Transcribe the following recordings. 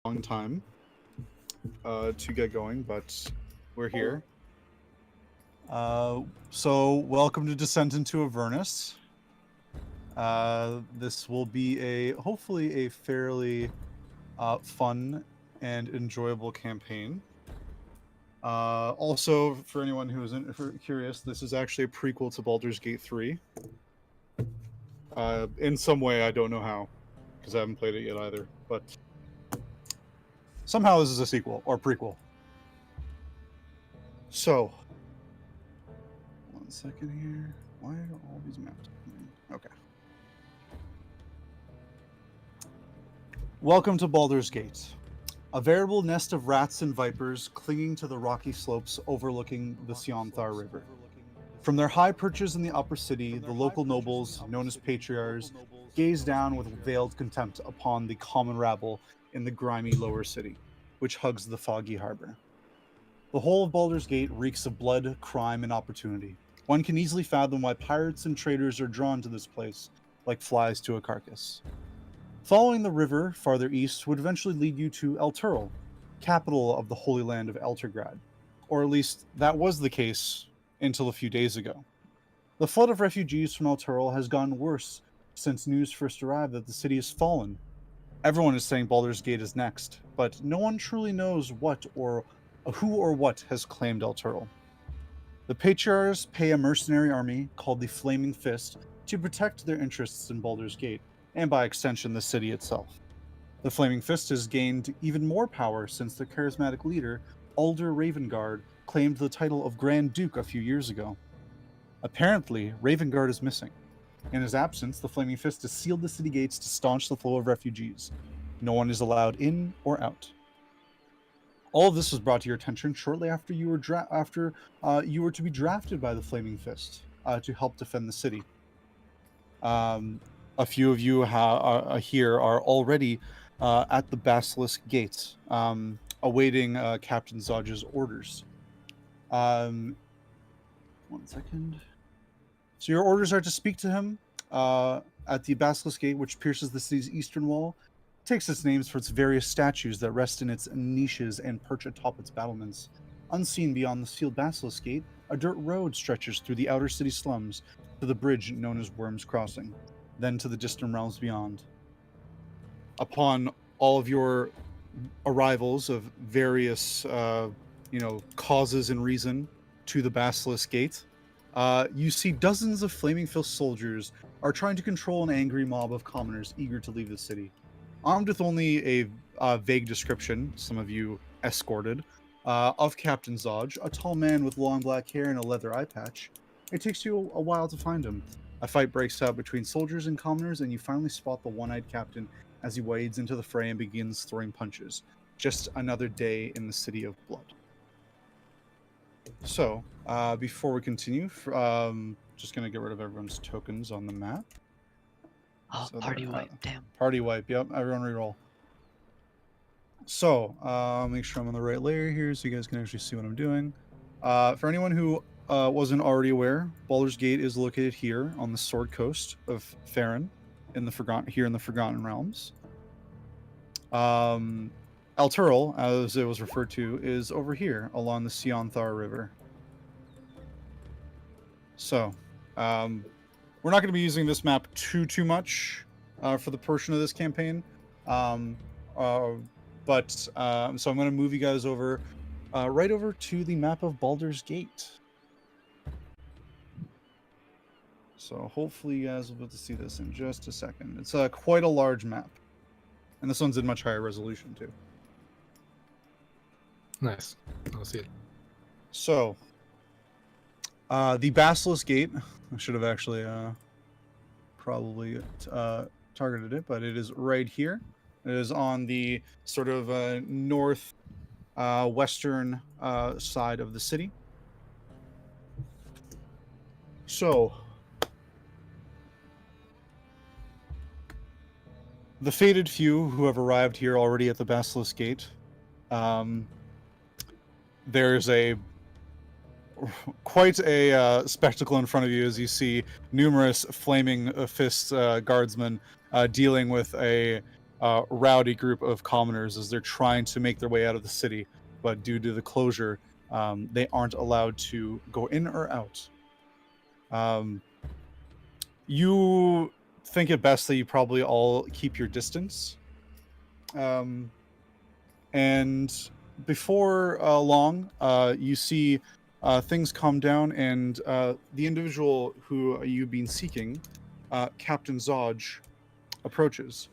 long time to get going, but we're here. So welcome to Descent into Avernus. This will be hopefully a fairly fun and enjoyable campaign. Also, for anyone who is curious, this is actually a prequel to Baldur's Gate 3. In some way, I don't know how, because I haven't played it yet either, but somehow this is a sequel, or prequel. So, one second here. Why are all these maps happening? Okay. Welcome to Baldur's Gate, a veritable nest of rats and vipers clinging to the rocky slopes overlooking the Sionthar River. From their high perches in the upper city, the local nobles, known as patriarchs, gaze down with veiled contempt upon the common rabble in the grimy lower city, which hugs the foggy harbor. The whole of Baldur's Gate reeks of blood, crime, and opportunity. One can easily fathom why pirates and traders are drawn to this place, like flies to a carcass. Following the river farther east would eventually lead you to Elturel, capital of the Holy Land of Eltergrad, or at least that was the case until a few days ago. The flood of refugees from Elturel has gone worse since news first arrived that the city has fallen. Everyone is saying Baldur's Gate is next, but no one truly knows who or what has claimed Elturel. The Patriarchs pay a mercenary army called the Flaming Fist to protect their interests in Baldur's Gate, and by extension the city itself. The Flaming Fist has gained even more power since their charismatic leader, Alder Ravengard, claimed the title of Grand Duke a few years ago. Apparently, Ravengard is missing. In his absence, the Flaming Fist has sealed the city gates to staunch the flow of refugees. No one is allowed in or out. All of this was brought to your attention shortly after you were to be drafted by the Flaming Fist to help defend the city. A few of you here are already at the Basilisk Gates, awaiting Captain Zodge's orders. 1 second. So your orders are to speak to him at the Basilisk Gate, which pierces the city's eastern wall. It takes its names for its various statues that rest in its niches and perch atop its battlements. Unseen beyond the sealed Basilisk Gate, a dirt road stretches through the outer city slums to the bridge known as Worm's Crossing, then to the distant realms beyond. Upon all of your arrivals of various, causes and reason to the Basilisk Gate, you see dozens of Flaming Fist soldiers are trying to control an angry mob of commoners eager to leave the city. Armed with only a vague description, some of you escorted, of Captain Zodge, a tall man with long black hair and a leather eye patch. It takes you a while to find him. A fight breaks out between soldiers and commoners, and you finally spot the one-eyed captain as he wades into the fray and begins throwing punches. Just another day in the City of Blood. So, before we continue, just going to get rid of everyone's tokens on the map. Oh, so party wipe, damn. Party wipe, yep, everyone reroll. So, make sure I'm on the right layer here so you guys can actually see what I'm doing. For anyone who wasn't already aware, Baldur's Gate is located here on the Sword Coast of Theraden, in the Forgotten Realms. Elturel, as it was referred to, is over here along the Sionthar River. So, we're not going to be using this map too much for the portion of this campaign, so I'm going to move you guys over right over to the map of Baldur's Gate. So hopefully you guys will be able to see this in just a second. It's quite a large map, and this one's in much higher resolution too. Nice. I'll see it. So, the Basilisk Gate, I should have actually probably targeted it, but it is right here. It is on the sort of north western side of the city. So, the fated few who have arrived here already at the Basilisk Gate, there's quite a spectacle in front of you as you see numerous Flaming Fist guardsmen dealing with a rowdy group of commoners as they're trying to make their way out of the city, but due to the closure, they aren't allowed to go in or out. You think it best that you probably all keep your distance. And before long, you see things calm down, and the individual who you've been seeking, Captain Zodge, approaches.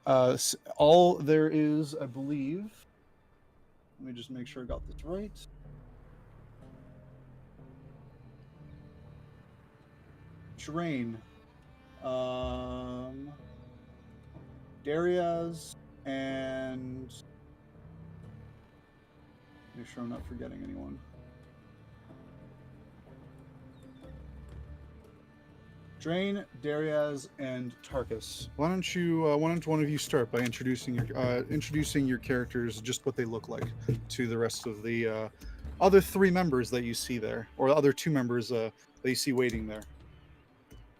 All there is, I believe. Let me just make sure I got this right. Jrain, Deriaz, and make sure I'm not forgetting anyone. Jrain, Deriaz, and Tarkus. Why don't one of you start by introducing your characters, just what they look like, to the rest of the other 3 members that you see there, or the other 2 members that you see waiting there.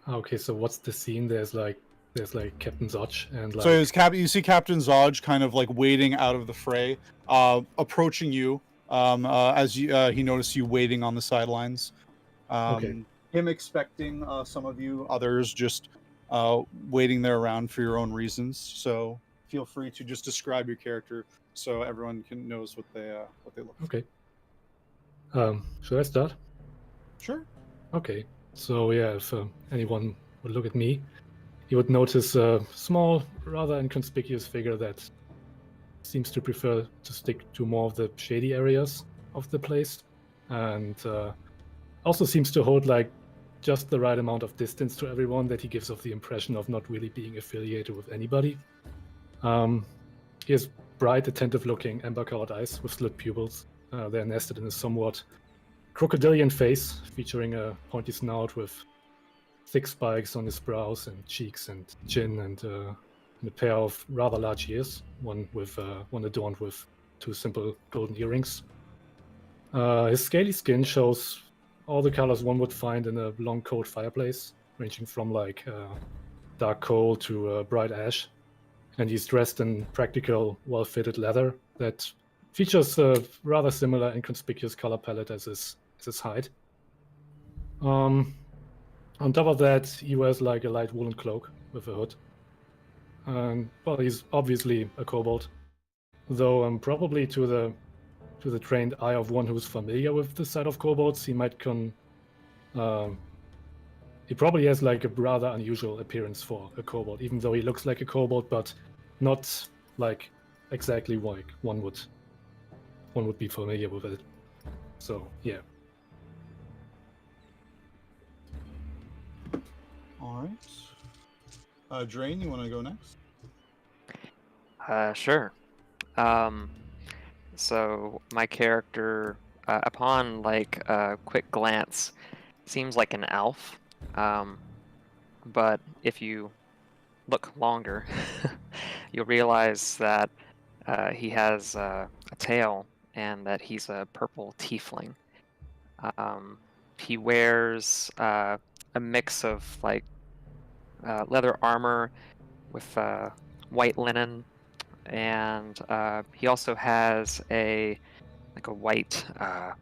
Okay, so what's the scene? There's like Captain Zodge and like. So you see Captain Zodge kind of like wading out of the fray, approaching you as he noticed you waiting on the sidelines. Okay. Him expecting some of you others just waiting there around for your own reasons. So feel free to just describe your character so everyone knows what they look like. Okay. Should I start? Sure. Okay. So yeah, if anyone would look at me, you would notice a small, rather inconspicuous figure that seems to prefer to stick to more of the shady areas of the place, and also seems to hold like just the right amount of distance to everyone that he gives off the impression of not really being affiliated with anybody. He has bright, attentive-looking amber-colored eyes with slit pupils. They're nested in a somewhat crocodilian face, featuring a pointy snout with thick spikes on his brows and cheeks and chin, and a pair of rather large ears, one adorned with 2 simple golden earrings. His scaly skin shows all the colors one would find in a long cold fireplace, ranging from like dark coal to bright ash. And he's dressed in practical, well-fitted leather that features a rather similar inconspicuous color palette as his hide. On top of that, he wears like a light woolen cloak with a hood. Well, he's obviously a kobold, though probably to the trained eye of one who's familiar with the sight of kobolds, he probably has like a rather unusual appearance for a kobold, even though he looks like a kobold, but not like exactly like one would be familiar with it. So yeah. All right. Jrain, you want to go next? Sure. So my character, upon like a quick glance, seems like an elf. But if you look longer, you'll realize that he has a tail and that he's a purple tiefling. He wears a mix of like leather armor with white linen, and he also has a white I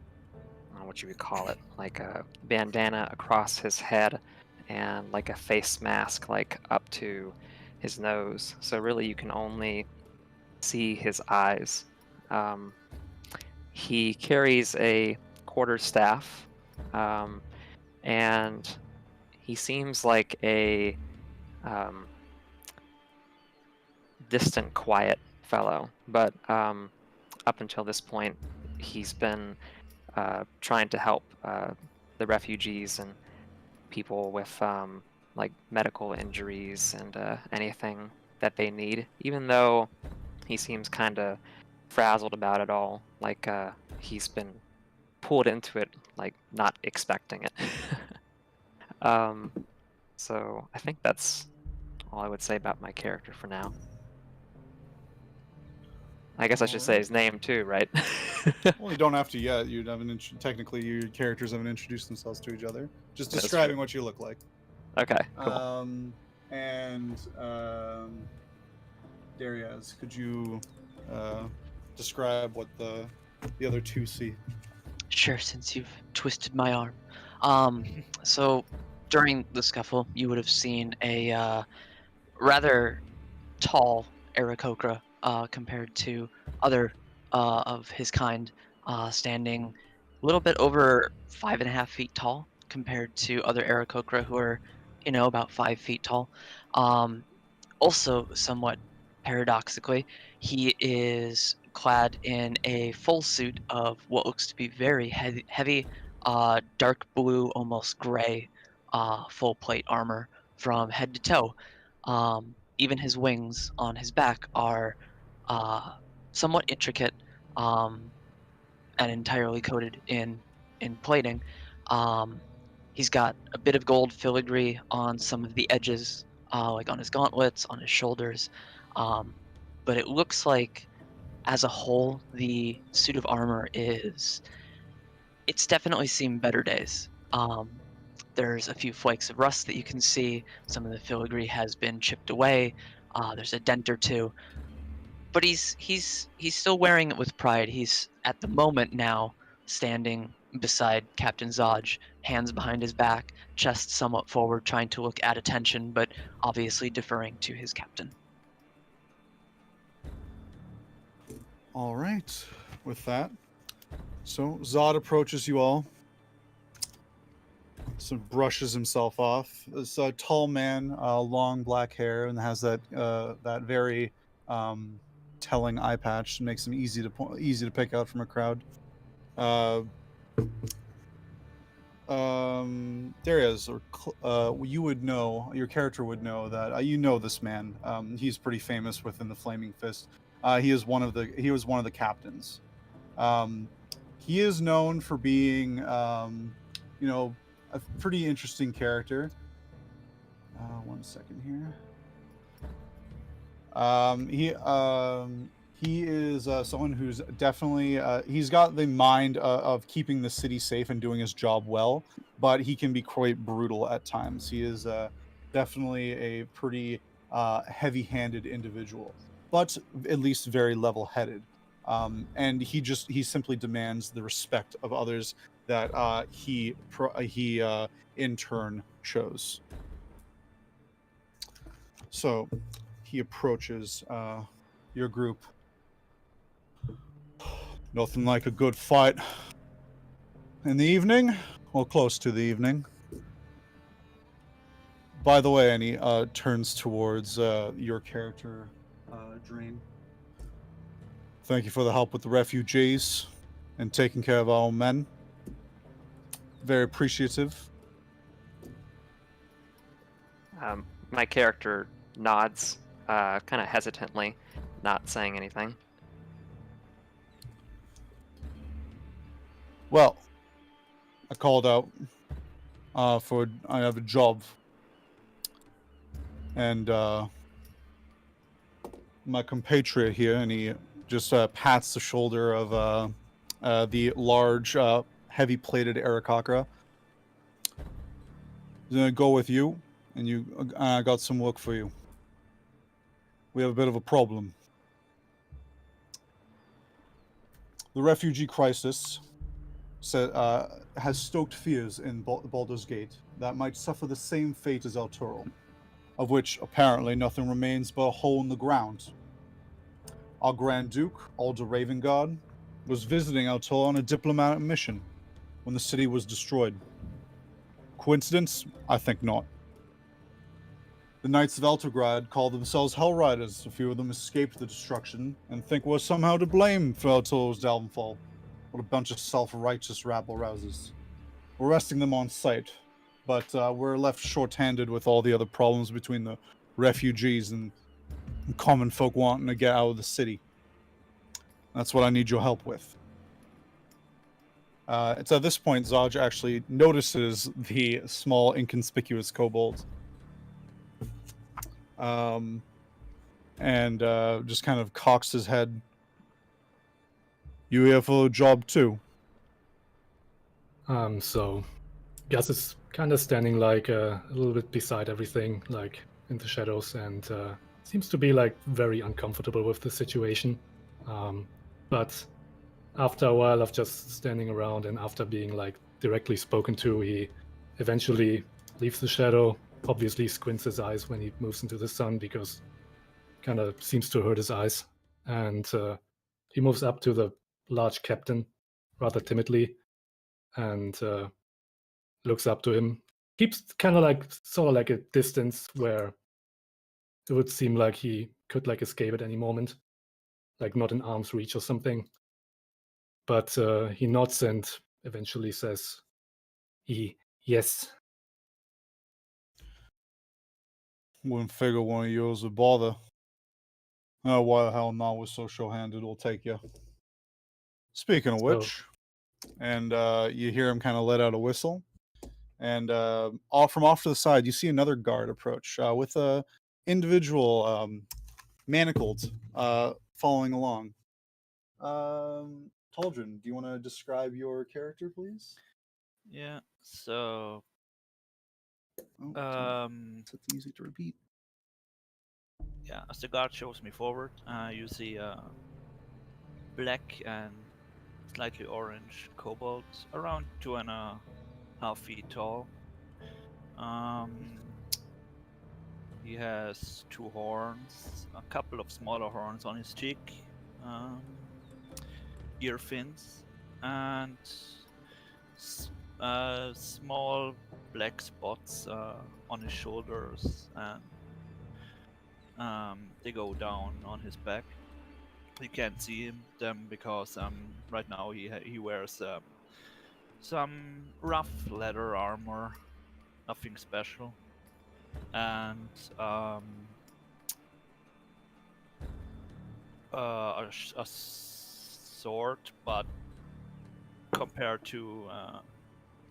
don't know what you would call it, like a bandana across his head and like a face mask like up to his nose, so really you can only see his eyes. He carries a quarterstaff, and he seems like a distant, quiet fellow, but up until this point he's been trying to help the refugees and people with like medical injuries and anything that they need, even though he seems kind of frazzled about it all, like he's been pulled into it, like not expecting it. So I think that's all I would say about my character for now. I guess I should say his name too, right? Well, you don't have to yet. You haven't technically your characters haven't introduced themselves to each other. Just describing what you look like. Okay, cool. and Deriaz, could you describe what the other two see? Sure, since you've twisted my arm. So during the scuffle, you would have seen a rather tall Aarakocra compared to other of his kind, standing a little bit over 5.5 feet tall compared to other Aarakocra who are, about 5 feet tall. Also, somewhat paradoxically, he is clad in a full suit of what looks to be very heavy dark blue, almost gray, full plate armor from head to toe. Even his wings on his back are somewhat intricate and entirely coated in plating. Um, he's got a bit of gold filigree on some of the edges, like on his gauntlets, on his shoulders. But it looks like, as a whole, the suit of armor it's definitely seen better days. There's a few flakes of rust that you can see. Some of the filigree has been chipped away. There's a dent or two, but he's still wearing it with pride. He's at the moment now standing beside Captain Zodge, hands behind his back, chest somewhat forward, trying to look at attention, but obviously deferring to his captain. All right. With that, so Zod approaches you all. So brushes himself off. It's a tall man, long black hair, and has that very telling eye patch. Makes him easy to pick out from a crowd. Deriaz, or you would know, your character would know that you know this man. He's pretty famous within the Flaming Fist. He was one of the captains. He is known for being, a pretty interesting character. One second here. He is someone who's definitely he's got the mind of keeping the city safe and doing his job well, but he can be quite brutal at times. He is definitely a pretty heavy-handed individual, but at least very level-headed. And he simply demands the respect of others that he in turn chose. So he approaches your group. Nothing like a good fight in the evening, or close to the evening. By the way, and he turns towards your character, Jrain. Thank you for the help with the refugees and taking care of our own men. Very appreciative. My character nods, kind of hesitantly, not saying anything. Well, I called out I have a job, and my compatriot here, and he just pats the shoulder of the large, heavy-plated Aarakocra. He's gonna go with you, and I got some work for you. We have a bit of a problem. The refugee crisis has stoked fears in Baldur's Gate that might suffer the same fate as El Toro, of which apparently nothing remains but a hole in the ground. Our Grand Duke, Alder Ravengard, was visiting El Toro on a diplomatic mission when the city was destroyed. Coincidence? I think not. The Knights of Eltergrad call themselves Hell Riders. A few of them escaped the destruction and think we're somehow to blame for El Toro's downfall. What a bunch of self-righteous rabble-rousers. We're arresting them on sight, but we're left short-handed with all the other problems between the refugees and common folk wanting to get out of the city. That's what I need your help with. It's at this point Zodge actually notices the small, inconspicuous kobold. And just kind of cocks his head. You here for a job too? So Gasz is kind of standing like a little bit beside everything, like in the shadows and seems to be like very uncomfortable with the situation. But after a while of just standing around and after being like directly spoken to, he eventually leaves the shadow. Obviously squints his eyes when he moves into the sun because kind of seems to hurt his eyes. And he moves up to the large captain rather timidly and looks up to him. Keeps kind of like sort of like a distance where it would seem like he could like escape at any moment, like not in arm's reach or something. But he nods and eventually says, yes. Wouldn't figure one of yours would bother. Oh, why the hell not with so show-handed will take you. Speaking of So- which, and you hear him kind of let out a whistle, and from off to the side, you see another guard approach with a individual manacled following along. Taldren, do you want to describe your character, please? Yeah. So Oh, it's easy to repeat. yeah, as the guard shows me forward, you see a black and slightly orange kobold, around 2.5 feet tall. He has 2 horns, a couple of smaller horns on his cheek, ear fins, and small black spots on his shoulders, and they go down on his back. You can't see them because right now he wears some rough leather armor, nothing special, and a sword, but compared to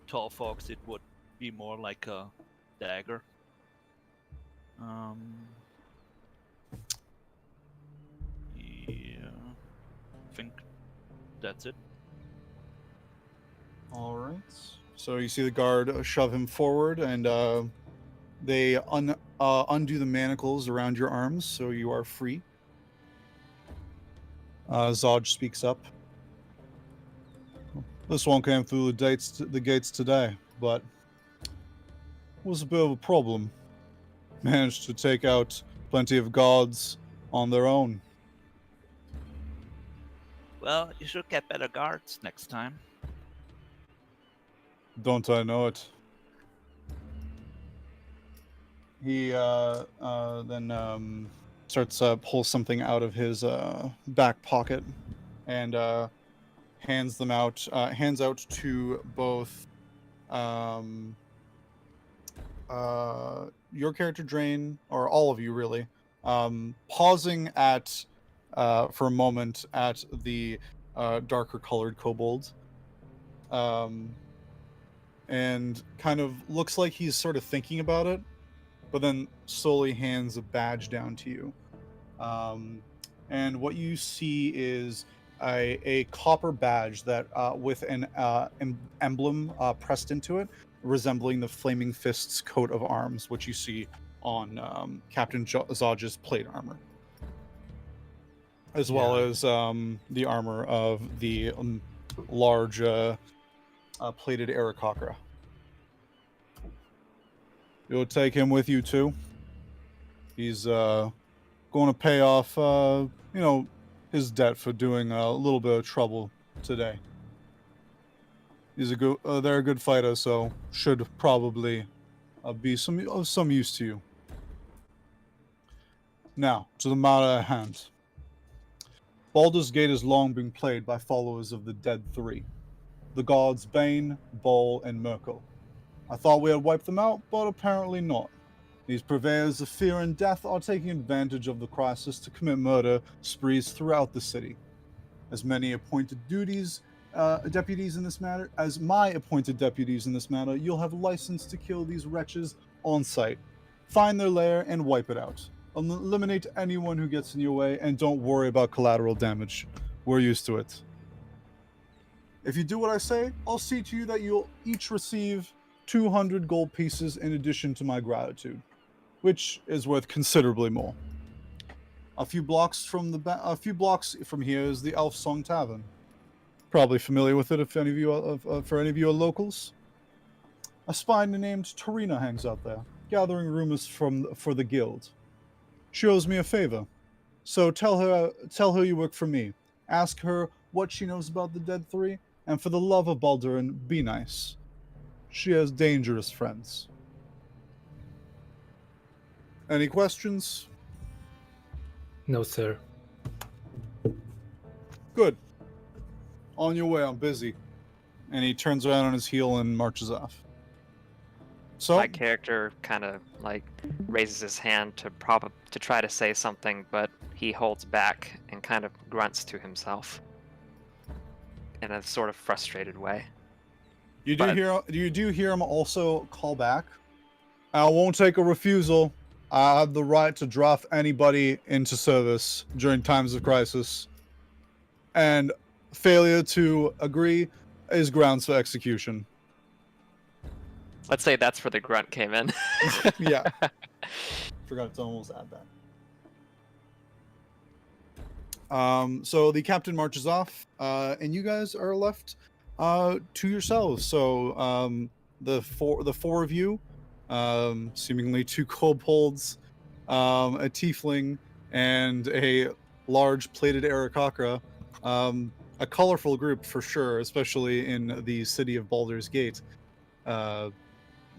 tall folks, it would be more like a dagger. Yeah, I think that's it. All right. So you see the guard shove him forward, and they undo the manacles around your arms, so you are free. Zodge speaks up. This one came through the gates today, but was a bit of a problem. Managed to take out plenty of guards on their own. Well, you should get better guards next time. Don't I know it? He then starts pulls something out of his back pocket and hands out to both your character Jrain, or all of you really, pausing at for a moment at the darker colored kobold, and kind of looks like he's sort of thinking about it, but then slowly hands a badge down to you. And what you see is a copper badge that with an emblem pressed into it, resembling the Flaming Fist's coat of arms, which you see on Captain Zodge's plate armor, as well as the armor of the large plated Aarakocra. You'll take him with you too. He's going to pay off, his debt for doing a little bit of trouble today. He's they're a good fighter, so should probably be of some use to you. Now, to the matter at hand. Baldur's Gate has long been plagued by followers of the Dead Three, the gods Bane, Baal, and Merkel. I thought we had wiped them out, but apparently not. These purveyors of fear and death are taking advantage of the crisis to commit murder sprees throughout the city. As many appointed deputies in this matter, as my appointed deputies in this matter, you'll have license to kill these wretches on sight. Find their lair and wipe it out. Eliminate anyone who gets in your way, and don't worry about collateral damage. We're used to it. If you do what I say, I'll see to you that you'll each receive 200 gold pieces in addition to my gratitude. which is worth considerably more. A few blocks from here is the Elfsong Tavern. Probably familiar with it if any of you for any of you are locals. A spy named Torina hangs out there, gathering rumors for the guild. She owes me a favor, so tell her you work for me. Ask her what she knows about the Dead Three, and for the love of Baldurin, be nice. She has dangerous friends. Any questions? No, sir. Good. On your way, I'm busy. And he turns around on his heel and marches off. So, My character kind of like raises his hand to try to say something, but he holds back and kind of grunts to himself in a sort of frustrated way. you do hear him also call back. I won't take a refusal. I have the right to draft anybody into service during times of crisis. And failure to agree is grounds for execution. Let's say that's where the grunt came in. Yeah. Forgot to almost add that. So the captain marches off, and you guys are left to yourselves. So the four of you, seemingly two kobolds, a tiefling, and a large plated Aarakocra, a colorful group for sure, especially in the city of Baldur's Gate.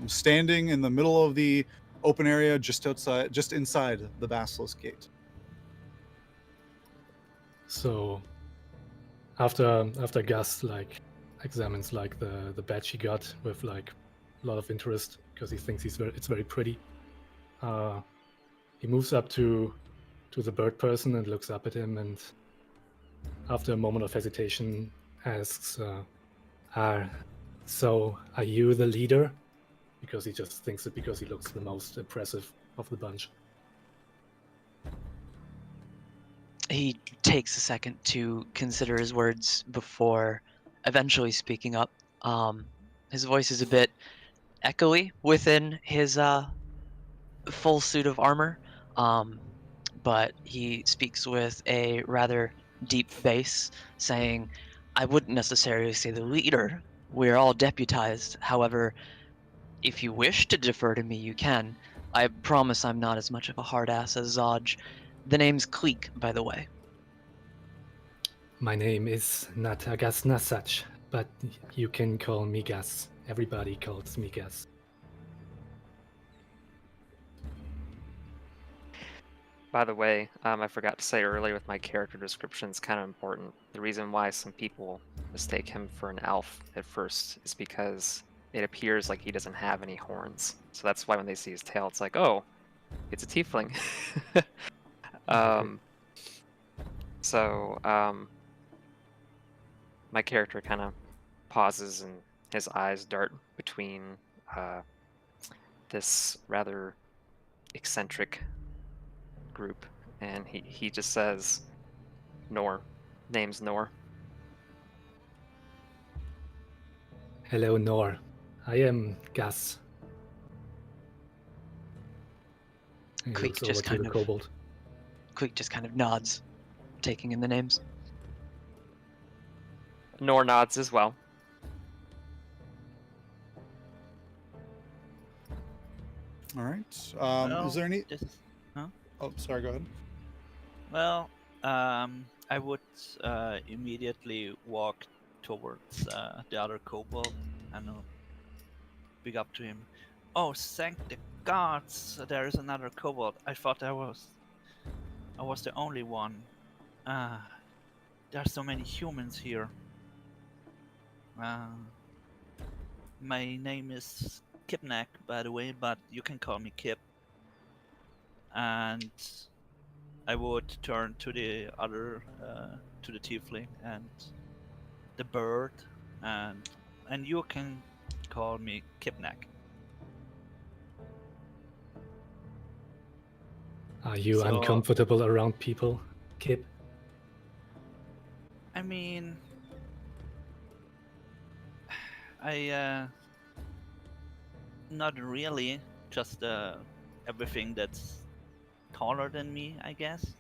Standing in the middle of the open area, just inside the Basilisk Gate. So after Gasz like examines like the badge he got with like a lot of interest because he thinks it's very pretty, he moves up to the bird person and looks up at him, and after a moment of hesitation asks, so are you the leader? Because he just thinks it because he looks the most impressive of the bunch. He takes a second to consider his words before eventually speaking up. His voice is a bit echoey within his full suit of armor, but he speaks with a rather deep bass, saying, I wouldn't necessarily say the leader. We're all deputized. However, if you wish to defer to me, you can. I promise I'm not as much of a hard ass as Zodge. The name's Kleeck, by the way. My name is not Gasz Nasach, but you can call me Gasz. Everybody calls me Gasz. By the way, I forgot to say earlier with my character description, it's kind of important. The reason why some people mistake him for an elf at first is because it appears like he doesn't have any horns. So that's why when they see his tail, it's like, oh, it's a tiefling. My character kind of pauses and his eyes dart between this rather eccentric group, and he just says, Nor. Name's Nor. Hello, Nor. I am Gasz. And he Kleeck looks over just to kind the of- kobold. Kleeck just kind of nods, taking in the names. Nor nods as well. All right. Well, Is there any? this- Oh, sorry. Go ahead. Well, I would immediately walk towards the other kobold and big up to him. Oh, thank the gods! There is another kobold. I thought I was the only one. There are so many humans here. My name is Kibnaak, by the way, but you can call me Kip. And I would turn to the other, to the tiefling and the bird, and you can call me Kibnaak. Are you So- uncomfortable around people, Kip? I mean, not really. Just everything that's taller than me, I guess.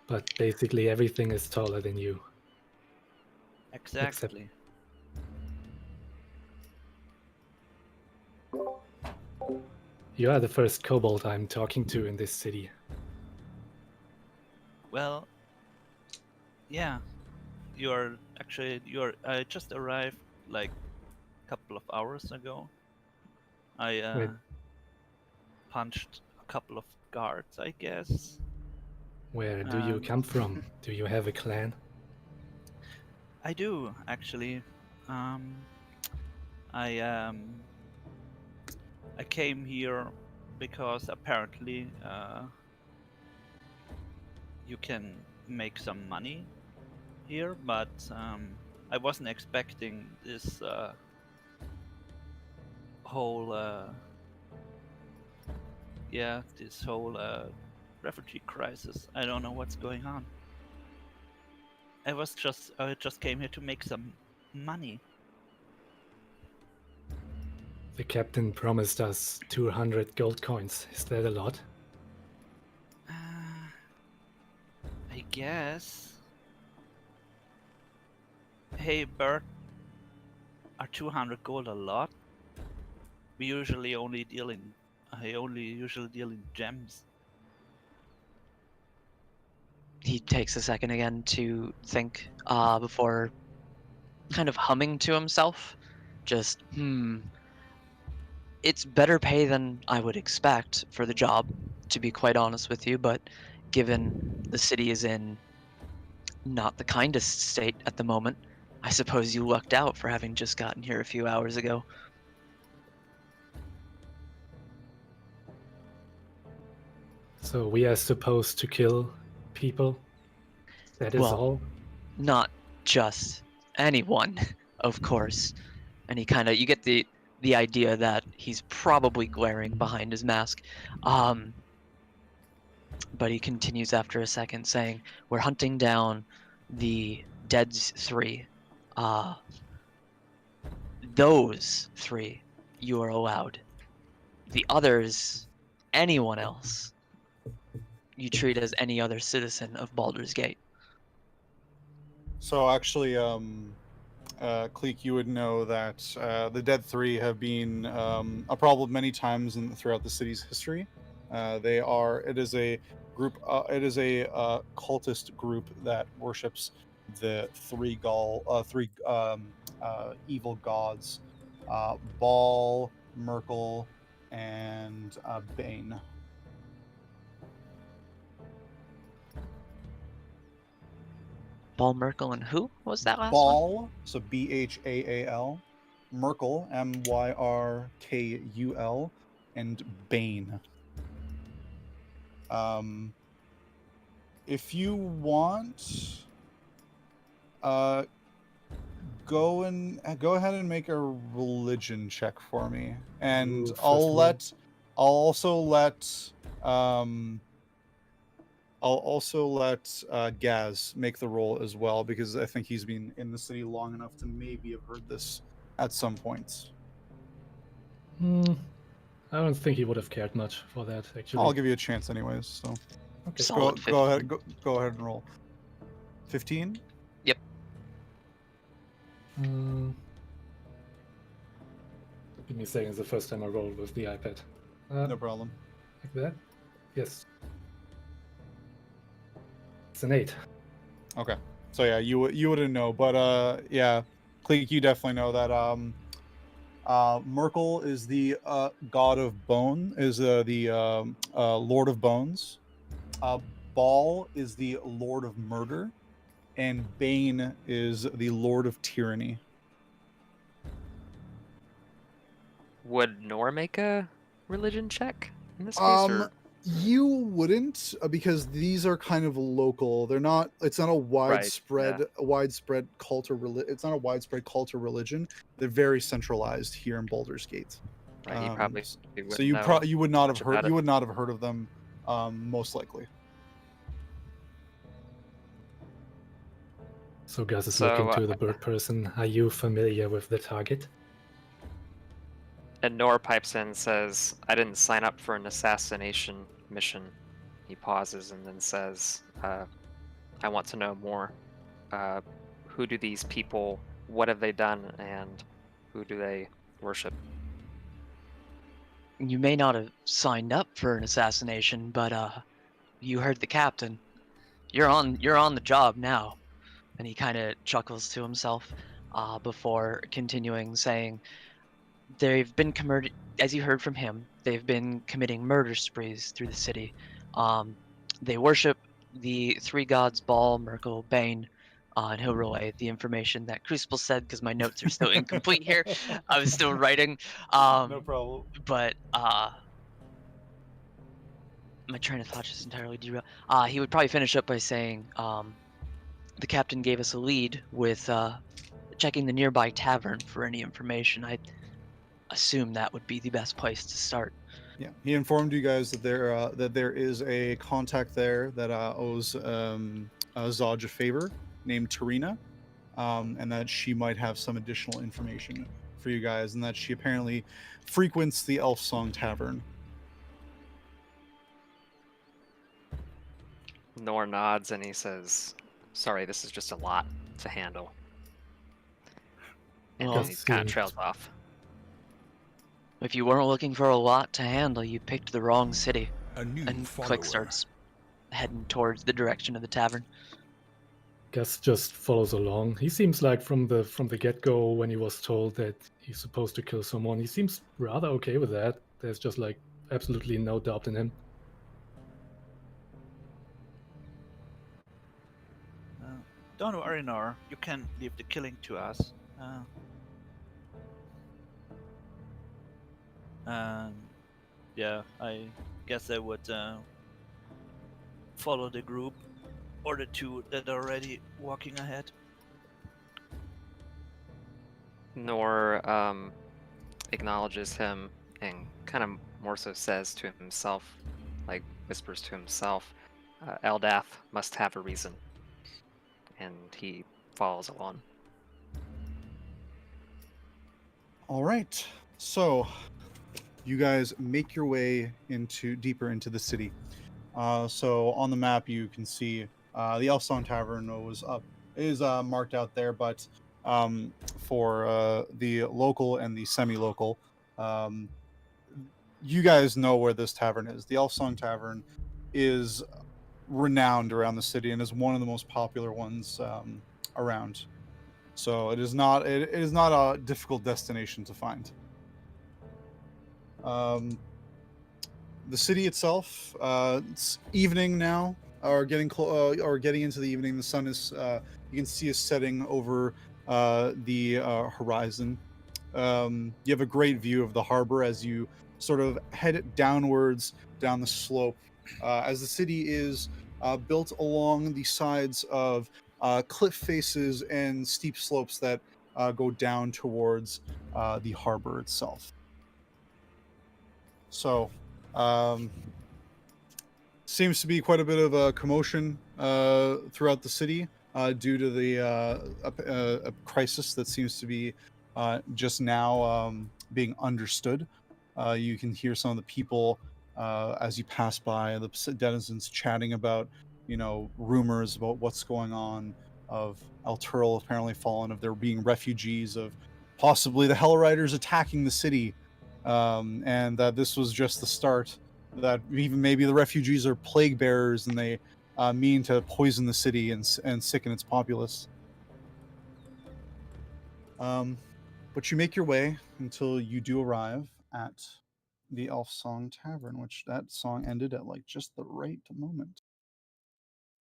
But basically everything is taller than you. Exactly. You are the first kobold I'm talking to in this city. Well, yeah. I just arrived like a couple of hours ago. I Wait. punched a couple of guards, I guess. Where do you come from? Do you have a clan? I do actually. I I came here because apparently you can make some money here, but I wasn't expecting this whole this whole refugee crisis. I don't know what's going on. I just came here to make some money. The captain promised us 200 gold coins. Is that a lot? I guess. Hey, Bert, are 200 gold a lot? We usually only deal in. I only usually deal in gems. He takes a second again to think before kind of humming to himself. Just, It's better pay than I would expect for the job, to be quite honest with you, but given the city is in not the kindest state at the moment, I suppose you lucked out for having just gotten here a few hours ago. So we are supposed to kill people? That is Well, all? Not just anyone, of course. And you get the idea that he's probably glaring behind his mask. But he continues after a second saying, we're hunting down the dead 3. Those 3 you are allowed. The others, anyone else, you treat as any other citizen of Baldur's Gate. So actually, Kleeck, you would know that the Dead Three have been a problem many times throughout the city's history. It is a group. It is a cultist group that worships the three evil gods: Baal, Merkel, and Bane. Baal, Merkel, and who was that last one? Baal, so Bhaal, Merkel, Myrkul, and Bane. If you want, go ahead and make a religion check for me, and Ooh, first I'll one. also let Gasz make the roll as well, because I think he's been in the city long enough to maybe have heard this at some points. I don't think he would have cared much for that, actually. I'll give you a chance anyways. So Okay. Solid go 15. ahead, go ahead and roll. 15. Give me a second, it's the first time I rolled with the iPad. No problem. Like that? Yes. It's an 8. Okay. So yeah, you wouldn't know, but yeah, Kleeck, you definitely know that Merkel is the god of bone, is the lord of bones. Baal is the lord of murder, and Bane is the lord of tyranny. Would Nor make a religion check in this case? Or? You wouldn't, because these are kind of local. They're not. It's not a widespread, cult or It's not a widespread cult or religion. They're very centralized here in Baldur's Gate. Right, you probably So wouldn't you know you would not have much heard. about You it. would not have heard of them, most likely. So Gasz is So, looking to the bird person. Are you familiar with the target? And Nor pipes in and says, I didn't sign up for an assassination mission. He pauses and then says, I want to know more. Who do these people, what have they done, and who do they worship? You may not have signed up for an assassination, but you heard the captain. You're on the job now. And he kind of chuckles to himself before continuing, saying, they've been as you heard from him, they've been committing murder sprees through the city. They worship the three gods Baal, Merkel, Bane, and he'll relay the information that Crucible said because my notes are still incomplete here. I was still writing. No problem. But my train of thought just entirely derailed. He would probably finish up by saying, the captain gave us a lead with checking the nearby tavern for any information. I assume that would be the best place to start. Yeah, he informed you guys that there is a contact there that owes Zaj a favor named Tarina, and that she might have some additional information for you guys, and that she apparently frequents the Elfsong Tavern. Nor nods and he says, sorry, this is just a lot to handle. And Well, then he kind of trails off. If you weren't looking for a lot to handle, you picked the wrong city. A new And follower. Kleeck starts heading towards the direction of the tavern. Gasz just follows along. He seems like from the get-go, when he was told that he's supposed to kill someone, he seems rather okay with that. There's just like absolutely no doubt in him. Don't worry, Nor. You can leave the killing to us. Yeah, I guess I would follow the group or the two that are already walking ahead. Nor acknowledges him and kind of more so says to himself, like whispers to himself, Eldath must have a reason. And he follows along. All right, so you guys make your way deeper into the city. So on the map you can see the Elfsong Tavern is marked out there, but for the local and the semi-local, you guys know where this tavern is. The Elfsong Tavern is renowned around the city and is one of the most popular ones around. So it is not a difficult destination to find. The city itself, it's evening now, or getting into the evening. The sun is you can see is setting over the horizon. You have a great view of the harbor as you sort of head downwards down the slope, as the city is built along the sides of cliff faces and steep slopes that go down towards the harbor itself. So, seems to be quite a bit of a commotion throughout the city due to the a crisis that seems to be just now being understood. You can hear some of the people as you pass by, the denizens chatting about, rumors about what's going on, of Elturel apparently fallen, of there being refugees, of possibly the Hell Riders attacking the city, and that this was just the start, that even maybe the refugees are plague bearers and they mean to poison the city and sicken its populace. But you make your way until you do arrive at the Elfsong Tavern, which that song ended at like just the right moment.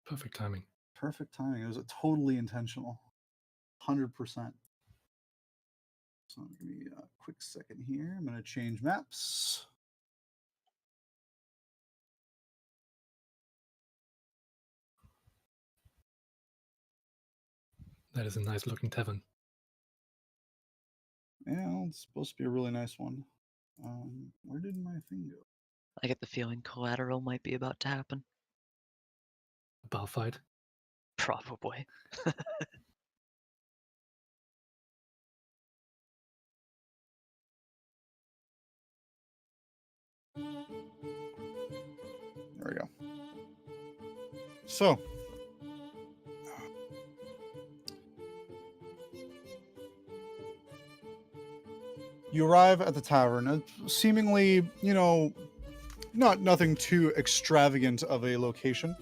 Perfect timing. Perfect timing. It was totally intentional. 100%. So give me a quick second here. I'm going to change maps. That is a nice looking tavern. Yeah, well, it's supposed to be a really nice one. Where did my thing go? I get the feeling collateral might be about to happen. A bar fight. Probably. There we go. So, you arrive at the tavern, seemingly, nothing too extravagant of a location,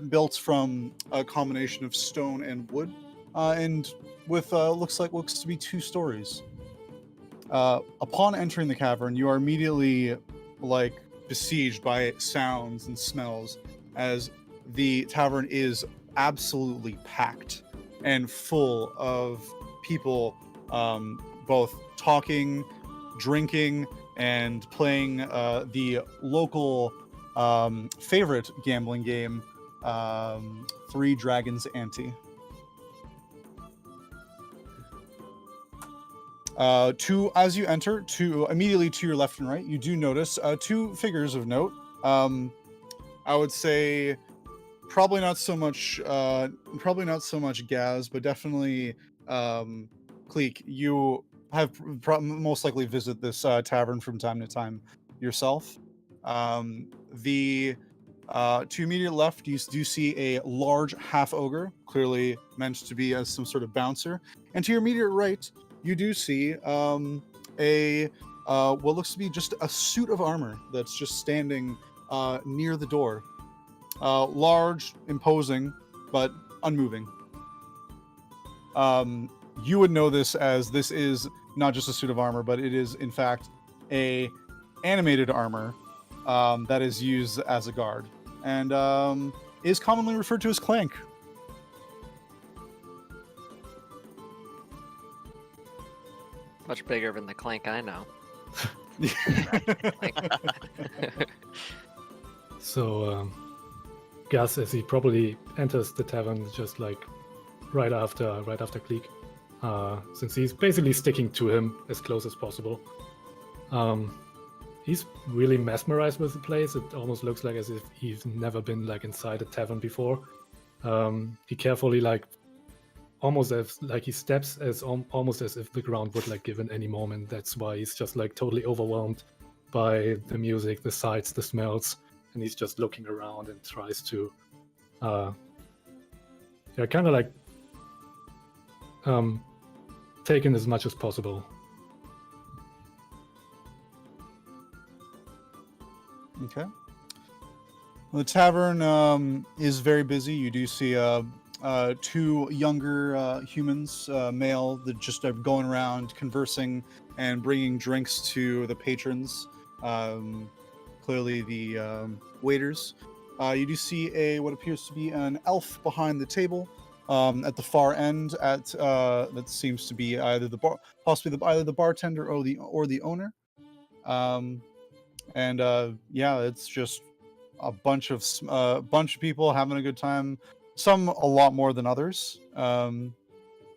built from a combination of stone and wood, and with looks to be 2 stories. Upon entering the cavern, you are immediately besieged by sounds and smells, as the tavern is absolutely packed and full of people, both talking, drinking, and playing the local favorite gambling game, Three Dragons Ante. As you enter, immediately to your left and right, you do notice 2 figures of note. I would say probably not so much Gasz, but definitely Kleeck. You have most likely visit this tavern from time to time yourself. To immediate left, you do see a large half ogre, clearly meant to be as some sort of bouncer, and to your immediate right, you do see what looks to be just a suit of armor that's just standing near the door. Large, imposing, but unmoving. You would know this as this is not just a suit of armor, but it is in fact a animated armor that is used as a guard, and is commonly referred to as Kleeck. Much bigger than the Kleeck I know. So, Gasz, as he probably enters the tavern just right after Kleeck, since he's basically sticking to him as close as possible. He's really mesmerized with the place. It almost looks like as if he's never been inside a tavern before. He carefully almost as he steps almost as if the ground would give in any moment. That's why he's just totally overwhelmed by the music, the sights, the smells, and he's just looking around and tries to take in as much as possible. Okay. The tavern is very busy. You do see 2 younger humans, male, that just are going around conversing and bringing drinks to the patrons. Clearly the waiters. You do see what appears to be an elf behind the table at the far end. That seems to be either either the bartender or the owner. It's just a bunch of people having a good time. Some a lot more than others, and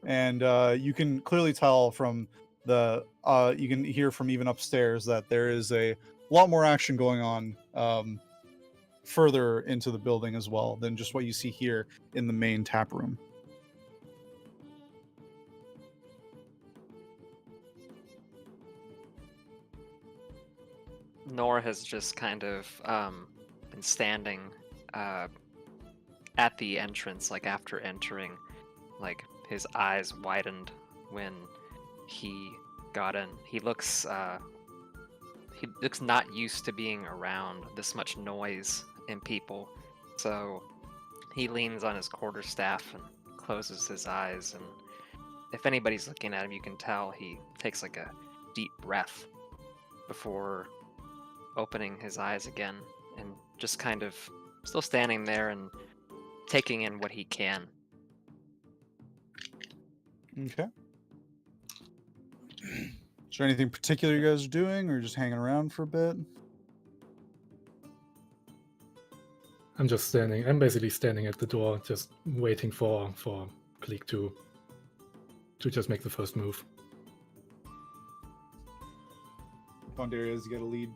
you can clearly tell from you can hear from even upstairs that there is a lot more action going on further into the building as well than just what you see here in the main tap room. Nora has just kind of been standing at the entrance, after entering, his eyes widened when he got in. He looks not used to being around this much noise and people, so he leans on his quarterstaff and closes his eyes, and if anybody's looking at him, you can tell he takes a deep breath before opening his eyes again, and just kind of still standing there and taking in what he can. Okay. Is there anything particular you guys are doing, or just hanging around for a bit? I'm basically standing at the door, just waiting for Kleeck to just make the first move. Come on, Deriaz, you got a lead.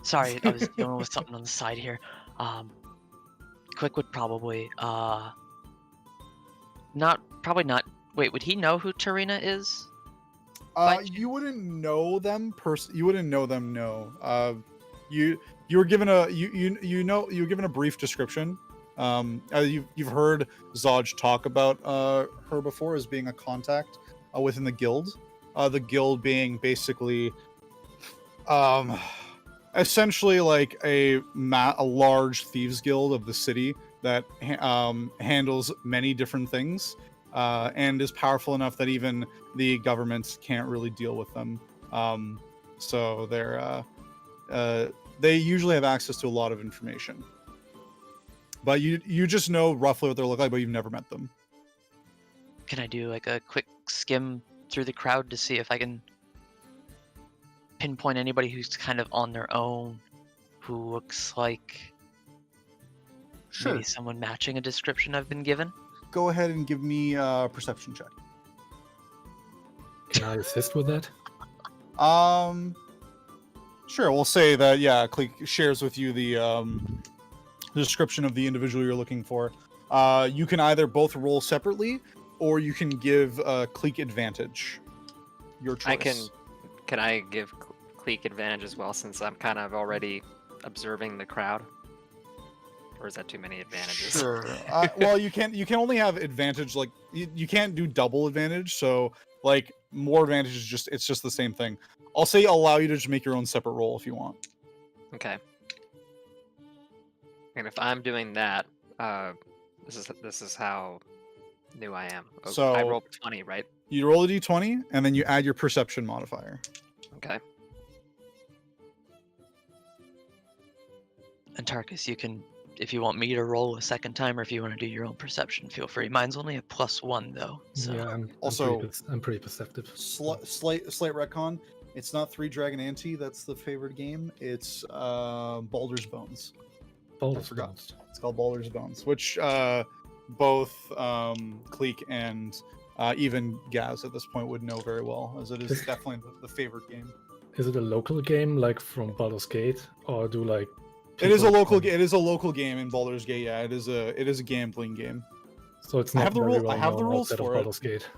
Sorry, I was dealing with something on the side here. Quick would probably not. Wait, would he know who Tarina is? You wouldn't know them You wouldn't know them, no. you were given a you were given a brief description. You've heard Zodge talk about her before as being a contact within the guild. The guild being basically essentially like a large thieves guild of the city that handles many different things and is powerful enough that even the governments can't really deal with them. So they usually have access to a lot of information. But you just know roughly what they look like, but you've never met them. Can I do like a quick skim through the crowd to see if I can pinpoint anybody who's kind of on their own, who looks like maybe someone matching a description I've been given? Go ahead and give me a perception check. Can I assist with that? Sure. We'll say that Kleeck shares with you the description of the individual you're looking for. You can either both roll separately, or you can give Kleeck advantage. Your choice. Can I give Kleeck advantage as well, since I'm kind of already observing the crowd? Or is that too many advantages? Sure. Well, you can only have advantage, like you can't do double advantage. So like more advantage is it's just the same thing. I'll say allow you to just make your own separate roll if you want. Okay. And if I'm doing that, this is how new I am. Oh, So I rolled 20, right? you roll a d20 and then you add your perception modifier. Okay. And Tarkus, you can, if you want me to roll a second time, or if you want to do your own perception, feel free. Mine's only a +1 though. So. Yeah, I'm pretty perceptive. Slight retcon. It's not 3 Dragon Ante. That's the favored game. It's Baldur's Bones. Baldur's forgot. Bones. It's called Baldur's Bones, which both Kleeck and even Gasz at this point would know very well, as it is definitely the favorite game. Is it a local game like from Baldur's Gate, or do like? It is a local. It It is a local game in Baldur's Gate. Yeah, it is a gambling game. So it's not. I have the very rule. well I have the known rules outside of for it. Baldur's Gate.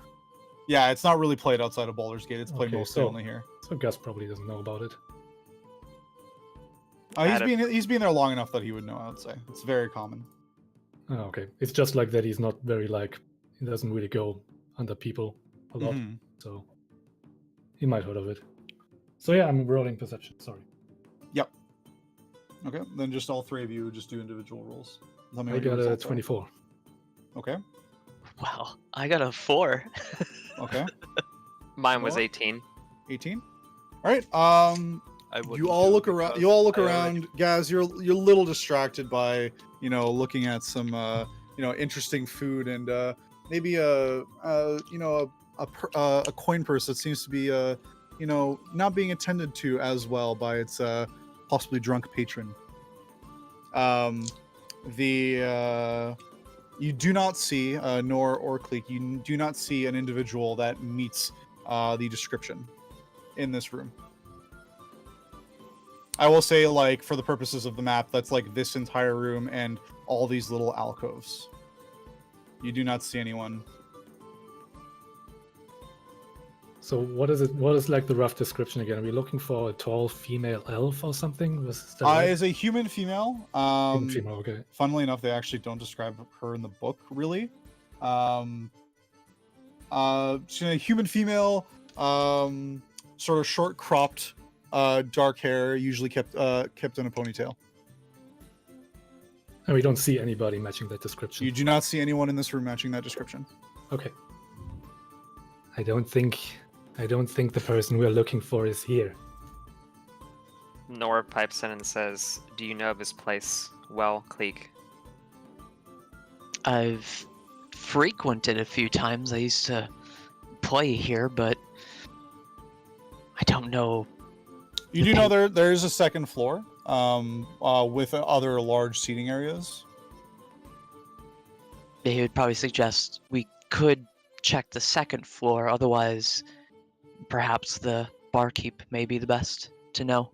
Yeah, it's not really played outside of Baldur's Gate. It's played Okay, mostly so- only here. So Gus probably doesn't know about it. He's been there long enough that he would know. I would say it's very common. Oh, okay. It's just like that he's not very like he doesn't really go under people a lot, Mhm. so he might heard of it. So yeah, I'm rolling perception. Sorry. Okay, then just all three of you just do individual rolls. Tell me I what your got a results are. 24. Okay. Wow, I got a 4. Okay. Mine was Four? 18. 18. All right. I wouldn't You all do look around. because You all look I already- around, guys. You're a little distracted by looking at some interesting food and maybe a coin purse that seems to be not being attended to as well by its possibly drunk patron. You do not see or Kleeck, you do not see an individual that meets the description in this room. I will say, like, for the purposes of the map, that's like this entire room and all these little alcoves. You do not see anyone. So what is it? What is like the rough description again? Are we looking for a tall female elf or something? Was that right? Is a human female. Human female, okay. Funnily enough, they actually don't describe her in the book, really. She's a human female, sort of short cropped, dark hair, usually kept in a ponytail. And we don't see anybody matching that description. You do not see anyone in this room matching that description. Okay. I don't think the person we're looking for is here. Nora pipes in and says, "Do you know of this place well, Kleeck?" I've frequented a few times. I used to play here, but I don't know. You do know there is a second floor, with other large seating areas. They would probably suggest we could check the second floor. Otherwise, perhaps the barkeep may be the best to know.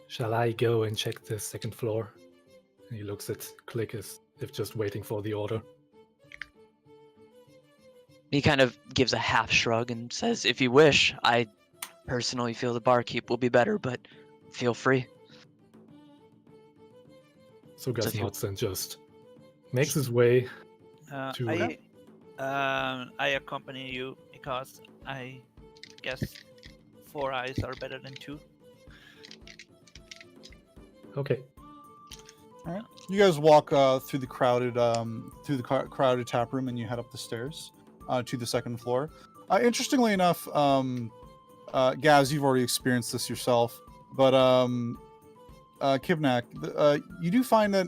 Shall I go and check the second floor? And he looks at Kleeck as if just waiting for the order. He kind of gives a half shrug and says, "If you wish, I personally feel the barkeep will be better, but feel free. So So Gasz if you- nods and just makes his way. To- I accompany you because I guess 4 eyes are better than 2. Okay. All right. You guys walk through the crowded tap room, and you head up the stairs to the second floor. Interestingly enough, Gaz, you've already experienced this yourself, but Kibnaak, you do find that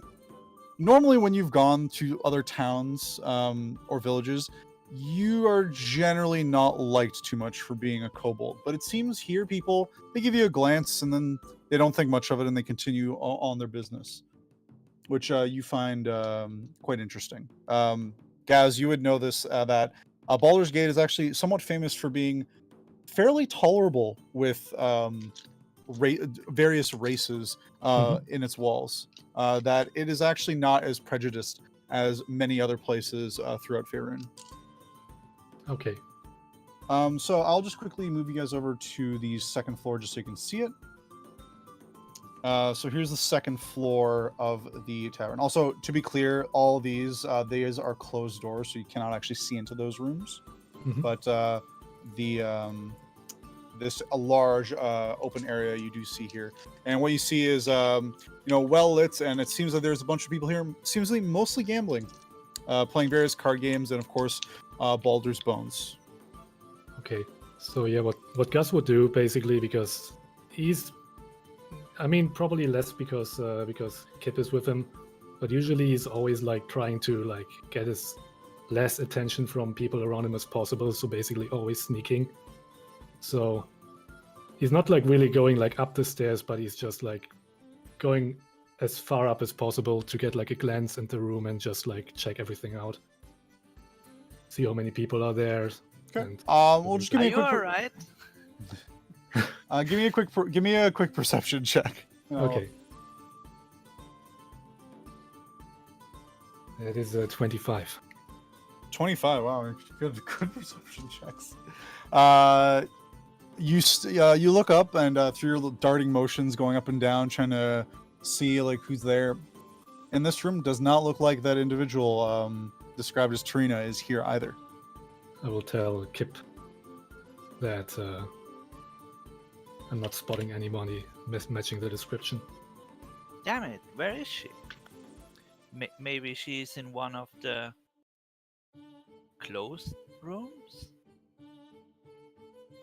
normally when you've gone to other towns or villages, you are generally not liked too much for being a kobold. But it seems here people, they give you a glance and then they don't think much of it and they continue on their business, which you find quite interesting. Gaz, you would know this, that Baldur's Gate is actually somewhat famous for being fairly tolerable with various races in its walls. That it is actually not as prejudiced as many other places throughout Faerun. Okay. So I'll just quickly move you guys over to the second floor just so you can see it. So here's the second floor of the tavern. Also, to be clear, all these are closed doors, so you cannot actually see into those rooms. Mhm. But this a large open area you do see here, and what you see is well lit, and it seems that there's a bunch of people here, seems to be mostly gambling, playing various card games, and of course Baldur's Bones. Okay. So yeah, what Gus would do basically, because he's, I mean, probably less because Kip is with him, but usually he's always like trying to like get as less attention from people around him as possible. So basically always sneaking. So he's not like really going like up the stairs, but he's just like going as far up as possible to get like a glance into the room and just like check everything out. See how many people are there. Okay. And Well, just give Are me a you quick. alright? Give me a quick perception check. Okay. It is 25. 25. Wow, good perception checks. You look up and through your darting motions, going up and down, trying to see like who's there. In this room, does not look like that individual described as Trina is here either. I will tell Kip that I'm not spotting anybody matching the description. Damn it, where is she? Maybe she's in one of the closed rooms?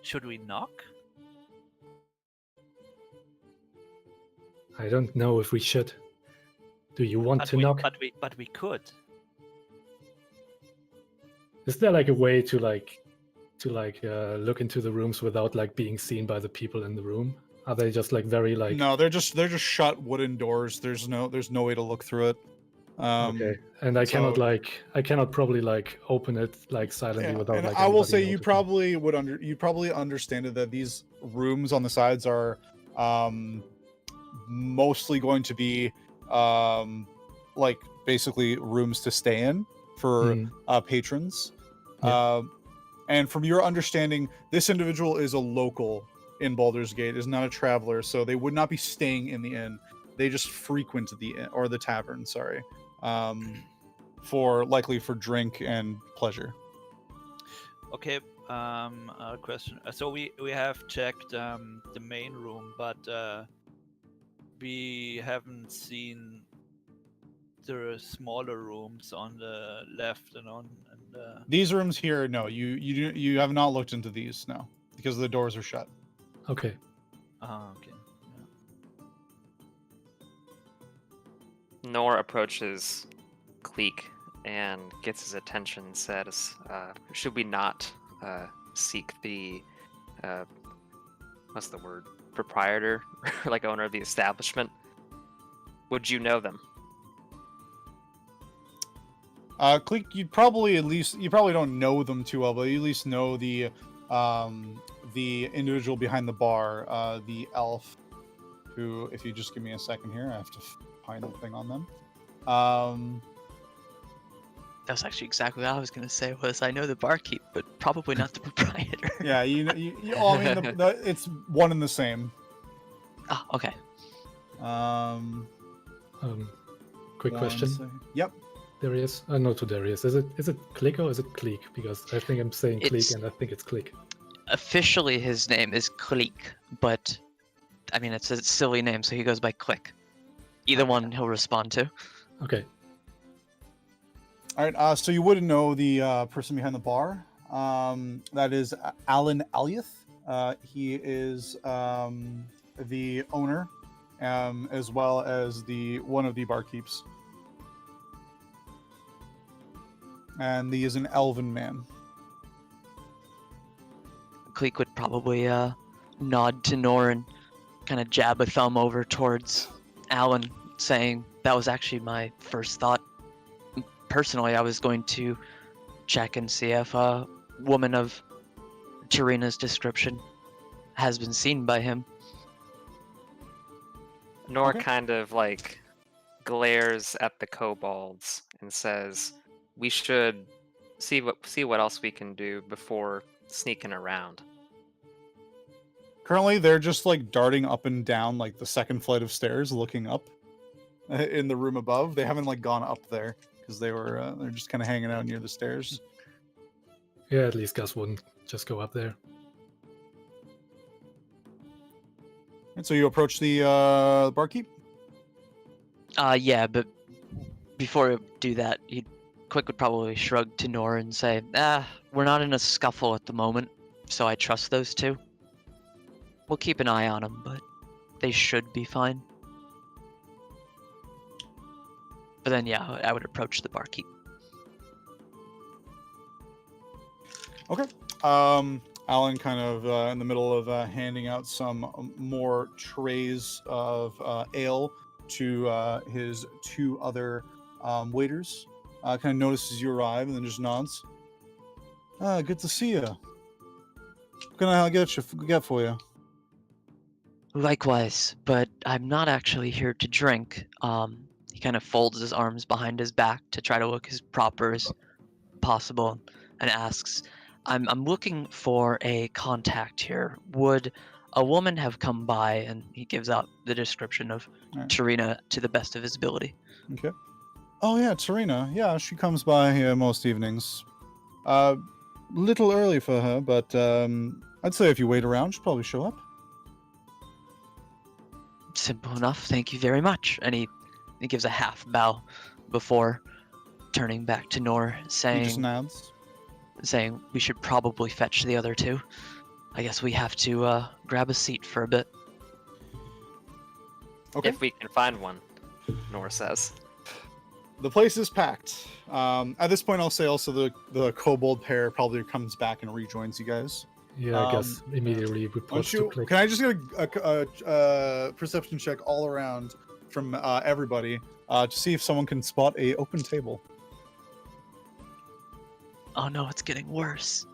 Should we knock? I don't know if we should. Do you want to knock? But we could. Is there like a way to look into the rooms without like being seen by the people in the room? Are they just like very like? No, they're just shut wooden doors. There's no way to look through it. Okay, and I cannot so- I cannot probably like open it like silently Yeah, without and like. I will anybody say you noticing. probably you probably understand it that these rooms on the sides are mostly going to be like basically rooms to stay in for patrons. Yeah. And from your understanding, this individual is a local in Baldur's Gate, is not a traveler, so they would not be staying in the inn. They just frequent the inn, or the tavern, sorry, likely for drink and pleasure. Okay, a question. So we have checked the main room, but we haven't seen the smaller rooms on the left and on These rooms here, no, you have not looked into these, no, because the doors are shut. Okay. okay. Yeah. Nor approaches Kleeck and gets his attention, says, should we not seek the, what's the word, proprietor, like owner of the establishment? Would you know them? Kleeck, you probably don't know them too well, but you at least know the individual behind the bar, the elf, who, if you just give me a second here, I have to find the thing on them. That's actually exactly what I was gonna say. Was I know the barkeep, but probably not the proprietor. Yeah, I mean, it's one and the same. Ah, okay. Quick one question. second. Yep. Deriaz? No, to Deriaz. Is it Kleeck or is it Kleeck? Because I think I'm saying It's- Kleeck and I think it's Kleeck. Officially, his name is Kleeck, but I mean it's a silly name, so he goes by Kleeck. Either one he'll respond to. Okay. All right. So you wouldn't know the person behind the bar. That is Alan Alyeth. He is the owner, as well as one of the barkeeps. And he is an elven man. Kleeck would probably nod to Nor and kind of jab a thumb over towards Alan, saying that was actually my first thought. Personally, I was going to check and see if a woman of Tarina's description has been seen by him. Nor Okay. kind of like glares at the kobolds and says, "We should see what else we can do before sneaking around." Currently, they're just like darting up and down like the second flight of stairs, looking up in the room above. They haven't like gone up there because they're just kind of hanging out near the stairs. Yeah, at least Gasz wouldn't just go up there. And so you approach the barkeep. Yeah, but before we do that, Quick would probably shrug to Nor and say, we're not in a scuffle at the moment, so I trust those two. We'll keep an eye on them, but they should be fine. But then, yeah, I would approach the barkeep. Okay. Alan kind of in the middle of handing out some more trays of ale to his two other waiters. Kind of notices you arrive and then just nods. Good to see you. What can I get for you? Likewise, but I'm not actually here to drink. He kind of folds his arms behind his back to try to look as proper as possible and asks, I'm looking for a contact here. Would a woman have come by? And he gives out the description of Alright. Tarina to the best of his ability. Okay. Oh yeah, Tarina. Yeah, she comes by here most evenings. Little early for her, but I'd say if you wait around, she'll probably show up. Simple enough, thank you very much. And he gives a half bow before turning back to Nor, He just saying nods. we should probably fetch the other two. I guess we have to grab a seat for a bit. Okay. If we can find one, Nor says. The place is packed. At this point, I'll say also the kobold pair probably comes back and rejoins you guys. Yeah, I guess immediately reports to Kleeck. Can I just get a perception check all around from everybody to see if someone can spot a open table? Oh no, it's getting worse.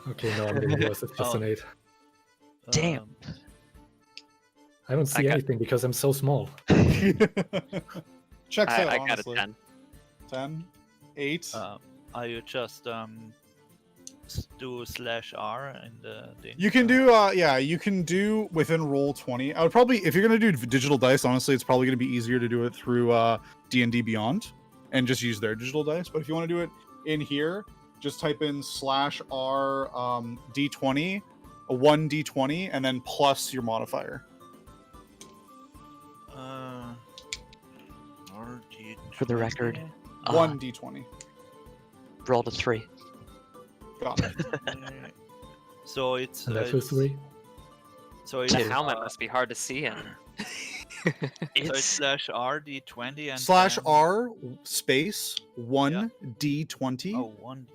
Okay, no, I'm getting worse. It's just an 8. Damn. I don't see got- anything because I'm so small. Checks out, I got a honestly. 10. 10? 8? Are you just do /R in the You can do, you can do within roll 20. I would probably, if you're gonna do digital dice, honestly, it's probably gonna be easier to do it through D&D Beyond and just use their digital dice. But if you want to do it in here, just type in /R D20, a 1d20, and then plus your modifier. For the record, 1d20. rolled a 3. Got it. So it's And that's with 3. so The it's helmet must be hard to see in. so it's /R D20 and /R space 1d20 Oh, 1d20.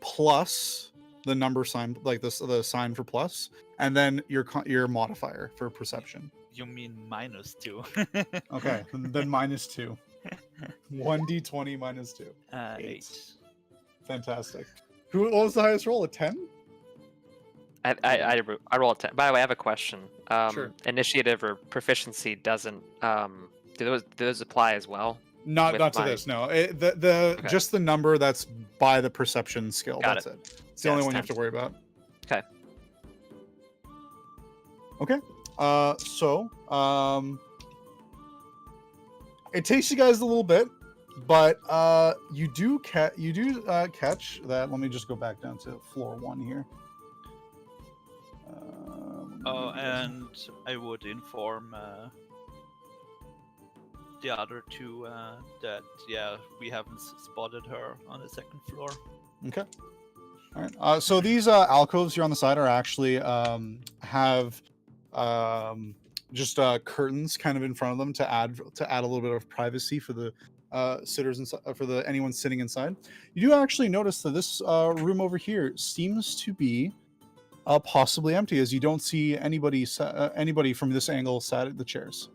plus the number sign, like the sign for plus, and then your modifier for perception. You mean -2? Okay, then -2. 1d20 -2. 8. Fantastic. What was the highest roll? A 10? I roll a 10. By the way, I have a question. Sure. Initiative or proficiency doesn't do those apply as well Not with to my- this. No, Okay. just the number that's by the perception skill. Got That's it. it. It's the Yeah, only it's one you have to 10. worry about. Okay. Okay. It takes you guys a little bit, but you do catch that. Let me just go back down to floor 1 here. Oh, and I would inform the other two that we haven't spotted her on the second floor. Okay. All right. So these alcoves here on the side are actually have just curtains kind of in front of them to add a little bit of privacy for the sitters and for the anyone sitting inside. You do actually notice that this room over here seems to be possibly empty, as you don't see anybody from this angle sat at the chairs.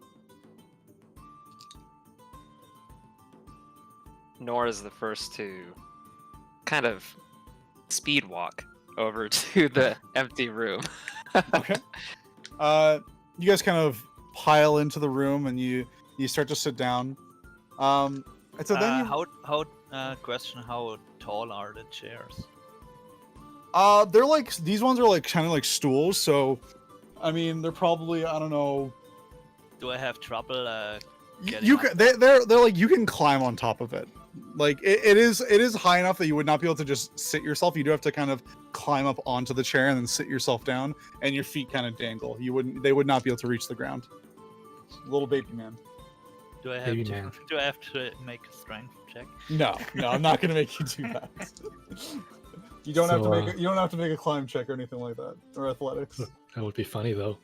Nor is the first to kind of speed walk over to the empty room. Okay. You guys kind of pile into the room and you start to sit down. And so then Question: how tall are the chairs? they're like, these ones are like kind of like stools, so I mean they're probably, I don't know. Do I have trouble? You can, they're like, you can climb on top of it. Like it is high enough that you would not be able to just sit yourself. You do have to kind of climb up onto the chair and then sit yourself down, and your feet kind of dangle. They would not be able to reach the ground. Little baby man. Do I have Baby to? man. Do I have to make a strength check? No, I'm not gonna make you do that. You don't have to So, make you don't have to make a climb check or anything like that, or athletics. That would be funny though.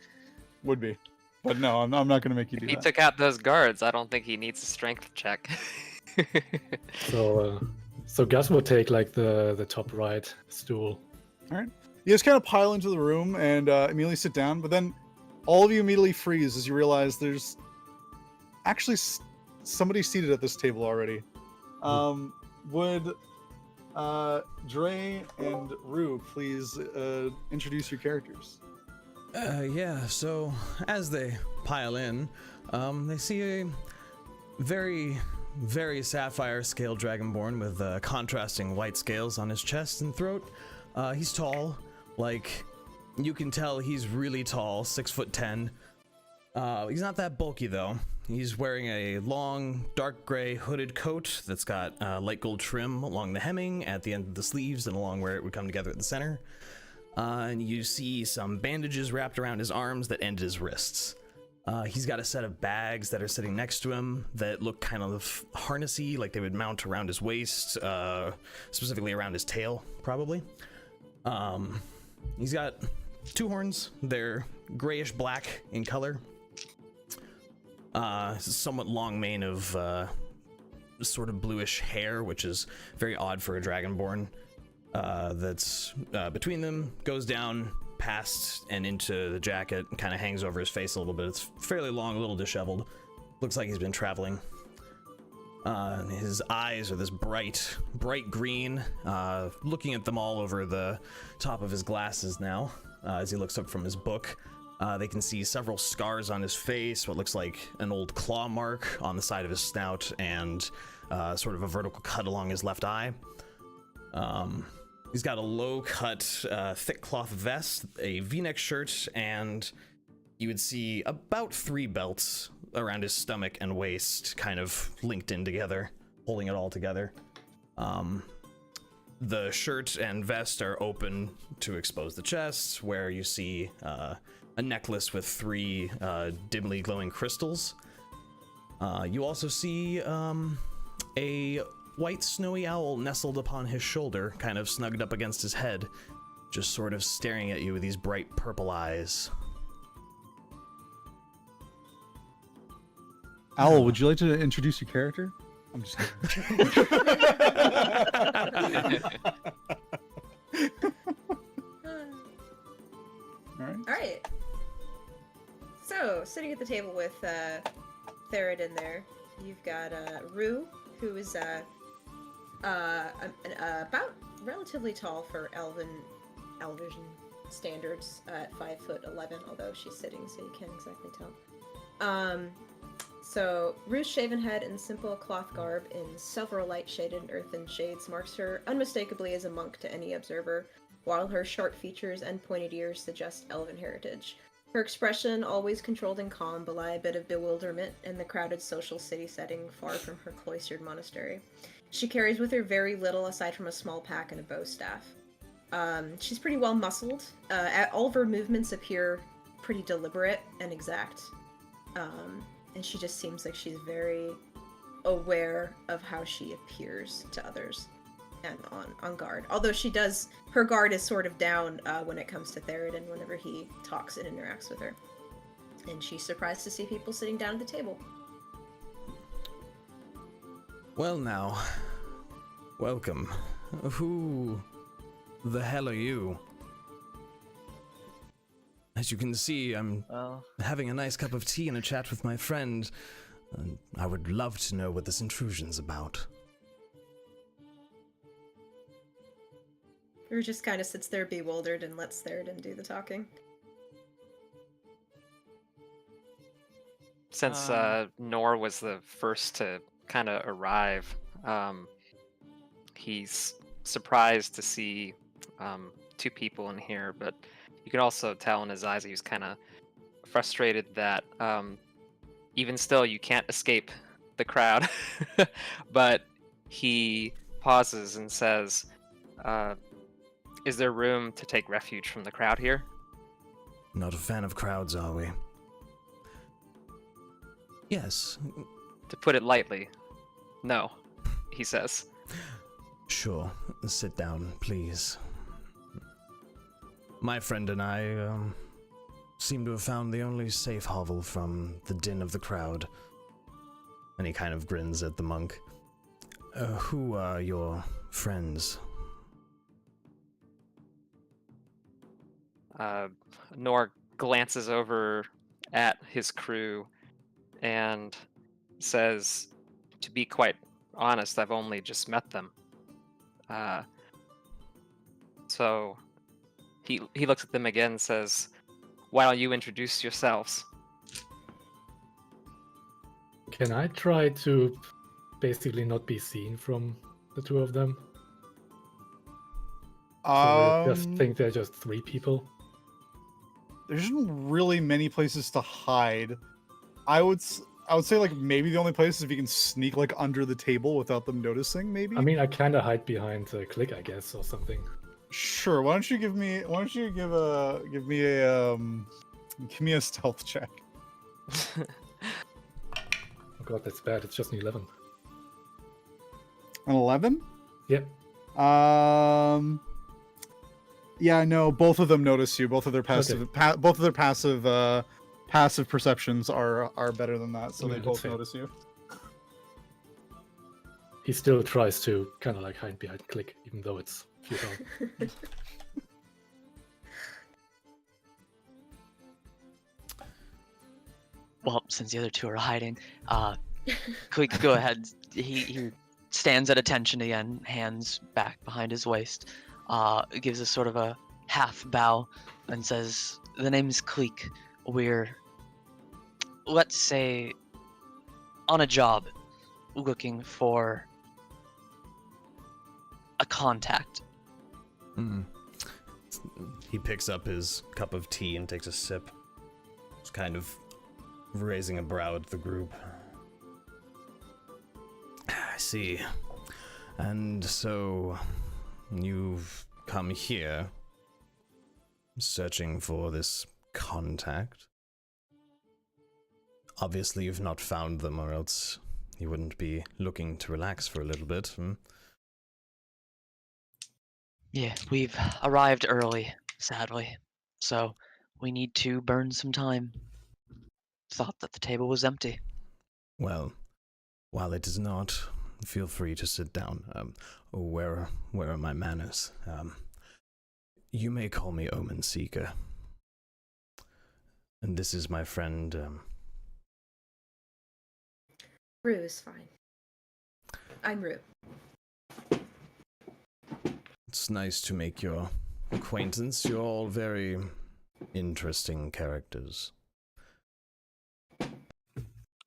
Would be, but no, I'm not gonna make you do He that. took out those guards. I don't think he needs a strength check. So Gus will take like the top right stool. You just kind of pile into the room and immediately sit down, but then all of you immediately freeze as you realize there's actually somebody seated at this table already. Would Dre and Rue please introduce your characters? Yeah, so as they pile in, they see a very, very sapphire scaled dragonborn with contrasting white scales on his chest and throat. He's tall, like, you can tell he's really tall, 6'10". He's not that bulky though. He's wearing a long, dark gray hooded coat that's got light gold trim along the hemming, at the end of the sleeves, and along where it would come together at the center. And you see some bandages wrapped around his arms that end his wrists. He's got a set of bags that are sitting next to him that look kind of harnessy, like they would mount around his waist, specifically around his tail, probably. He's got 2 horns. They're grayish black in color. Somewhat long mane of sort of bluish hair, which is very odd for a dragonborn. That's between them, goes down past and into the jacket, and kind of hangs over his face a little bit. It's fairly long, a little disheveled. Looks like he's been traveling. His eyes are this bright green, looking at them all over the top of his glasses now, as he looks up from his book. They can see several scars on his face, what looks like an old claw mark on the side of his snout, and sort of a vertical cut along his left eye. He's got a low-cut, thick cloth vest, a V-neck shirt, and you would see about 3 belts around his stomach and waist, kind of linked in together, holding it all together. The shirt and vest are open to expose the chest, where you see a necklace with 3 dimly glowing crystals. You also see a white snowy owl nestled upon his shoulder, kind of snugged up against his head, just sort of staring at you with these bright purple eyes. Owl, would you like to introduce your character? I'm just kidding. All right. So, sitting at the table with Theraden there, you've got Rue, who is about relatively tall for Elvish standards at 5'11", although she's sitting, so you can't exactly tell. So, Ruth's shaven head and simple cloth garb in several light-shaded earthen shades marks her unmistakably as a monk to any observer, while her short features and pointed ears suggest elven heritage. Her expression, always controlled and calm, belie a bit of bewilderment in the crowded social city setting far from her cloistered monastery. She carries with her very little aside from a small pack and a bow staff. She's pretty well muscled. All of her movements appear pretty deliberate and exact. And she just seems like she's very aware of how she appears to others and on guard. Although her guard is sort of down when it comes to Theraden whenever he talks and interacts with her. And she's surprised to see people sitting down at the table. Well now, welcome. Who the hell are you? As you can see, I'm having a nice cup of tea and a chat with my friend, and I would love to know what this intrusion's about. Rue just kind of sits there bewildered and lets Theraden do the talking. Since Nor was the first to kind of arrive, he's surprised to see two people in here, but you can also tell in his eyes he was kind of frustrated that even still you can't escape the crowd. But he pauses and says, is there room to take refuge from the crowd here? Not a fan of crowds, are we? Yes. To put it lightly, no, he says. Sure. Sit down, please. My friend and I seem to have found the only safe hovel from the din of the crowd. And he kind of grins at the monk. Who are your friends? Nor glances over at his crew and says, to be quite honest, I've only just met them. So he looks at them again and says, why don't you introduce yourselves? Can I try to basically not be seen from the two of them? So I just think they're just three people. There isn't really many places to hide. I would say like maybe the only place is if you can sneak like under the table without them noticing. Maybe. I mean, I kind of hide behind Kleeck, I guess, or something. Sure. Why don't you give me a stealth check? Oh god, that's bad. It's just an 11. An 11? Yep. Yeah, no, both of them notice you. Both of their passive passive perceptions are better than that, so Yeah, they that's both fair. notice you. He still tries to kind of like hide behind Kleeck, even though it's futile. Well, since the other two are hiding, Kleeck, go ahead. He stands at attention again, hands back behind his waist, gives a sort of a half bow, and says, "The name's Kleeck. We're, let's say, on a job, looking for a contact." He picks up his cup of tea and takes a sip. Just kind of raising a brow at the group. I see. And so, you've come here, searching for this contact. Obviously you've not found them, or else you wouldn't be looking to relax for a little bit, Yeah, we've arrived early, sadly. So, we need to burn some time. Thought that the table was empty. Well, while it is not, feel free to sit down. Where are my manners? You may call me Omen Seeker. And this is my friend, Rue is fine. I'm Rue. It's nice to make your acquaintance. You're all very interesting characters.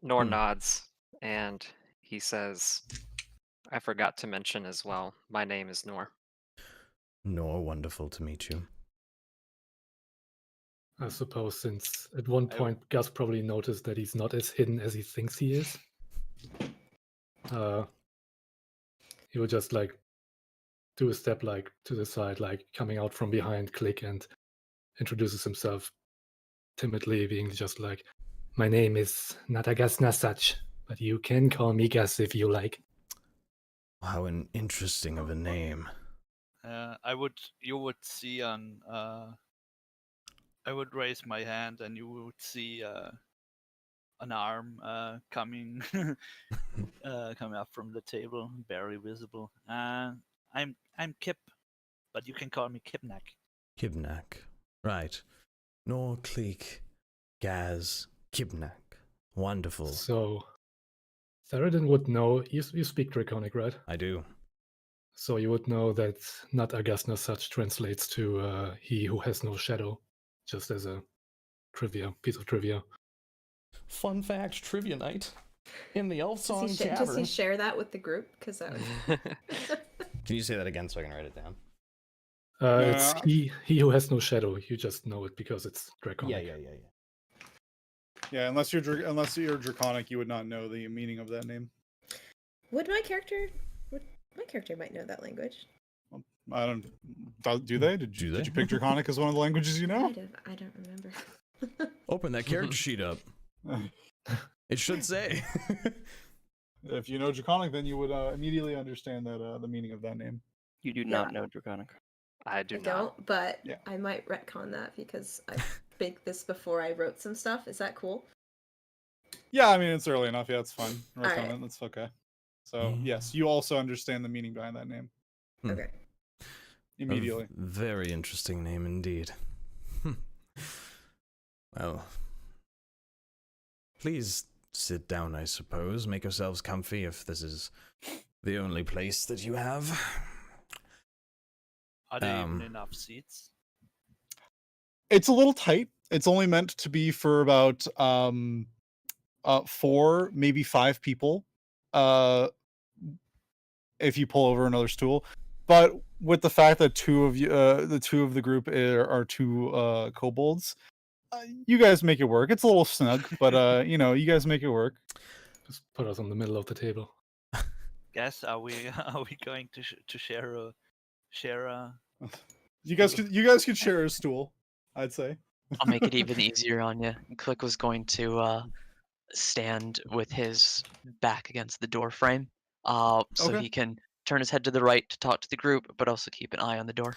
Nor Hmm. nods, and he says, I forgot to mention as well, my name is Nor. Nor, wonderful to meet you. I suppose since at one I- point Gus probably noticed that he's not as hidden as he thinks he is. He would just like do a step like to the side, like coming out from behind Kleeck, and introduces himself timidly, being just like, "My name is Natagas Nasach, but you can call me Gus if you like." How an interesting of a name. You would see on. I would raise my hand, and you would see an arm coming coming up from the table, barely visible. I'm Kip, but you can call me Kibnaak. Kibnaak. Right. Nor, Kleeck, Gasz, Kibnaak. Wonderful. So Theraden would know. You speak Draconic, right? I do. So you would know that not Agasna such translates to he who has no shadow, just as a piece of trivia. Fun fact, trivia night in the Does Elfsong does Tavern. he share that with the group? Because that was. Can you say that again so I can write it down? It's he who has no shadow. You just know it because it's Draconic. Yeah. Yeah, unless you're draconic, you would not know the meaning of that name. Would my character might know that language? I don't. Do they? Did Do you, they? Did you pick draconic as one of the languages you know? I don't remember. Open that character sheet up. It should say. If you know draconic, then you would immediately understand that the meaning of that name. You do not know Draconic. I do I not. don't, but Yeah. I might retcon that because I baked this before I wrote some stuff. Is that cool? Yeah, I mean it's early enough. Yeah, it's fine. Alright. That's okay. So yes, you also understand the meaning behind that name Hmm. Okay. immediately. A very interesting name indeed. Well, please sit down, I suppose. Make yourselves comfy if this is the only place that you have. Are there even enough seats? It's a little tight. It's only meant to be for about 4, maybe 5 people. If you pull over another stool. But with the fact that the two of the group are 2 kobolds, you guys make it work. It's a little snug, but you guys make it work. Just put us on the middle of the table. Guess are we going to share a You guys could share a stool, I'd say. I'll make it even easier on you. Kleeck was going to stand with his back against the door frame, so Okay. he can turn his head to the right to talk to the group, but also keep an eye on the door.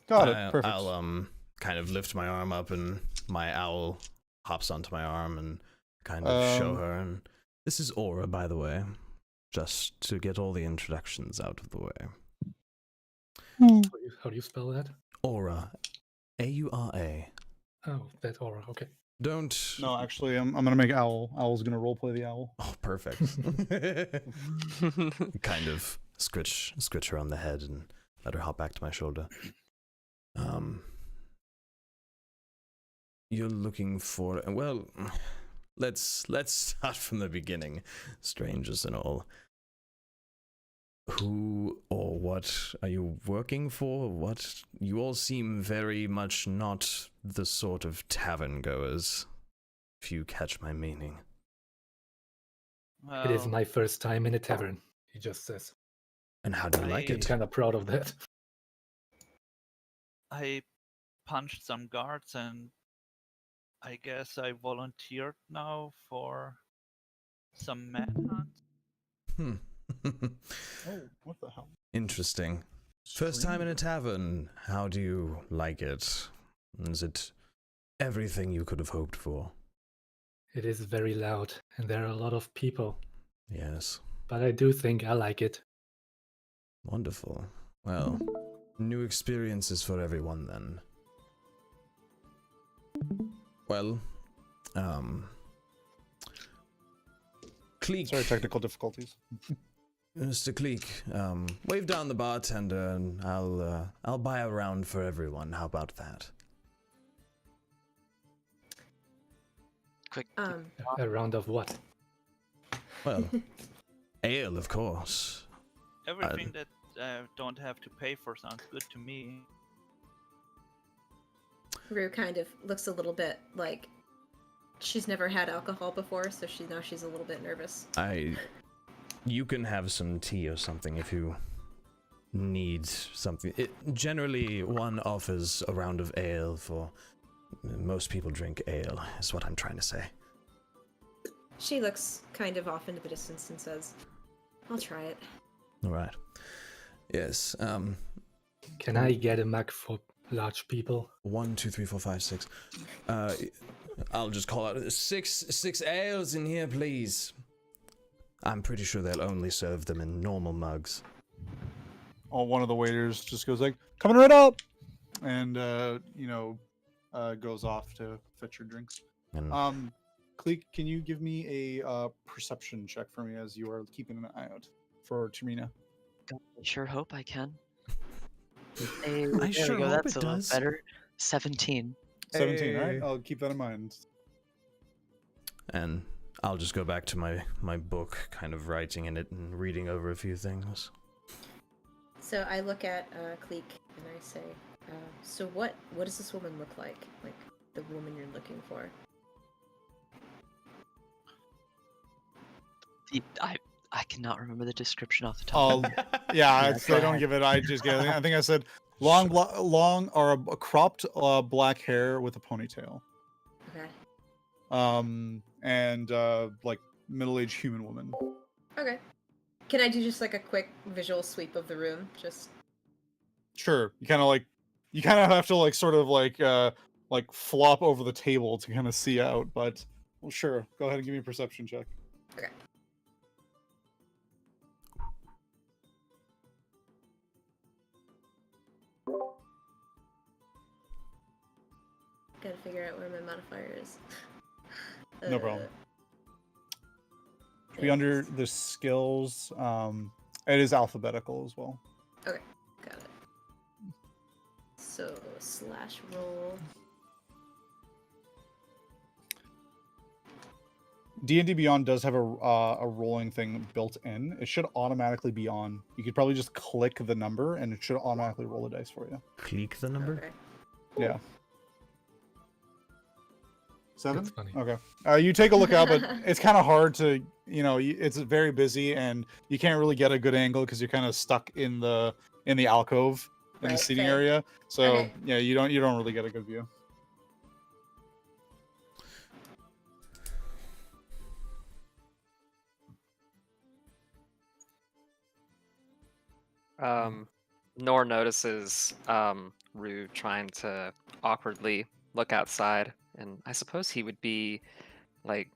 Got it. Perfect. I'll kind of lift my arm up, and my owl hops onto my arm and kind of show her. And this is Aura, by the way, just to get all the introductions out of the way. How do you spell that? Aura, A-U-R-A. Oh, that aura. Okay. Don't. No, actually, I'm gonna make Owl. Owl's gonna roleplay the owl. Oh, perfect. Kind of scritch her on the head and let her hop back to my shoulder. You're looking for, well, let's start from the beginning, strangers and all. Who or what are you working for? What? You all seem very much not the sort of tavern goers, if you catch my meaning. It is well, my first time in a tavern, he just says. And how do you like I'm it? kind of proud of that. I punched some guards, and I guess I volunteered now for some manhunt. Hmm. Oh, what the hell? Interesting. First time in a tavern. How do you like it? Is it everything you could have hoped for? It is very loud, and there are a lot of people. Yes. But I do think I like it. Wonderful. Well, new experiences for everyone then. Well, Kleeck. Sorry, technical difficulties. Mr. Kleeck, wave down the bartender and I'll buy a round for everyone. How about that? Quick, A round of what? Well, ale, of course. Everything that don't have to pay for sounds good to me. Rue kind of looks a little bit like she's never had alcohol before, so she's a little bit nervous. You can have some tea or something if you need something. Generally, one offers a round of ale for... Most people drink ale, is what I'm trying to say. She looks kind of off into the distance and says, I'll try it. Alright. Yes, Can I get a mug for large people? 1, 2, 3, 4, 5, 6. I'll just call out 6 ales in here, please. I'm pretty sure they'll only serve them in normal mugs. One of the waiters just goes like, "Coming right up," and goes off to fetch your drinks. And Kleeck, can you give me a perception check for me as you are keeping an eye out for Tarina? I sure hope I can. I sure hope That's it a lot does. better. 17. 17, right? Hey. I'll keep that in mind. And I'll just go back to my book, kind of writing in it and reading over a few things. So I look at Kleeck and I say, so what does this woman look like? Like the woman you're looking for? I cannot remember the description off the top. Yeah, go they don't ahead. give it. I just get it. I think I said long or a cropped black hair with a ponytail. Okay. And like middle-aged human woman. Okay. Can I do just like a quick visual sweep of the room? Just Sure. You kind of have to like sort of like flop over the table to kind of see out, but well, sure. Go ahead and give me a perception check. okay. Gotta figure out where my modifier is. No problem. Be under the skills. It is alphabetical as well. Okay, got it. So slash roll. D&D Beyond does have a rolling thing built in. It should automatically be on. You could probably just click the number and it should automatically roll the dice for you. Click the number? Okay. Yeah. 7? That's funny. Okay. You take a look out, but it's kind of hard to, it's very busy and you can't really get a good angle because you're kind of stuck in the alcove in the Right, seating fair. area. So Okay. yeah, you don't really get a good view. Nor notices Rue trying to awkwardly look outside, and I suppose he would be like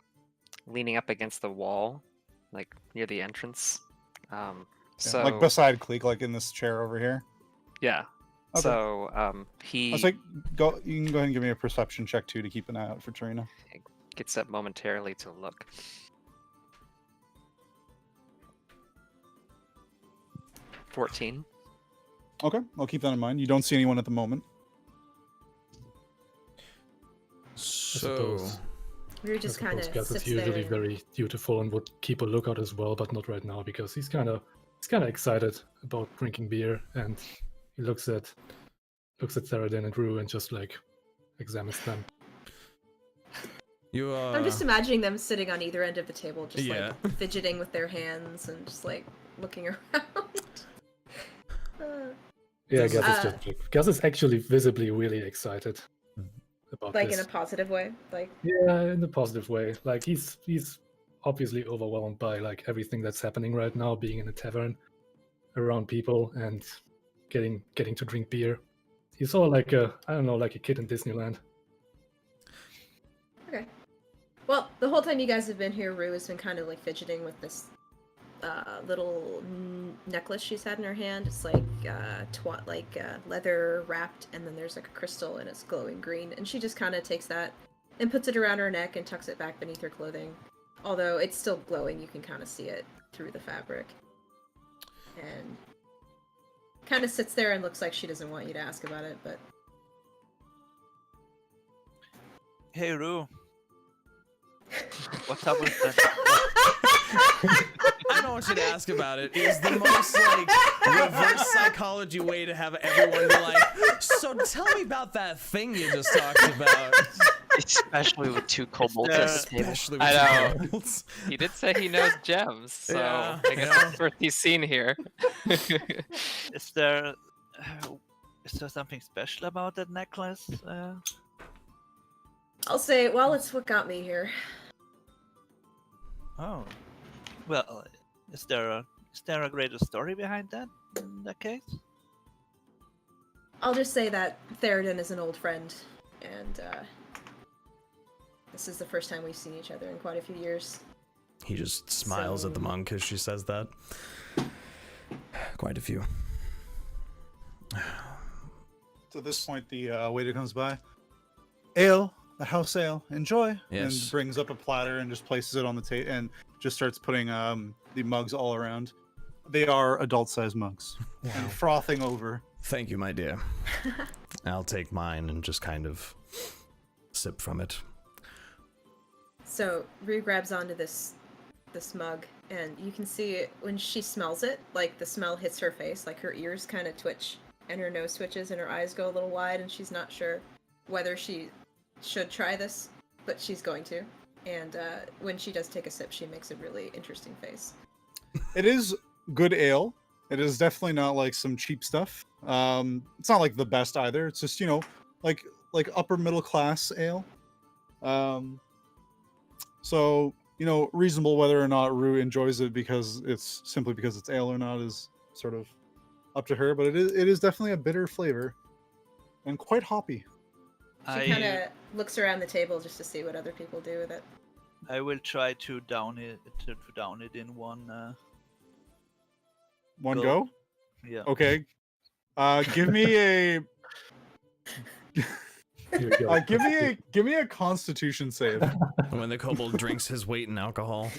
leaning up against the wall, like near the entrance. Yeah, So like beside Kleeck, like in this chair over here. yeah. Okay. So I he was like, you can go ahead and give me a perception check too to keep an eye out for Tarina. gets up momentarily to look. 14. Okay, I'll keep that in mind. You don't see anyone at the moment. So, suppose. We were just kind of Gasz is sits usually there. and- very dutiful and would keep a lookout as well, but not right now because he's kind of excited about drinking beer, and he looks at Theraden and Rue and just like examines them. you are... I'm just imagining them sitting on either end of the table, just Yeah. like fidgeting with their hands and just like looking around. Yeah, This is- Gasz is actually visibly really excited about like this. in a positive way. Like, Yeah, in a positive way. Like he's obviously overwhelmed by like everything that's happening right now, being in a tavern around people and getting to drink beer. He's all like a kid in Disneyland. okay. Well, the whole time you guys have been here, Rue has been kind of like fidgeting with this little necklace she's had in her hand. It's like leather wrapped, and then there's like a crystal and it's glowing green. And she just kind of takes that and puts it around her neck and tucks it back beneath her clothing. Although it's still glowing, you can kind of see it through the fabric. And kind of sits there and looks like she doesn't want you to ask about it, but Hey Rue, what's up with that? I don't want you to ask about it. It is the most like reverse psychology way to have everyone be like, so tell me about that thing you just talked about. Especially with two kobolds at the table. Especially with I know. kobolds. He did say he knows gems, so Yeah, I guess that's worth he's seen here. Is there something special about that necklace? I'll say, well, it's what got me here. Oh, well, is there a greater story behind that? In that case, I'll just say that Theraden is an old friend, and this is the first time we've seen each other in quite a few years. He just smiles at the So- monk as she says that. Quite a few. To this point, the waiter comes by. Ale, the house ale, enjoy. Yes. And brings up a platter and just places it on the table and just starts putting the mugs all around. They are adult-sized mugs. And frothing over. Thank you, my dear. I'll take mine and just kind of sip from it. So Rue grabs onto this mug, and you can see it when she smells it. Like the smell hits her face, like her ears kind of twitch, and her nose twitches, and her eyes go a little wide, and she's not sure whether she should try this, but she's going to. And when she does take a sip, she makes a really interesting face. It is good ale. It is definitely not like some cheap stuff. It's not like the best either. It's just, like upper middle class ale. So, reasonable whether or not Rue enjoys it because it's ale or not is sort of up to her, but it is definitely a bitter flavor and quite hoppy. She kind of looks around the table just to see what other people do with it. I will try to down it in one. One Go. go? Yeah. Okay. Give me a Here we go. give me a Constitution save. When the kobold drinks his weight in alcohol.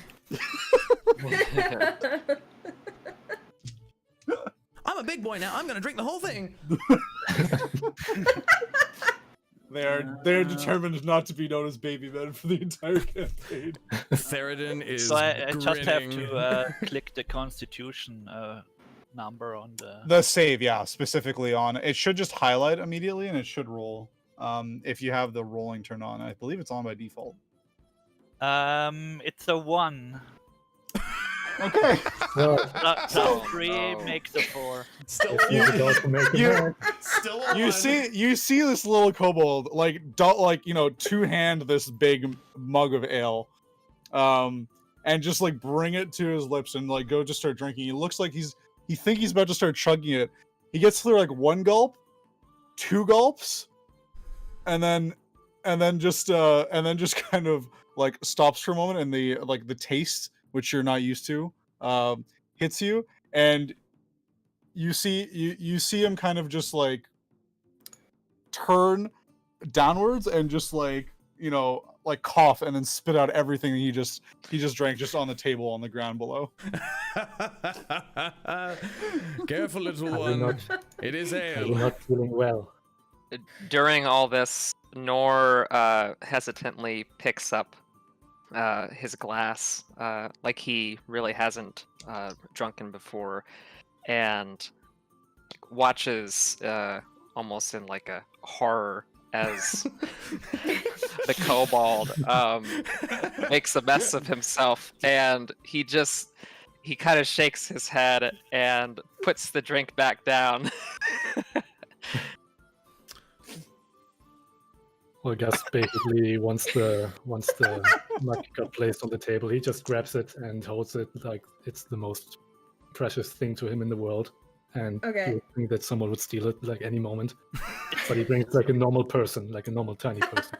I'm a big boy now. I'm gonna drink the whole thing. They're determined not to be known as baby men for the entire campaign. Theraden is So I just have grinning. to click the Constitution number on the. The save, yeah, specifically on it should just highlight immediately and it should roll. If you have the rolling turned on, I believe it's on by default. It's a 1. Okay. Well, Plus 3 Oh. makes a 4. Still it's not about to make a you- man. Still a You one. see this little kobold two-hand this big mug of ale, and just like bring it to his lips and like go just start drinking. He looks like he's about to start chugging it. He gets through like 1 gulp, 2 gulps, and then just kind of like stops for a moment, and the taste, which you're not used to, hits you, and you see him kind of just like turn downwards and just like cough and then spit out everything he just drank just on the table on the ground below. Careful, little I will one. not, It is I will ale. not feeling well. During all this, Nor hesitantly picks up his glass, like he really hasn't drunken before, and watches almost in like a horror as the kobold makes a mess of himself, and he kind of shakes his head and puts the drink back down. Well, Gasz basically once the mug got placed on the table, he just grabs it and holds it like it's the most precious thing to him in the world. And Okay. you would think that someone would steal it like any moment. But he drinks like a normal person, like a normal tiny person.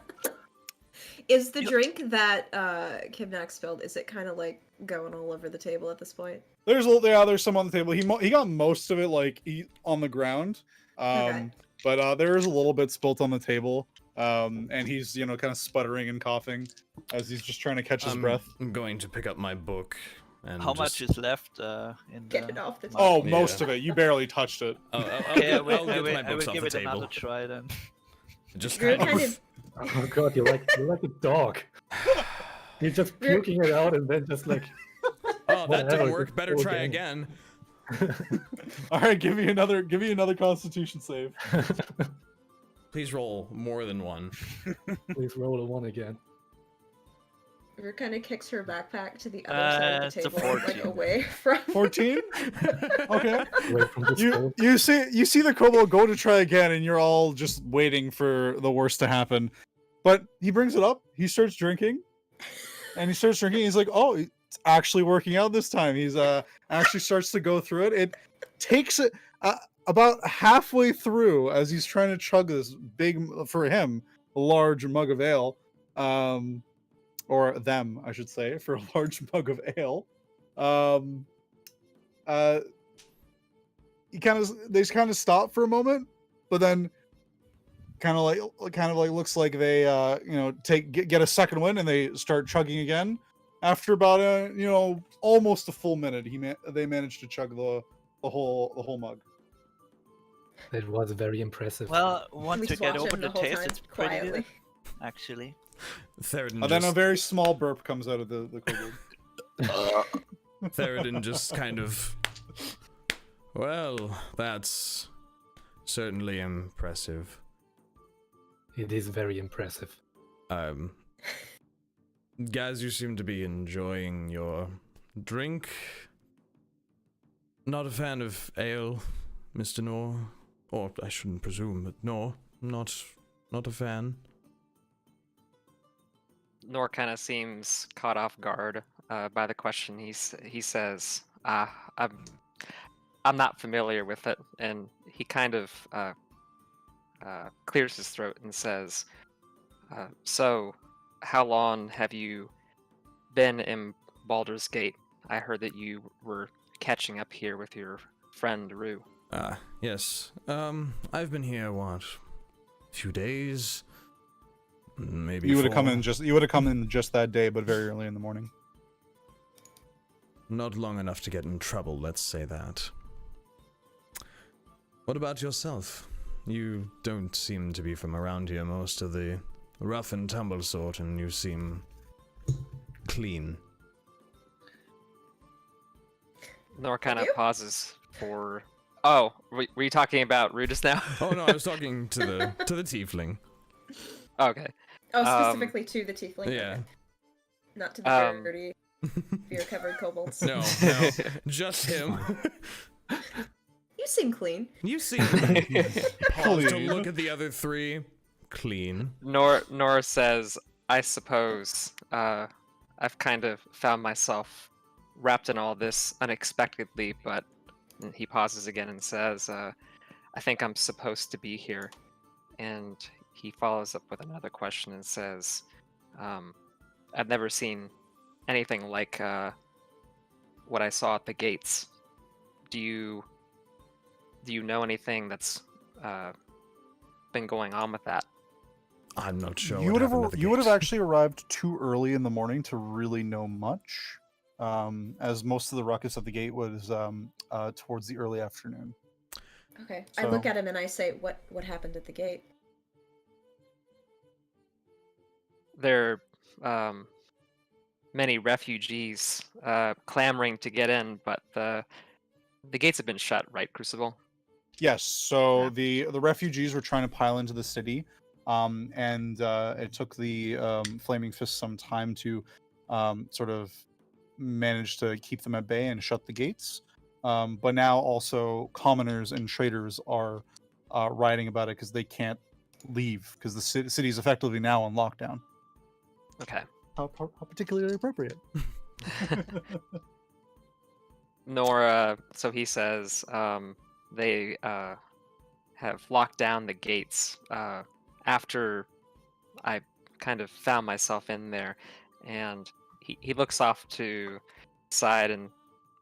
Is the drink that Kibnaak spilled, is it kind of like going all over the table at this point? There's some on the table. He got most of it on the ground, Okay. but there is a little bit spilt on the table, and he's kind of sputtering and coughing as he's just trying to catch his breath. I'm going to pick up my book and How much just- is left in Get the... it off the table. Oh, Yeah. most of it. You barely touched it. I'll Okay, I get will, my I books will off give the it table. another try then. Just You're kind kind of... of Oh god, you're like a dog. You're just puking it out and then just like, Oh, that Whatever, didn't work. just Better go try again. again. All right, give me another Constitution save. Please roll more than one. please roll a 1 again. River kind of kicks her backpack to the other side of It's the a table, like 14. away from. 14. Okay. Away from the You skull. you see the kobold go to try again, and you're all just waiting for the worst to happen. But he brings it up. He starts drinking, and he starts drinking. He's like, "Oh, it's actually working out this time." He's actually starts to go through it. It takes it about halfway through as he's trying to chug this big, for him, a large mug of ale. Or them, I should say, for a large mug of ale. They kind of stop for a moment, but then kind of like looks like they get a second wind and they start chugging again. After about almost a full minute, they managed to chug the whole mug. That was very impressive. Well, We once you just get watch over him the whole taste, time, it's pretty quietly. good, actually. Teraden And then a just, very small burp comes out of the kobold. Teraden just kind of. Well, that's certainly impressive. It is very impressive. Guys, you seem to be enjoying your drink. Not a fan of ale, Mr. Nor. Or I shouldn't presume, but no, not a fan. Nor kind of seems caught off guard by the question. He says, I'm not familiar with it," and he kind of clears his throat and says, "So, how long have you been in Baldur's Gate? I heard that you were catching up here with your friend Rue." Yes. I've been here, what? A few days? Maybe You would have come 4. in just that day, but very early in the morning. Not long enough to get in trouble, let's say that. What about yourself? You don't seem to be from around here, most of the rough and tumble sort, and you seem clean. Nor kind of You? pauses for. Oh, were you talking about Rue just now? Oh no, I was talking to the tiefling. Okay. Oh, Um, specifically to the tiefling. Yeah. okay. Not to the dirty, fear-covered kobolds. No, just him. You seem clean. You seem pause to Clean. look at the other 3. Clean. Nora says, "I suppose I've kind of found myself wrapped in all this unexpectedly," but he pauses again and says, "I think I'm supposed to be here." And he follows up with another question and says, "I've never seen anything like what I saw at the gates. Do you know anything that's been going on with that?" I'm not sure. You what would happened have at the you would have gate. actually arrived too early in the morning to really know much, as most of the ruckus at the gate was towards the early afternoon. Okay. I look So- at him and I say, "What happened at the gate?" There are many refugees clamoring to get in, but the gates have been shut, right, Crucible? Yes, so the refugees were trying to pile into the city, and it took the Flaming Fist some time to sort of manage to keep them at bay and shut the gates. But now also commoners and traders are writing about it because they can't leave because the city is effectively now on lockdown. Okay. How particularly appropriate. Nora, so he says they have locked down the gates after I kind of found myself in there, and he looks off to the side, and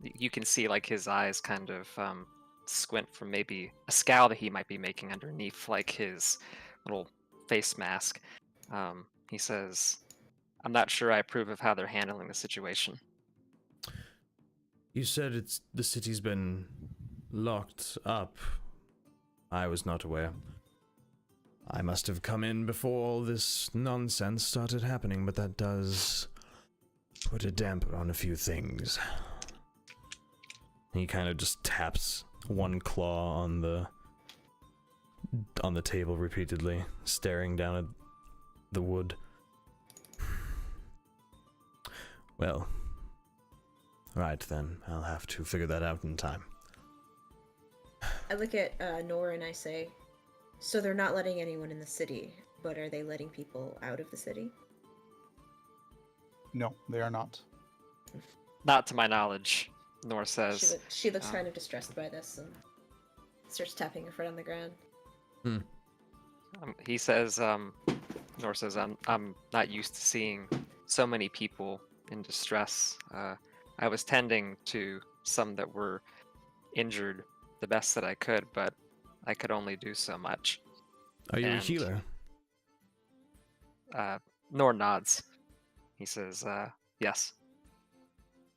you can see like his eyes kind of squint from maybe a scowl that he might be making underneath like his little face mask. He says, "I'm not sure I approve of how they're handling the situation." You said the city's been locked up. I was not aware. I must have come in before all this nonsense started happening, but that does put a damper on a few things. He kind of just taps one claw on the table repeatedly, staring down at the wood. Well, right then, I'll have to figure that out in time. I look at Nora and I say, so they're not letting anyone in the city, but are they letting people out of the city? No, they are not. Not to my knowledge, Nor says. She looks kind of distressed by this and starts tapping her foot on the ground. He says, Nor says, I'm not used to seeing so many people in distress. I was tending to some that were injured the best that I could, but I could only do so much. Are you a healer? Nor nods. He says, yes.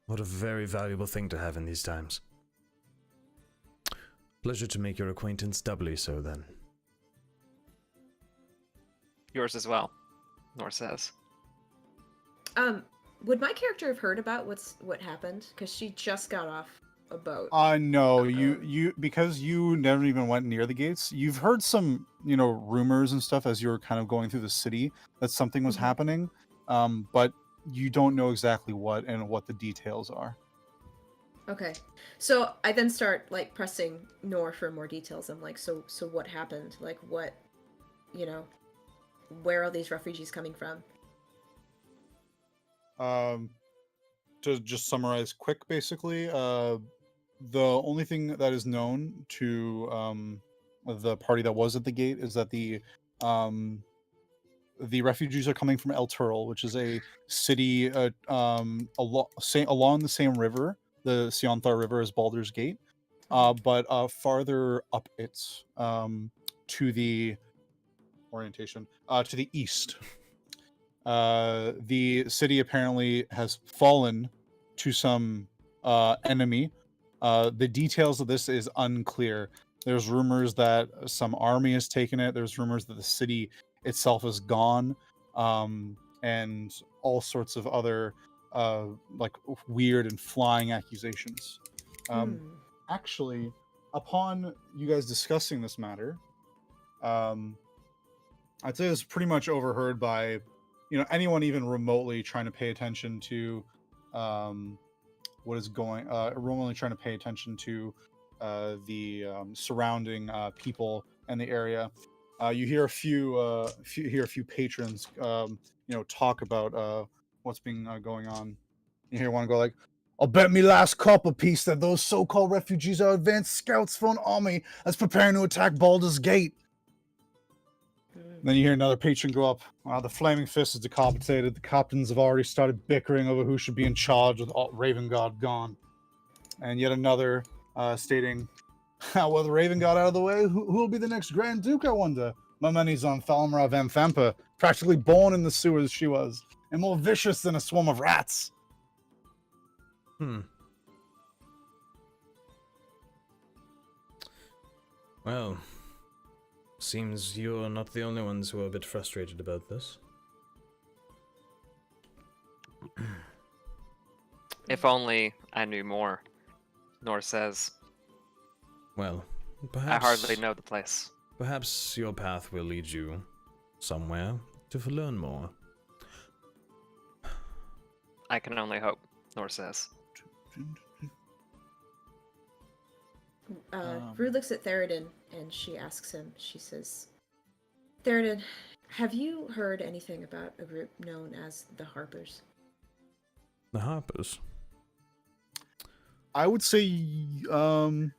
What a very valuable thing to have in these times. Pleasure to make your acquaintance doubly so, then. Yours as well, Nor says. Would my character have heard about what happened? Because she just got off a boat. No, you because you never even went near the gates. You've heard some, rumors and stuff as you were kind of going through the city that something was happening, but you don't know exactly what and what the details are. Okay, so I then start pressing Nor for more details. I'm like, so what happened? Like, what, where are these refugees coming from? To just summarize quick, basically, the only thing that is known to the party that was at the gate is that the refugees are coming from El Turl, which is a city along the same river, the Sionthar River, as Baldur's Gate, but farther up it to the orientation to the east. The city apparently has fallen to some enemy. The details of this is unclear. There's rumors that some army has taken it. There's rumors that the city itself is gone, and all sorts of other weird and flying accusations. Actually, upon you guys discussing this matter, I'd say it's pretty much overheard by anyone even remotely trying to pay attention to what is going remotely trying to pay attention to the surrounding people and the area. You hear a few patrons talk about what's been going on. You hear one go like, "I'll bet me last copper piece that those so-called refugees are advanced scouts for an army that's preparing to attack Baldur's Gate." Then you hear another patron go up. The Flaming Fist is decapitated. The captains have already started bickering over who should be in charge with Raven God gone. And yet another stating, well, the Raven God out of the way, who will be the next Grand Duke, I wonder? My money's on Thalmra Van Fampa, practically born in the sewers she was, and more vicious than a swarm of rats. Well, seems you're not the only ones who are a bit frustrated about this. If only I knew more, Nor says. Well, I perhaps... hardly know the place. Perhaps your path will lead you somewhere to learn more. I can only hope, Nor says. Rue looks at Theraden and she asks him, she says, Theraden, have you heard anything about a group known as the Harpers? The Harpers? I would say, go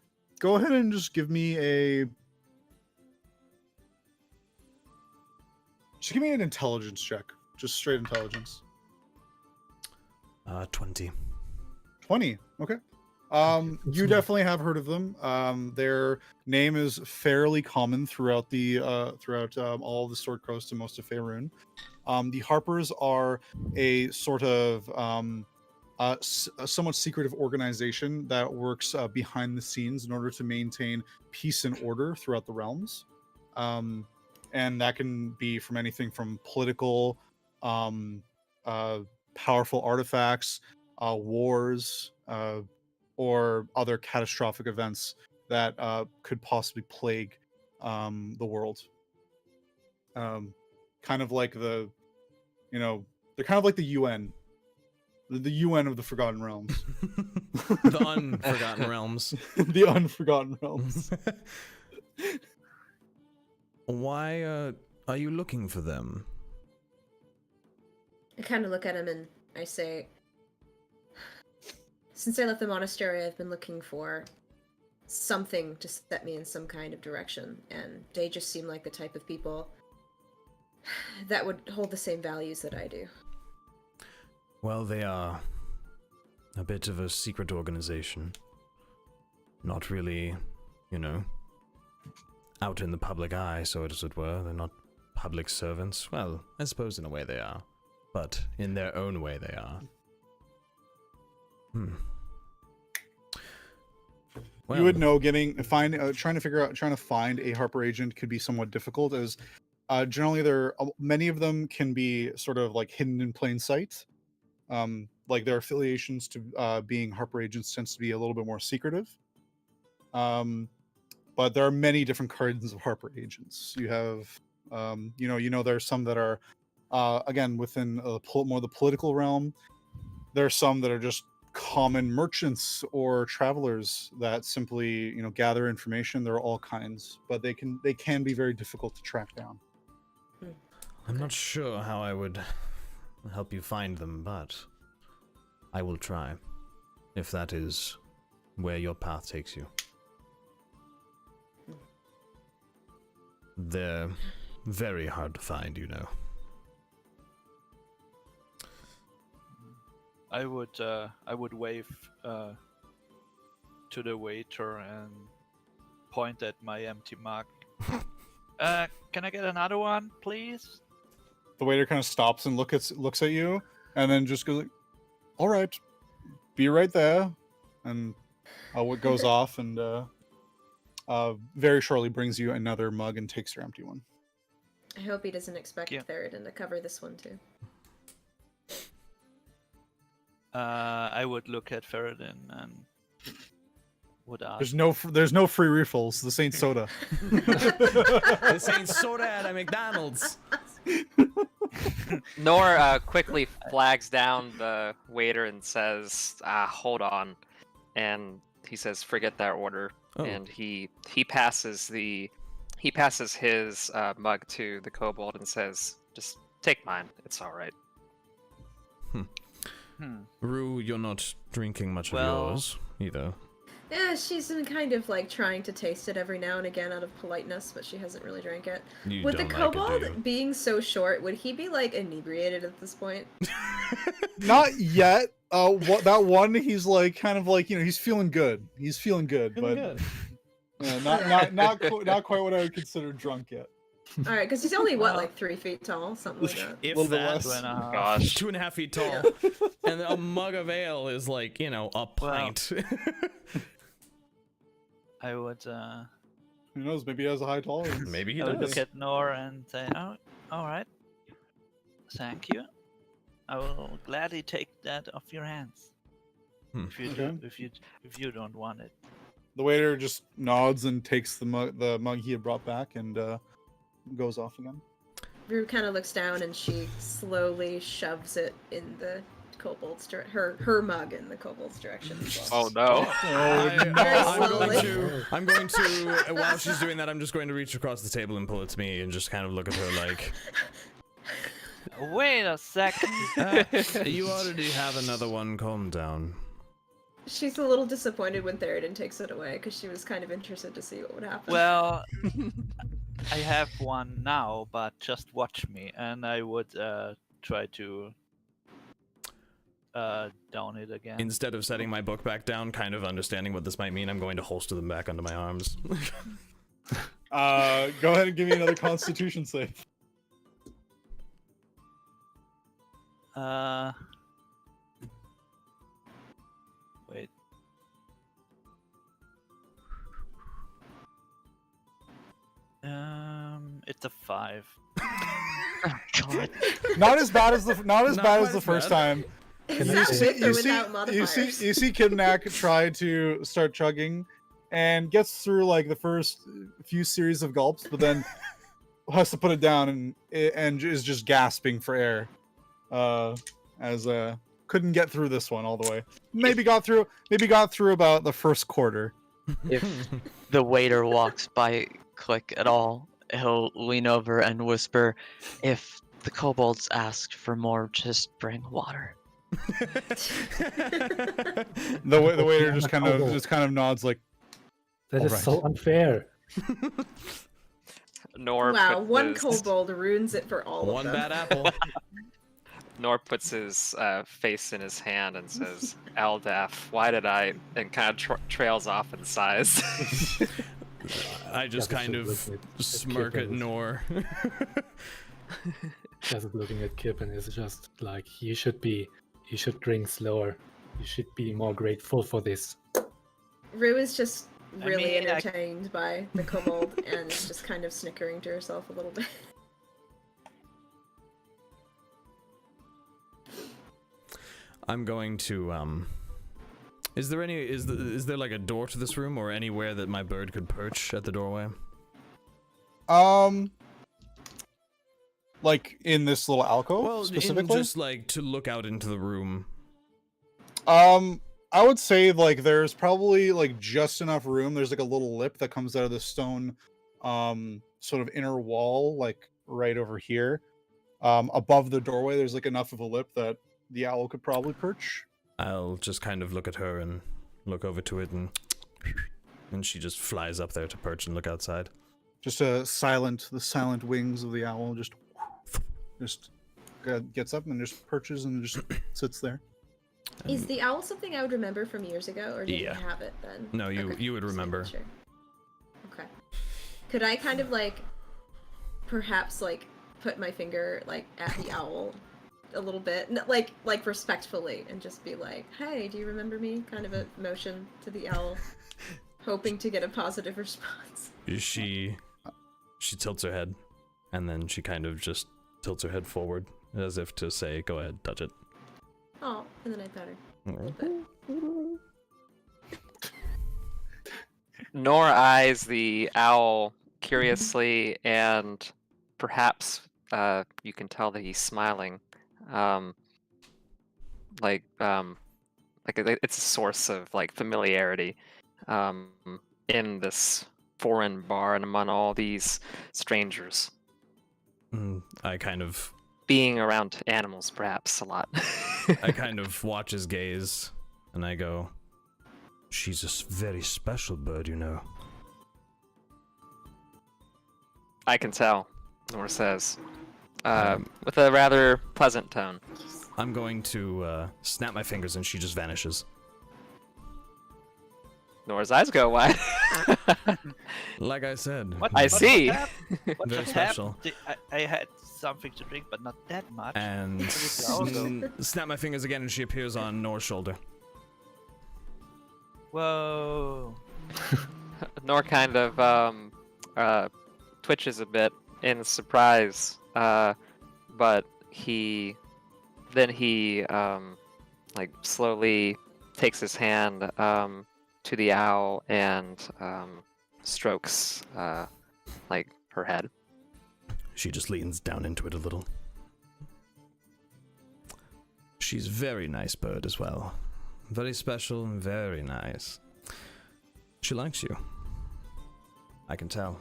ahead and just give me an intelligence check. Just straight intelligence. 20. 20, okay. You definitely have heard of them. Their name is fairly common throughout all the Sword Coast and most of Faerun. The Harpers are a sort of a somewhat secretive organization that works behind the scenes in order to maintain peace and order throughout the realms. And that can be from anything from political powerful artifacts, wars, or other catastrophic events that could possibly plague the world. Kind of like they're kind of like the UN. The UN of the Forgotten Realms. The Unforgotten Realms. The Unforgotten Realms. Why are you looking for them? I kind of look at him and I say, since I left the monastery, I've been looking for something to set me in some kind of direction, and they just seem like the type of people that would hold the same values that I do. Well, they are a bit of a secret organization. Not really, out in the public eye, so as it were. They're not public servants. Well, I suppose in a way they are. But in their own way they are. Well, You would know trying to find a Harper agent could be somewhat difficult, as generally many of them can be sort of like hidden in plain sight. Like their affiliations to being Harper agents tends to be a little bit more secretive. But there are many different kinds of Harper agents. You have, there's some that are, again, within more the political realm. There are some that are just common merchants or travelers that simply, gather information. There are all kinds, but they can be very difficult to track down. I'm not sure how I would help you find them, but I will try, if that is where your path takes you. They're very hard to find, I would wave to the waiter and point at my empty mug. Can I get another one, please? The waiter kind of stops and looks at you, and then just goes like, "All right, be right there," and what goes off, and very shortly brings you another mug and takes your empty one. I hope he doesn't expect Yeah. Theraden to cover this one too. I would look at Teraden and would ask. There's no free refills. This ain't soda. This ain't soda at a McDonald's. Nor quickly flags down the waiter and says, hold on. And he says, forget that order. Oh. And he passes his mug to the kobold and says, just take mine. It's all right. Rue, you're not drinking much of Well- yours either. Yeah, she's been kind of like trying to taste it every now and again out of politeness, but she hasn't really drank it. You With the don't like it, do kobold you? being so short, would he be like inebriated at this point? Not yet. That one, he's like kind of like he's feeling good. He's feeling good, but yeah, not quite what I would consider drunk yet. All right, because he's only Well- like 3 feet tall, something like that. If Little bit that, less. 2.5. Gosh. 2.5 feet tall. And a mug of ale is like, a pint. I would Who knows? Maybe he has a high tolerance. Maybe he I would does. look at Nor and say, "Oh, all right. Thank you. I will gladly take that off your hands. If you Okay. if you don't want it." The waiter just nods and takes the mug he had brought back and goes off again. Rue kind of looks down and she slowly shoves it in the kobold's her mug in the kobold's direction as well. Oh no. I'm going to, while she's doing that, I'm just going to reach across the table and pull it to me and just kind of look at her like, Wait a second. you already have another one, calm down. She's a little disappointed when Theraden takes it away because she was kind of interested to see what would happen. Well, I have one now, but just watch me, and I would try to down it again. Instead of setting my book back down, kind of understanding what this might mean, I'm going to holster them back under my arms. Go ahead and give me another Constitution save. Wait. It's a 5. God. Not as bad as the Not quite as first bad. time. Is I that say- with or without modifiers? You see Kibnaak try to start chugging, and gets through like the first few series of gulps, but then has to put it down and is just gasping for air, as couldn't get through this one all the way. Maybe got through about the first quarter. If the waiter walks by Kleeck at all, he'll lean over and whisper, "If the kobolds ask for more, just bring water." The waiter just kind of nods like, That All is right. so unfair. Nor Wow, put one his, kobold ruins it for all One of them. bad apple. Nor puts his face in his hand and says, "Eldaf, why did I?" and kind of trails off in size. I just Yeah, kind this of is looking smirk at Kip Nor. Just looking at Kip and is just like, he should drink slower. You should be more grateful for this. Rue is just I really mean, I- entertained by the kobold and is just kind of snickering to herself a little bit. I'm going to is there like a door to this room or anywhere that my bird could perch at the doorway? like in this little alcove Well, specifically. just like to look out into the room. I would say like there's probably like just enough room. There's like a little lip that comes out of the stone, sort of inner wall, like right over here. Above the doorway, there's like enough of a lip that the owl could probably perch. I'll just kind of look at her and look over to it, and she just flies up there to perch and look outside. Just the silent wings of the owl just gets up and just perches and just sits there. Is the owl something I would remember from years ago, or did Yeah. you have it then? No, you Okay, would just making remember. sure. Okay. Could I kind of like, perhaps like, put my finger like at the owl a little bit, like respectfully, and just be like, "Hey, do you remember me?" Kind of a motion to the owl, hoping to get a positive response. She tilts her head, and then she kind of just tilts her head forward as if to say, "Go ahead, touch it." Oh, and then I pat her a little bit. Nor eyes the owl curiously, and perhaps you can tell that he's smiling. It's a source of like familiarity in this foreign bar and among all these strangers. I kind of Being around animals, perhaps a lot. I kind of watch his gaze, and I go, "She's a very special bird, you know." I can tell, Nor says, with a rather pleasant tone. I'm going to snap my fingers, and she just vanishes. Nor's eyes go wide. Like I said, I see. What Very just special. happened? I had something to drink, but not that much. And snap my fingers again, and she appears on Nor's shoulder. Whoa. Nor kind of twitches a bit in surprise, but he like slowly takes his hand to the owl and strokes like her head. She just leans down into it a little. She's a very nice bird as well. Very special and very nice. She likes you. I can tell.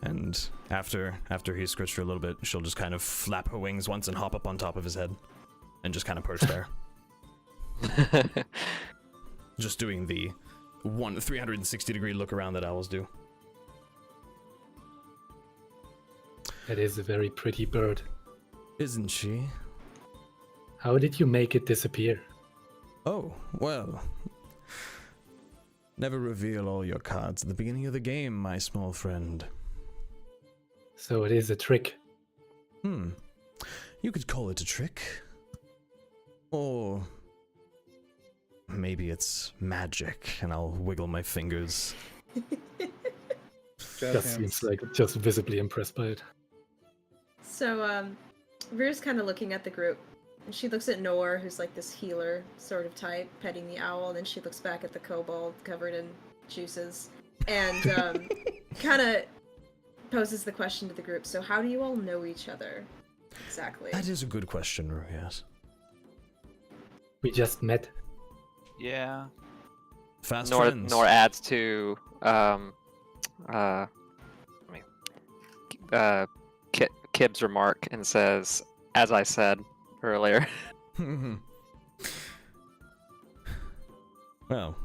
And after he scratched her a little bit, she'll just kind of flap her wings once and hop up on top of his head and just kind of perch there. Just doing the 360-degree look around that owls do. That is a very pretty bird. Isn't she? How did you make it disappear? Oh, well. Never reveal all your cards at the beginning of the game, my small friend. So it is a trick. You could call it a trick. Or maybe it's magic, and I'll wiggle my fingers. Jazz Just hands. seems like just visibly impressed by it. So, Rue's kind of looking at the group. And she looks at Nor, who's like this healer sort of type, petting the owl, and then she looks back at the kobold covered in juices, and kind of poses the question to the group. So how do you all know each other? Exactly. That is a good question, yes. We just met. Yeah. Fast Nor friends. adds to Kib's remark and says, "As I said earlier." Well,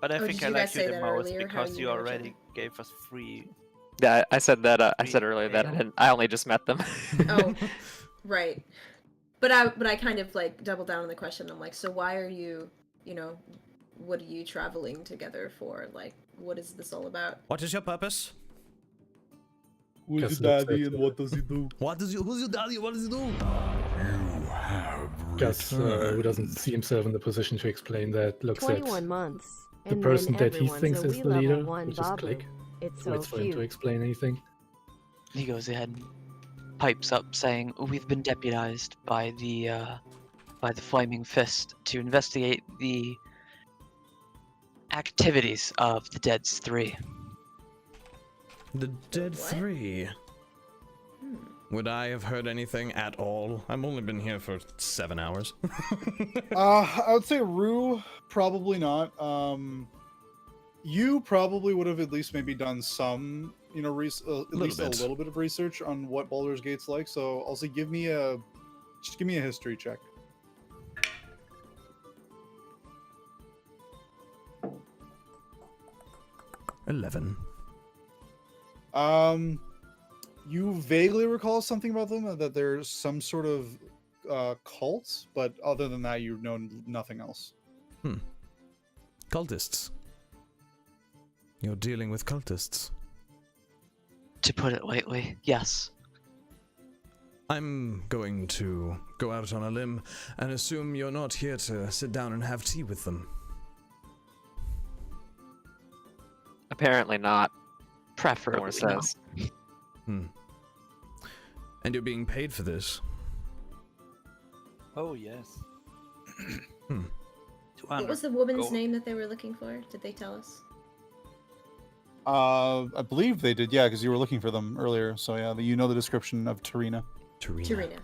But I Oh, think did I you like guys you say the that most earlier, how because you you know each already other? gave us free. Yeah, I said that. I said Free earlier that ale. I only just met them. Oh, right. But I kind of like double down on the question. I'm like, so why are you, what are you traveling together for? Like, what is this all about? what is your purpose? Who's Just your looks daddy at, and what does he do? Who's your daddy? What does he do? Gus, who doesn't see himself in the position to explain that, looks at 21 months. the And person then that he everyone's thinks a is wee the level leader, 1 which is babu. Kleeck. It's so Waits for him to cute. explain anything. He goes ahead and pipes up, saying, "We've been deputized by the Flaming Fist to investigate the activities of the Dead's Three." The Dead What? Three. Would I have heard anything at all? I've only been here for 7 hours. I would say Rue, probably not. You probably would have at least maybe done some, at least a little bit of research on what Baldur's Gate's like. So also give me a history check. $11. You vaguely recall something about them, that there's some sort of cult, but other than that, you know nothing else. Cultists. You're dealing with cultists. To put it lightly, yes. I'm going to go out on a limb and assume you're not here to sit down and have tea with them. Apparently not. Preferably Nor no. says. And you're being paid for this. Oh yes. What was the woman's gold. name that they were looking for? Did they tell us? I believe they did, yeah, because you were looking for them earlier. So yeah, you know the description of Tarina. Tarina.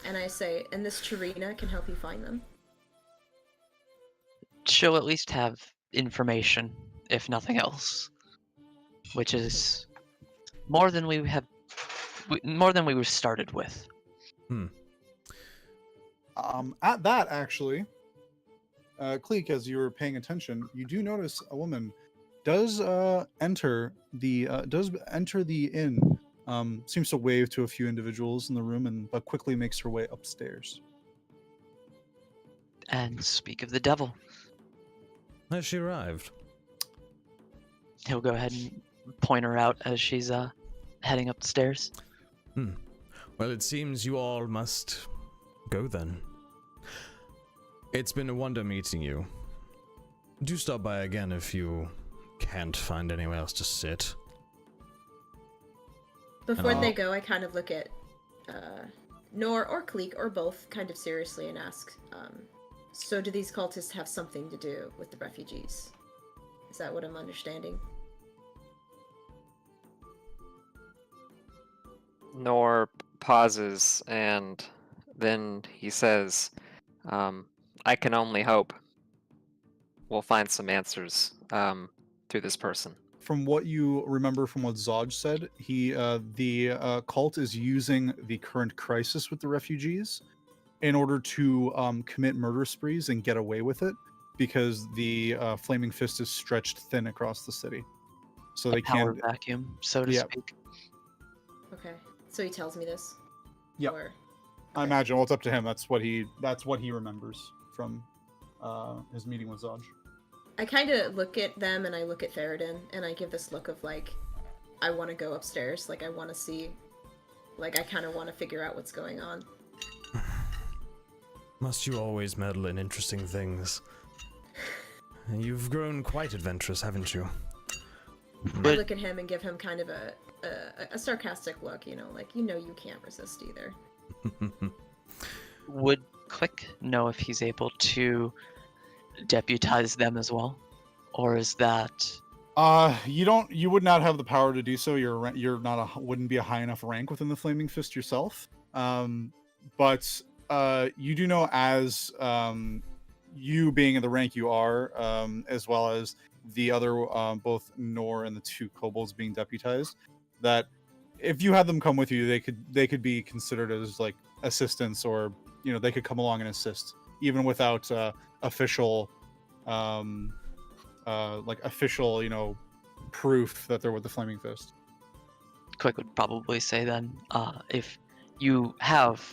And I say, and this Tarina can help you find them. She'll at least have information, if nothing else, which is more than we were started with. At that, actually, Kleeck, as you were paying attention, you do notice a woman does enter the inn. Seems to wave to a few individuals in the room, but quickly makes her way upstairs. And speak of the devil, Has she arrived? he'll go ahead and point her out as she's heading up the stairs. Well, it seems you all must go then. It's been a wonder meeting you. Do stop by again if you can't find anywhere else to sit. Before Hello. they go, I kind of look at Nor or Kleeck or both kind of seriously and ask, so do these cultists have something to do with the refugees? Is that what I'm understanding? Nor pauses and then he says, I can only hope we'll find some answers through this person. From what you remember from what Zodge said, the cult is using the current crisis with the refugees in order to commit murder sprees and get away with it, because the Flaming Fist is stretched thin across the city. So they Power can't. vacuum, so to Yep. speak. Okay. So he tells me this? Yep. Or... I imagine. Well, it's up to him. That's what he remembers from his meeting with Zodge. I kind of look at them and I look at Theraden and I give this look of like, I want to go upstairs. Like I want to see, like I kind of want to figure out what's going on. Must you always meddle in interesting things? You've grown quite adventurous, haven't you? I But- look at him and give him kind of a sarcastic look, like you can't resist either. Would Kleeck know if he's able to deputize them as well, or is that You would not have the power to do so. You're not wouldn't be a high enough rank within the Flaming Fist yourself. But you do know, as you being in the rank you are, as well as the other both Nor and the 2 kobolds being deputized, that if you had them come with you, they could be considered as like assistants, or they could come along and assist even without official official proof that they're with the Flaming Fist. Kleeck would probably say then, if you have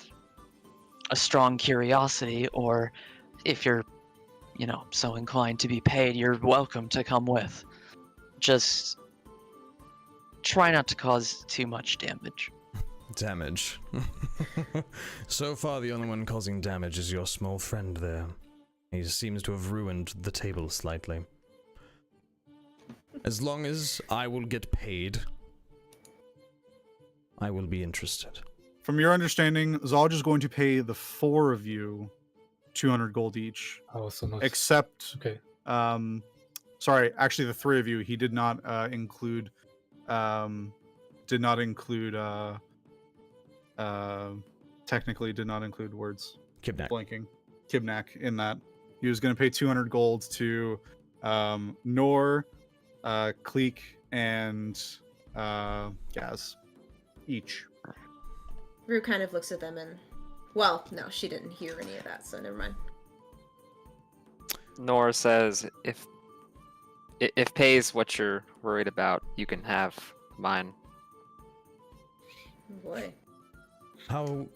a strong curiosity, or if you're, so inclined to be paid, you're welcome to come with. Just try not to cause too much damage. Damage. So far, the only one causing damage is your small friend there. He seems to have ruined the table slightly. As long as I will get paid, I will be interested. From your understanding, Zalj is going to pay the 4 of you 200 gold each, Oh, so not... except Okay. sorry, actually the 3 of you. He did not include technically did not include words. Kibnaak. Blanking. Kibnaak in that. He was going to pay 200 gold to Nor, Kleeck, and Gasz each. Rue kind of looks at them and, well, no, she didn't hear any of that, so never mind. Nor says, if pay's what you're worried about, you can have mine. Boy. How?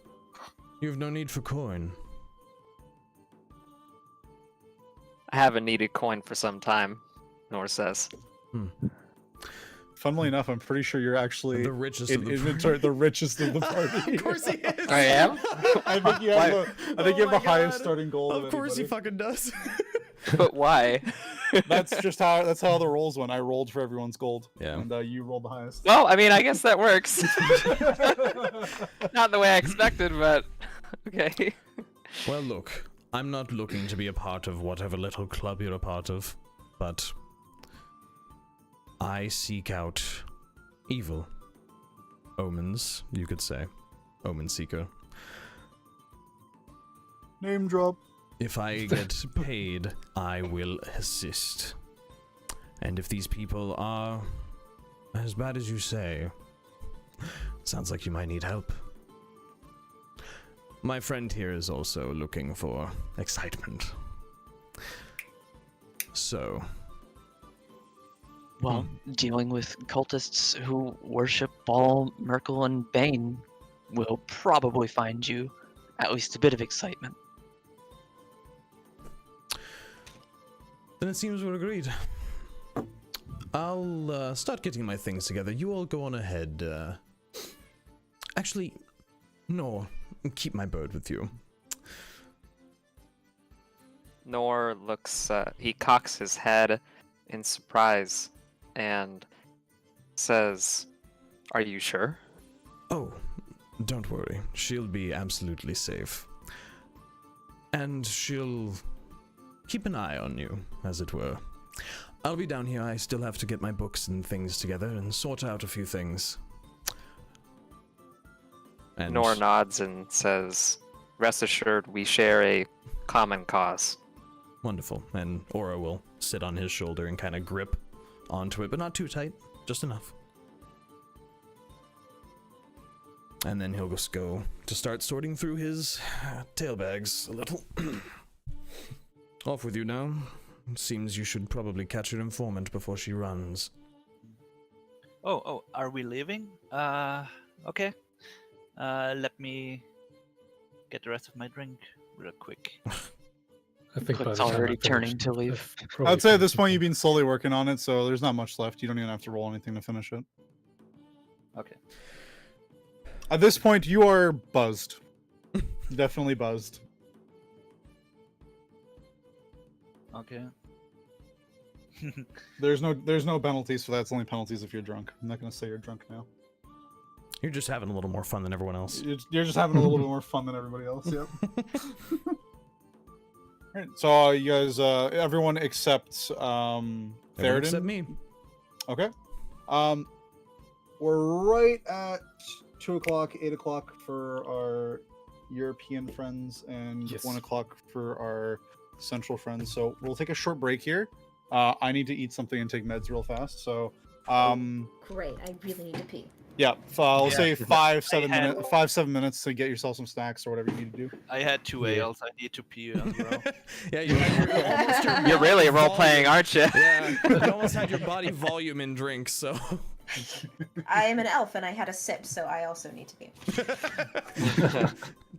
You've no need for coin. I haven't needed coin for some time, Nor says. Funnily enough, I'm pretty sure you're actually The richest in of the inventory the richest of the party. Of course he is. I am? I think you have the my highest God. starting goal. Of course he fucking does. But why? That's just how the rolls went. I rolled for everyone's gold. Yeah. And you rolled the highest. Well, I mean, I guess that works. Not the way I expected, but okay. Well, look, I'm not looking to be a part of whatever little club you're a part of, but I seek out evil. Omens, you could say. Omen seeker. Name drop. If I get paid, I will assist. And if these people are as bad as you say, sounds like you might need help. My friend here is also looking for excitement. So, Well, dealing with cultists who worship Baal, Merkel, and Bane will probably find you at least a bit of excitement. then it seems we're agreed. I'll start getting my things together. You all go on ahead. Actually, no, keep my bird with you. Nor looks, he cocks his head in surprise and says, "Are you sure?" Oh, don't worry. She'll be absolutely safe. And she'll keep an eye on you, as it were. I'll be down here. I still have to get my books and things together and sort out a few things. And Nor nods and says, "Rest assured, we share a common cause." wonderful. And Aura will sit on his shoulder and kind of grip onto it, but not too tight, just enough. And then he'll just go to start sorting through his tail bags a little. Off with you now. Seems you should probably catch your informant before she runs. Oh, are we leaving? Okay. Let me get the rest of my drink real quick. I think by Kleeck's the time already I turning finished, to leave. I've probably I'd say at this finished point it. you've been slowly working on it, so there's not much left. You don't even have to roll anything to finish it. Okay. At this point, you are buzzed. Definitely buzzed. Okay. There's no penalties for that. It's only penalties if you're drunk. I'm not gonna say you're drunk now. You're just having a little more fun than everyone else. You're just having a little bit more fun than everybody else. Yep. Alright, so you guys, everyone except Everyone Theraden. except me. Okay. We're right at 2 o'clock, 8 o'clock for our European friends, and Yes. 1 o'clock for our Central friends. So we'll take a short break here. I need to eat something and take meds real fast. So, Great, I really need to pee. yeah, I'll Yeah. say 5-7 I had- minutes. 5-7 minutes to get yourself some snacks or whatever you need to do. I had 2 Yeah. ales. I need to pee as well. Yeah, you're almost your You're really body role playing, volume. aren't you? Yeah, you almost had your body volume in drinks, so. I am an elf and I had a sip, so I also need to pee.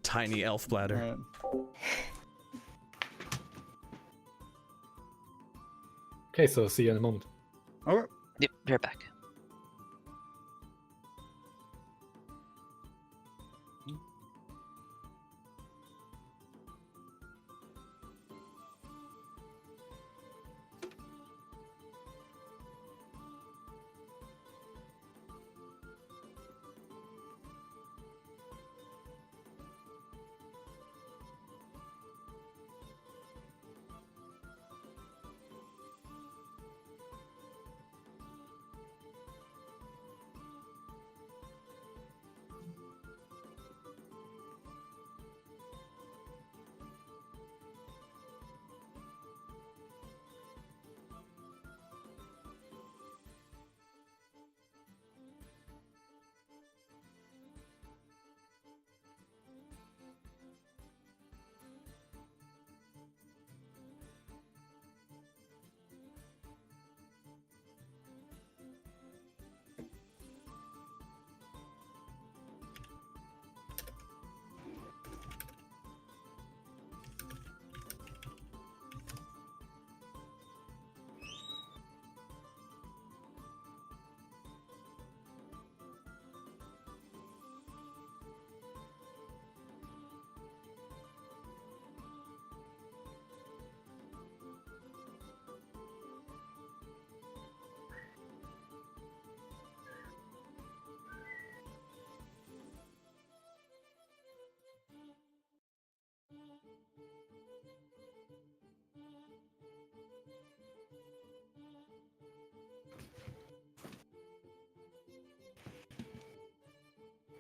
Tiny elf bladder. Alright. Okay, so see you in a moment. Okay. Yep, be right back.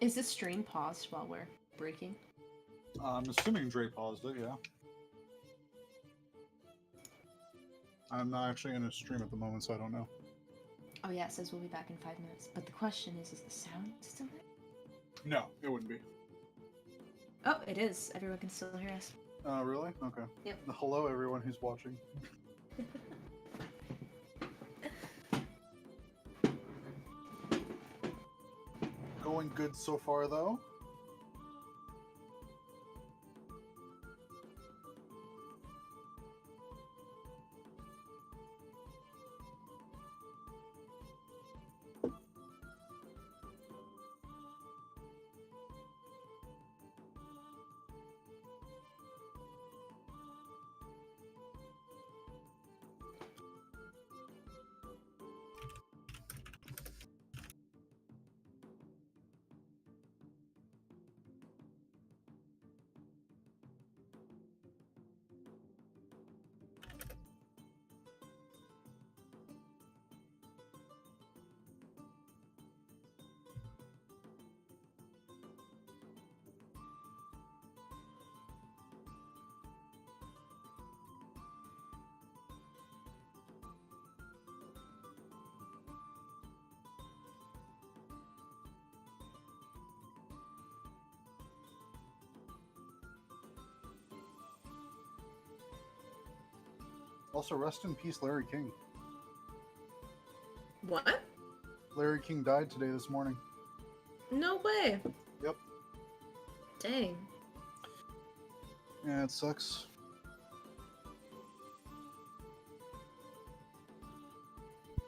Is the stream paused while we're breaking? I'm assuming Dre paused it, yeah. I'm not actually in a stream at the moment, so I don't know. Oh yeah, it says we'll be back in 5 minutes. But the question is the sound still there? No, it wouldn't be. Oh, it is. Everyone can still hear us. Really? Okay. Yep. Hello, everyone who's watching. Going good so far, though. Also, rest in peace, Larry King. What? Larry King died today, this morning. No way. Yep. Dang. Yeah, it sucks.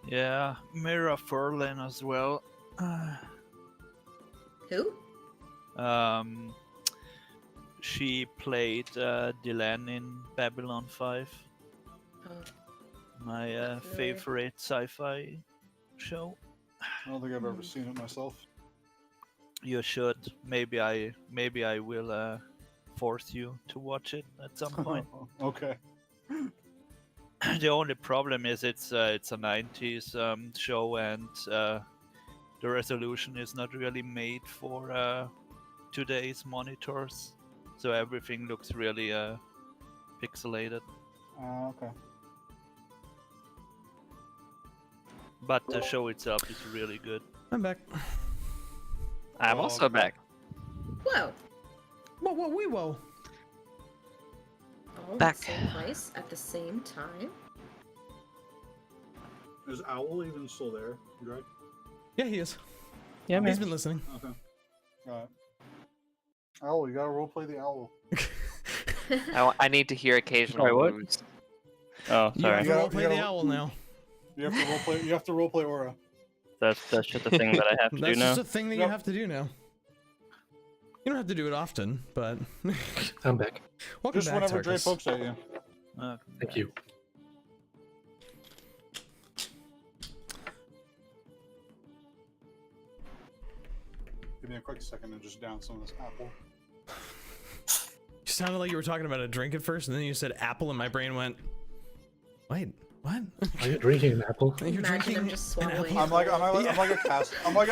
Yeah, Mira Furlan as well. Who? She played Dylan in Babylon 5. Oh. My Definitely. favorite sci-fi show. I don't think I've ever seen it myself. You should. Maybe I will force you to watch it at some point. Okay. The only problem is it's a 90s show, and the resolution is not really made for today's monitors, so everything looks really pixelated. Okay. But the show itself is really good. I'm back. I'm also back. Whoa. Whoa, whoa, wee, whoa. All Back. in the same place at the same time. Is Owl even still there? You right? Yeah, he is. Yeah, man. He's been listening. Okay. Alright. Owl, you gotta roleplay the owl. I need to hear occasional Sorry, what? woos. Oh, You sorry. have to Yeah, roleplay you the gotta- owl now. You have to roleplay. You have to roleplay Aura. That's just a thing that I have to do That's now. just a thing that you Yep. have to do now. You don't have to do it often, but I'm back. welcome Just back, whenever Dre Tarkus. pokes at you. Thank you. Give me a quick second to just down some of this apple. You sounded like you were talking about a drink at first, and then you said apple, and my brain went, wait, what? Are you drinking an apple? You're Imagine drinking him just an swallowing. apple? I'm like a cast. I'm like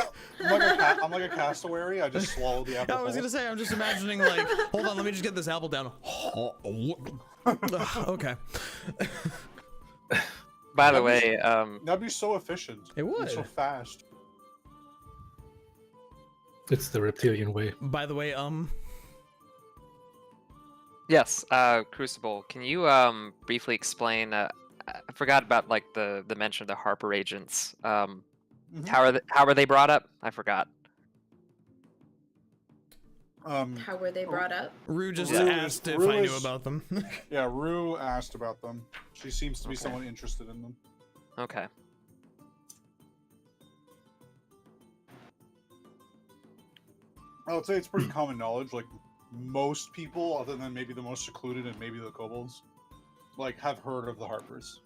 a cassowary. I just swallow the apple. I was gonna say, I'm just imagining like, hold on, let me just get this apple down. Okay. By the way, That'd be so efficient. It would. And so fast. It's the reptilian way. By the way, yes, Crucible. Can you briefly explain? I forgot about like the mention of the Harper agents. Mhm. How were they brought up? I forgot. How were they brought up? Rue just Rue asked if Rue I knew is- about them. Yeah, Rue asked about them. She seems to be Okay. someone interested in them. Okay. I would say it's pretty common knowledge. Like most people, other than maybe the most secluded and maybe the kobolds, like have heard of the Harpers.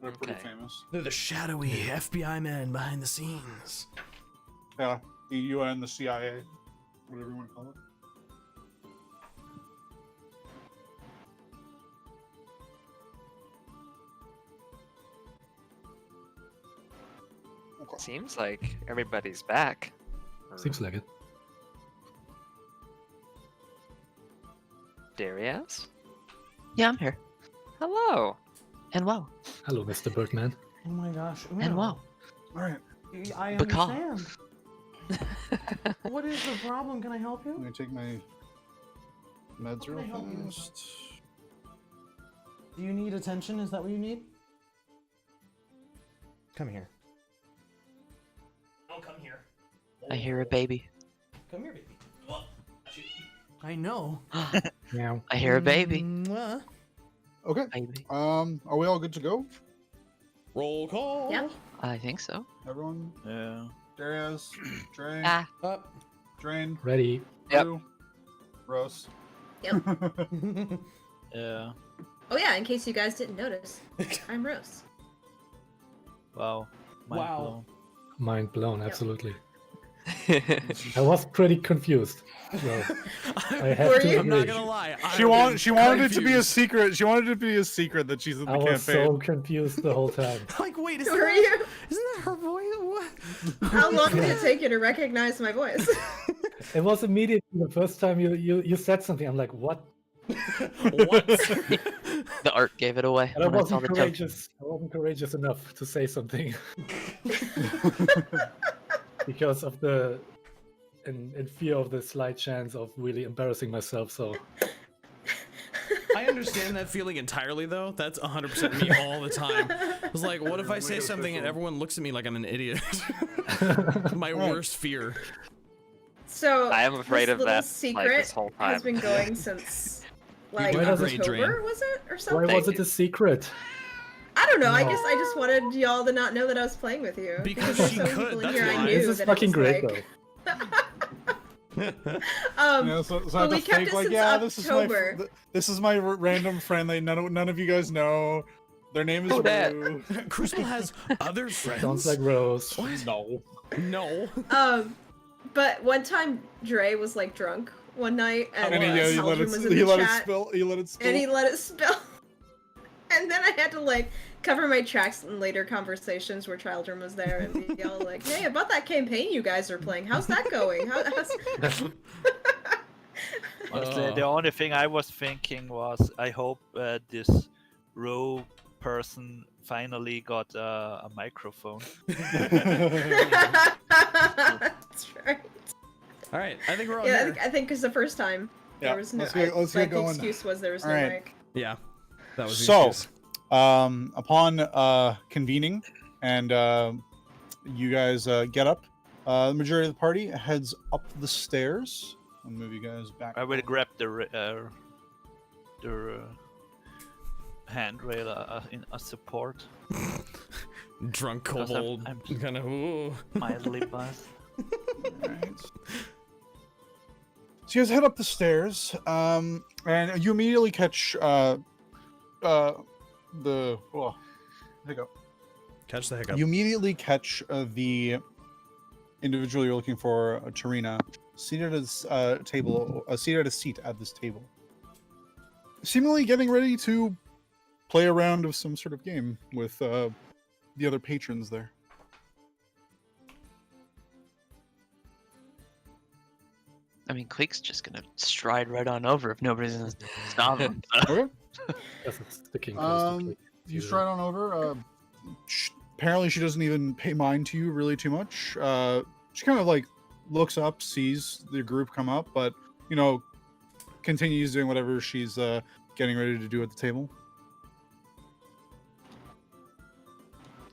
They're pretty Okay. famous. They're the shadowy FBI men behind the scenes. Yeah, the UN, the CIA, whatever you want to call it. Okay. Seems like everybody's back. Or Seems like it. Deriaz? Yeah, I'm here. Hello. And wow. Hello, Mr. Birdman. Oh my gosh. And wow. All right, I Because- understand. What is the problem? Can I help let you? me take my meds How can I real help you? fast. Do you need attention? Is that what you need? Come here. Oh, come here. I hear a baby. Come here, baby. I know. Meow. I hear a baby. Mwah. Okay. Baby. Are we all good to go? Roll call. Yep. I think so. Everyone? Yeah. Darius, Drain, Ah. Up. Drain, Ready. Yep. Rue, Rhos. Yep. Yeah. Oh yeah, in case you guys didn't notice, I'm Rhos. Wow. Mind Wow. blown. Mind blown, absolutely. I was pretty confused. So I have Were to you? I'm not agree. gonna lie. She wanted it to be a secret. She wanted it to be a secret that she's in the I was campaign. so confused the whole time. Like, wait, Who are you? Isn't that her voice? What? How long did it take you to recognize my voice? It was immediately the first time you said something. I'm like, what? What? The art gave it away. And I when I saw wasn't the token. courageous. I wasn't courageous enough to say something because of the in fear of the slight chance of really embarrassing myself. So I understand that feeling entirely, though. That's 100% me all the time. I was like, what if I say something and everyone looks at me like I'm an idiot? My worst fear. So I am afraid this of little that, secret like, this whole has time. been going since like doing great, October, Jrain. was it, or why something? was it a secret? I don't know. I No. guess I just wanted y'all to not know that I was playing with you. Because there's she so many could, people in that's here I why. knew This is that it fucking was great like... though. Yeah, so I but have we to kept fake it like, since yeah, October. this is my random friend that none of you guys know. Their name is Who dat? Rue. Crucible has other friends. Sounds like Rhos. No. No. But one time Dre was like drunk one night, and And he let Taldren it, was in he the let it chat, spill. He let it spill. and he let it spill. And then I had to like cover my tracks in later conversations where Taldren was there and be all like, "Hey, about that campaign you guys are playing, how's that going?" Honestly, the only thing I was thinking was, I hope this row person finally got a microphone. That's right. All right, I think we're on Yeah, here. I think because the first time Yeah, there was no. let's get the going. excuse was there was no Alright. mic. Yeah, that was the So, excuse. upon convening and you guys get up, the majority of the party heads up the stairs. I'll move you guys back. I will grab the handrail in a support. Drunk Because kobold, I'm kind of. Ooh. mildly buzzed. Alright. So you guys head up the stairs, and you immediately catch the hiccup. Catch the hiccup. You immediately catch the individual you're looking for, Tarina, seated at this table, seated at a seat at this table, seemingly getting ready to play a round of some sort of game with the other patrons there. I mean, Kleeck's just gonna stride right on over if nobody's gonna stop him. Okay. That's sticking close to Kleeck. You stride on over. Apparently, she doesn't even pay mind to you really too much. She kind of like looks up, sees the group come up, but continues doing whatever she's getting ready to do at the table.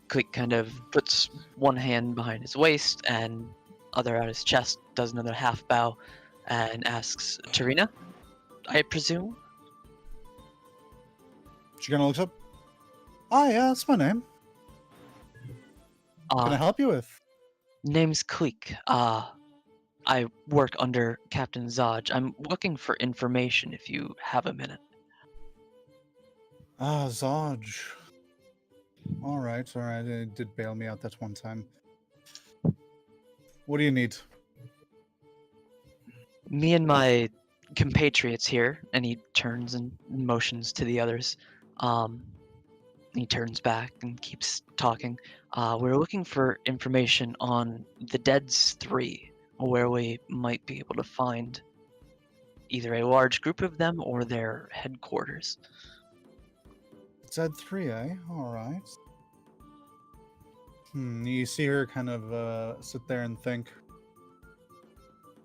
Kleeck kind of puts one hand behind his waist and other out his chest, does another half bow, and asks, Tarina, I presume? She kind of looks up. Ah, yeah, that's my name. What can I help you with? Name's Kleeck. I work under Captain Zodge. I'm looking for information if you have a minute. Ah, Zodge. All right. It did bail me out that one time. What do you need? Me and my compatriots here, and he turns and motions to the others. He turns back and keeps talking. We're looking for information on the Dead's 3, where we might be able to find either a large group of them or their headquarters. Z3, eh? All right. You see her kind of sit there and think.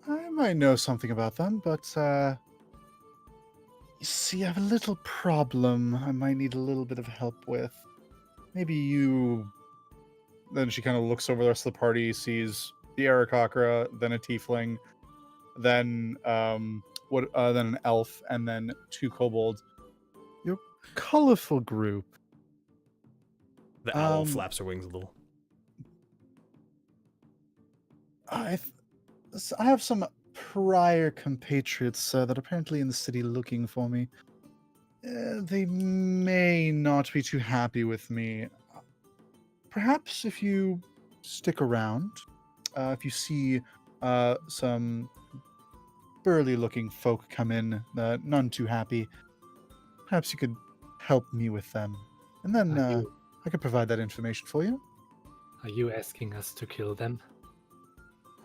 I might know something about them, but you see, I have a little problem I might need a little bit of help with. Maybe you... Then she kind of looks over the rest of the party, sees the Aarakocra, then a tiefling, then then an elf, and then 2 kobolds. Your colorful group. The owl flaps her wings a little. I have some prior compatriots that are apparently in the city looking for me. They may not be too happy with me. Perhaps if you stick around, if you see some burly-looking folk come in, none too happy, perhaps you could help me with them. And then I could provide that information for you. Are you asking us to kill them?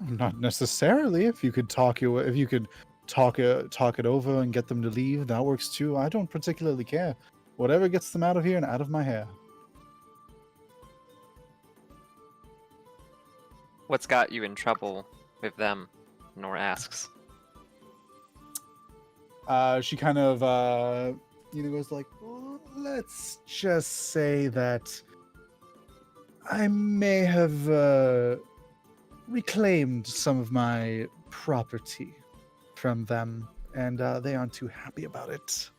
Not necessarily. If you could talk it over and get them to leave, that works too. I don't particularly care. Whatever gets them out of here and out of my hair. What's got you in trouble with them? Nor asks. She kind of goes like, let's just say that I may have reclaimed some of my property from them, and they aren't too happy about it.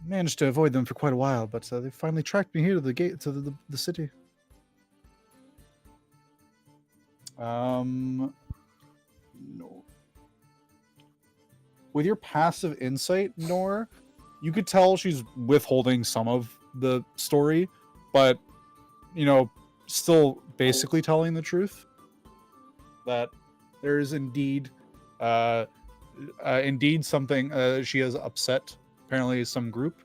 Managed to avoid them for quite a while, but they finally tracked me here to the gate to the city. No. With your passive insight, Nor, you could tell she's withholding some of the story, but still basically telling the truth. That there is indeed something she has upset apparently some group,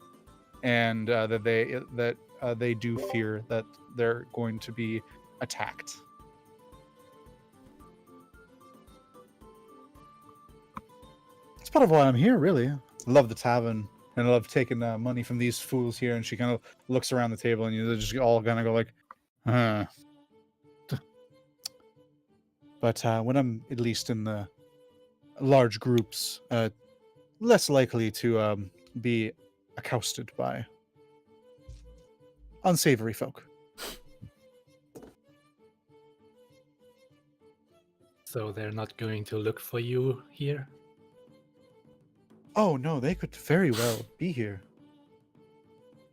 and that they do fear that they're going to be attacked. That's part of why I'm here, really. I love the tavern, and I love taking money from these fools here. And she kind of looks around the table, and they just all kind of go like, huh. But when I'm at least in the large groups, less likely to be accosted by unsavory folk. So they're not going to look for you here? Oh no, they could very well be here.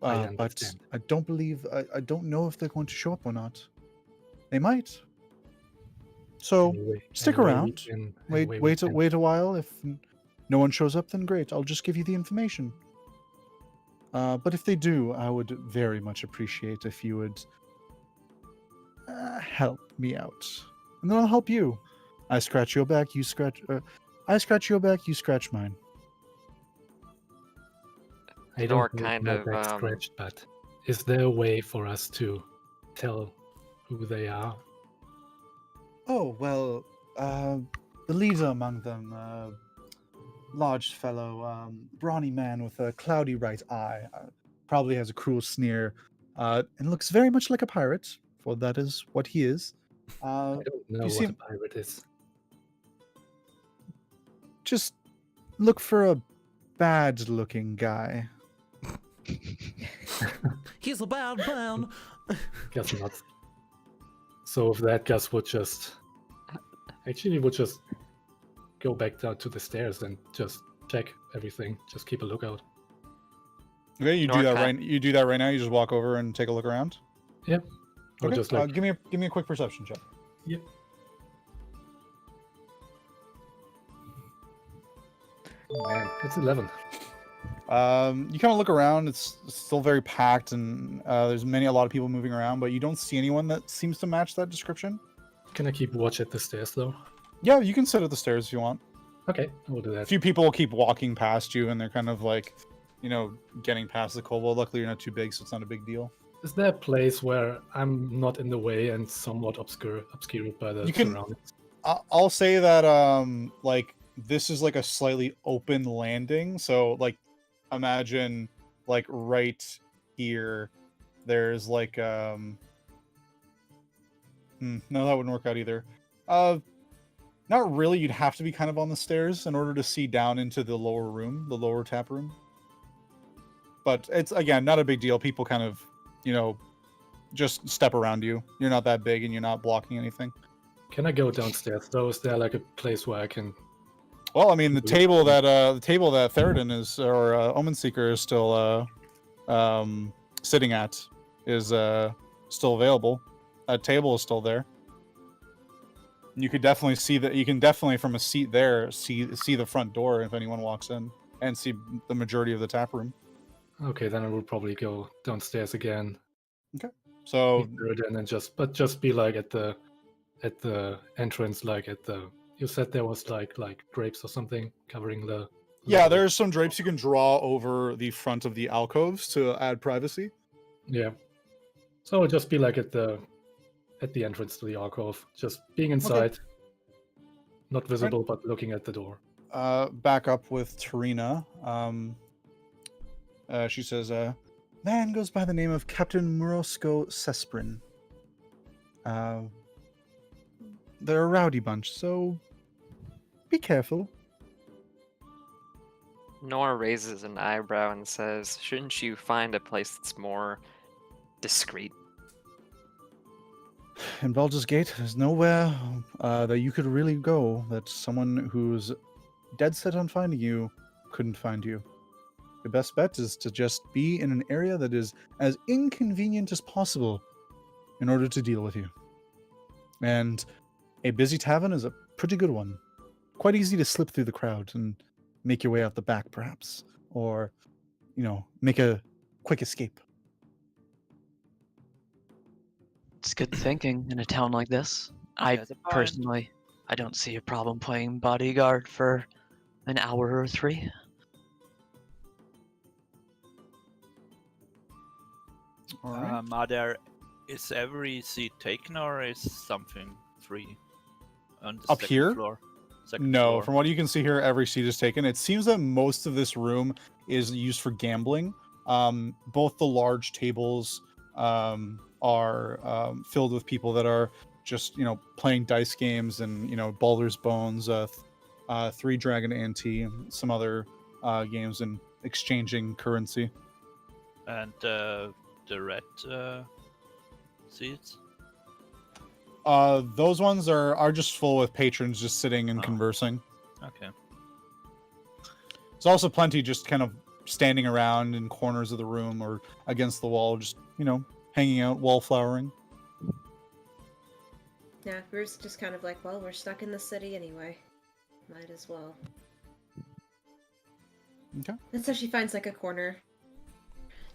I But understand. I don't believe I don't know if they're going to show up or not. They might. So stick around. Wait a while. If no one shows up, then great. I'll just give you the information. But if they do, I would very much appreciate if you would help me out, and then I'll help you. I scratch your back, you scratch. I scratch your back, you scratch mine. I Nor don't kind my of, back scratched, but is there a way for us to tell who they are? Oh well, the leader among them, large fellow, brawny man with a cloudy right eye, probably has a cruel sneer, and looks very much like a pirate, for that is what he is. I don't know you what see a pirate is. Just look for a bad-looking guy. He's a bad man. Guess not. So if that, Gasz would just go back down to the stairs and just check everything. Just keep a lookout. Okay, you do Nor that kind- right. You do that right now. You just walk over and take a look around. Yep. Or Okay, just like give me a quick perception check. yep. Oh, man, it's 11. You kind of look around. It's still very packed, and there's a lot of people moving around, but you don't see anyone that seems to match that description. Can I keep watch at the stairs though? Yeah, you can sit at the stairs if you want. Okay, I will do A that. few people keep walking past you, and they're kind of like, getting past the kobold. Luckily, you're not too big, so it's not a big deal. Is there a place where I'm not in the way and somewhat obscured by the You can- surroundings? I'll say that this is like a slightly open landing, so like imagine like right here there's like no, that wouldn't work out either. Not really. You'd have to be kind of on the stairs in order to see down into the lower room, the lower tap room. But it's again not a big deal. People kind of just step around you. You're not that big and you're not blocking anything. Can I go downstairs though? Is there like a place where I can? Well, I mean, the table that Theraden is, or Omen Seeker is still sitting at, is still available. That table is still there. You could definitely see that. You can definitely from a seat there see the front door if anyone walks in, and see the majority of the tap room. Okay, then I will probably go downstairs again. So meet Taldren and just be like at the entrance, like at the. You said there was like drapes or something covering the. yeah, there's some drapes you can draw over the front of the alcoves to add privacy. Yeah. So it'll just be like at the entrance to the alcove, just being inside, not visible but looking at the door. Back up with Tarina. She says, man goes by the name of Captain Morosco Sesprin. They're a rowdy bunch, so be careful. Nora raises an eyebrow and says, "Shouldn't you find a place that's more discreet?" In Baldur's Gate, there's nowhere that you could really go that someone who's dead set on finding you couldn't find you. The best bet is to just be in an area that is as inconvenient as possible in order to deal with you. And a busy tavern is a pretty good one. Quite easy to slip through the crowd and make your way out the back, perhaps. Or make a quick escape. It's good thinking in a town like this. I There's a point. personally, I don't see a problem playing bodyguard for an hour or 3. All right. Is every seat taken or is something free on the Up second here? floor? Second No, floor. from what you can see here, every seat is taken. It seems that most of this room is used for gambling. Both the large tables are filled with people that are just playing dice games and Baldur's Bones, Three Dragon Ante, some other games, and exchanging currency. And the red seats? Those ones are just full with patrons just sitting and Oh. conversing. Okay. There's also plenty just kind of standing around in corners of the room or against the wall, just hanging out, wallflowering. Yeah, Ruth's just kind of like, well, we're stuck in the city anyway. Might as well. Okay. And so she finds like a corner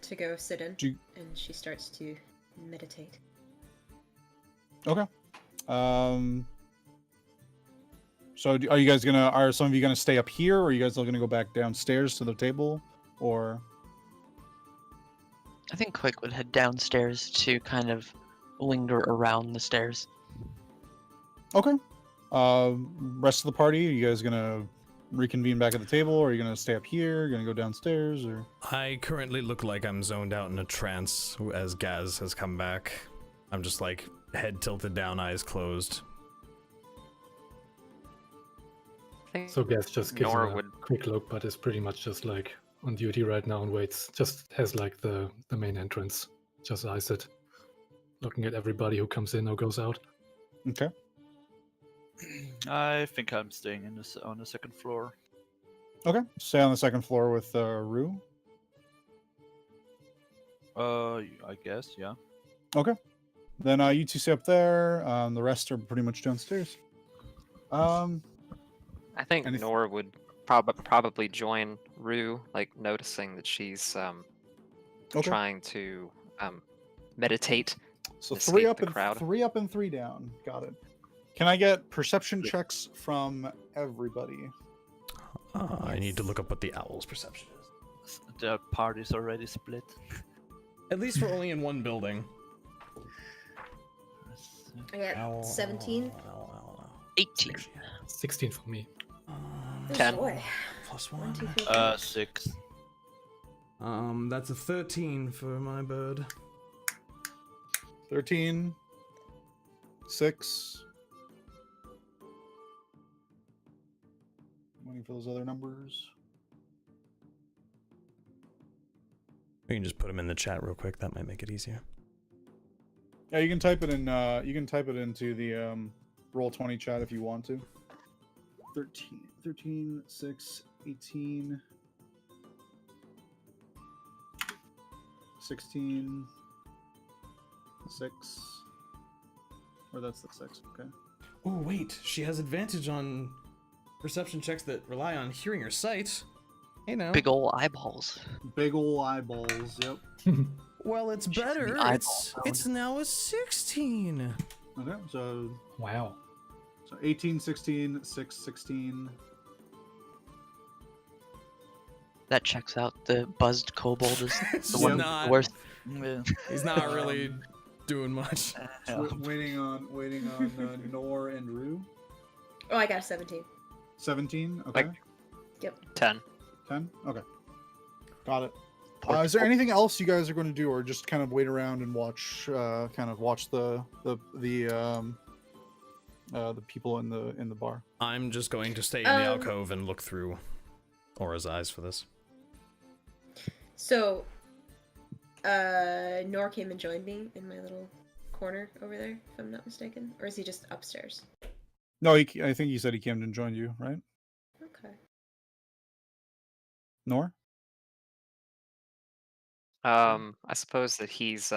to go sit in, Do you- and she starts to meditate. Okay. So are some of you gonna stay up here, or are you guys all gonna go back downstairs to the table, or? I think Quick would head downstairs to kind of linger around the stairs. Okay. Rest of the party, are you guys gonna reconvene back at the table, or are you gonna stay up here? Gonna go downstairs, or? I currently look like I'm zoned out in a trance as Gasz has come back. I'm just like head tilted down, eyes closed. I think So Gasz just gives Nor him a would- quick look, but is pretty much just like on duty right now and waits. Just has like the main entrance. Just eyes it, looking at everybody who comes in or goes out. Okay. I think I'm staying on the second floor. Okay. Stay on the second floor with Rue. I guess, yeah. Okay. Then you two stay up there. The rest are pretty much downstairs. I think And if- Nor would probably join Rue, like noticing that she's Okay. trying to meditate. So escape three up the and crowd. 3 down. Got it. Can I get perception checks from everybody? I need to look up what the owl's perception is. The party's already split. At least we're only in one building. I got 17. 18. 16 for me. Oh, 10. boy. Plus 1, one. 2, 3, 4. 6. That's a 13 for my bird. 13. 6. Waiting for those other numbers. We can just put them in the chat real quick. That might make it easier. Yeah, you can type it in. You can type it into the Roll20 chat if you want to. 13, 6, 18, 16, 6. Or that's the 6. Okay. Oh wait, she has advantage on perception checks that rely on hearing or sight. Hey now. Big ol' eyeballs. Big ol' eyeballs. Yep. Well, it's She's the better. eyeball It's now a 16. Okay. So Wow. 18, 16, 6, 16. That checks out. The buzzed kobold is It's the one not- worth. Yeah. He's not really doing much. Waiting on Nor and Rue. Oh, I got a 17. 17. Okay. 10. 10. Okay. Got it. Is there anything else you guys are going to do, or just kind of wait around and watch the people in the bar? I'm just going to stay in the alcove and look through Aura's eyes for this. So, Nor came and joined me in my little corner over there, if I'm not mistaken. Or is he just upstairs? No, I think he said he came and joined you, right? Okay. Nor? I suppose that he's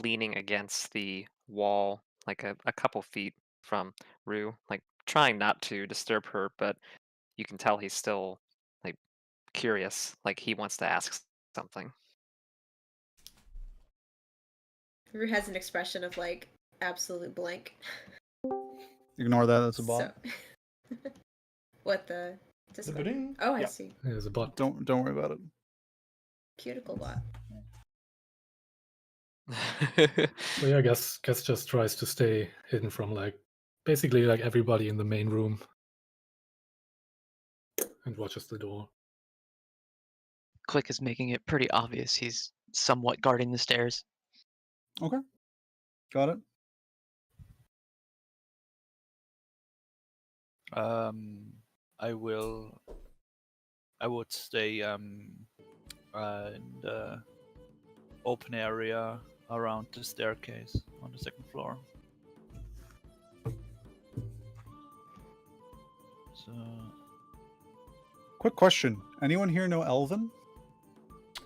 leaning against the wall, like a couple feet from Rue, like trying not to disturb her, but you can tell he's still like curious, like he wants to ask something. Rue has an expression of like absolute blank. Ignore that. That's a bot. So... what the Discord? Ding. Oh, I Yeah. see. There's a bot. Don't worry about it. Cuticle bot. So yeah, I guess just tries to stay hidden from like basically like everybody in the main room and watches the door. Kleeck is making it pretty obvious he's somewhat guarding the stairs. Okay. Got it. I would stay in the open area around the staircase on the second floor. So Quick question. Anyone here know Elven?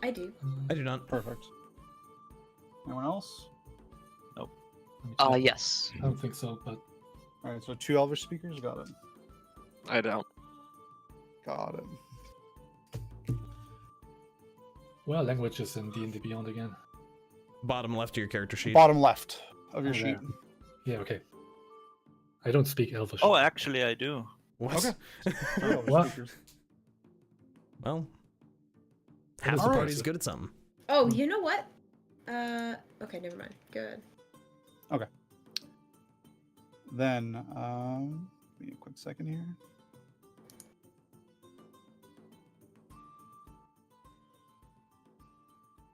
I do. I do not. Perfect. Anyone else? Let me check. Yes. I don't think so, but All right, so 2 Elvish speakers. Got it. I don't. Got it. well, languages in D&D Beyond again. Bottom left of your character sheet. Bottom left of your Oh, sheet. there. Yeah, okay. I don't speak Elvish. oh, actually, I do. What? Okay. 3 Elvish What? speakers. Well, half the Alright. party's good at something. Oh, you know what? Okay, never mind. Good. Then, give me a quick second here.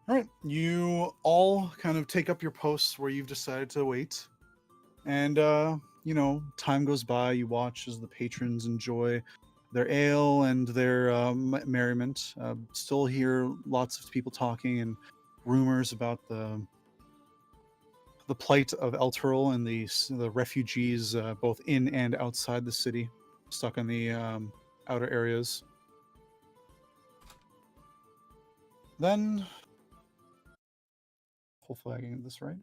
All right, you all kind of take up your posts where you've decided to wait, and time goes by. You watch as the patrons enjoy their ale and their merriment. Still hear lots of people talking and rumors about the plight of Elturel and the refugees both in and outside the city, stuck in the outer areas. Then, hopefully I can get this right.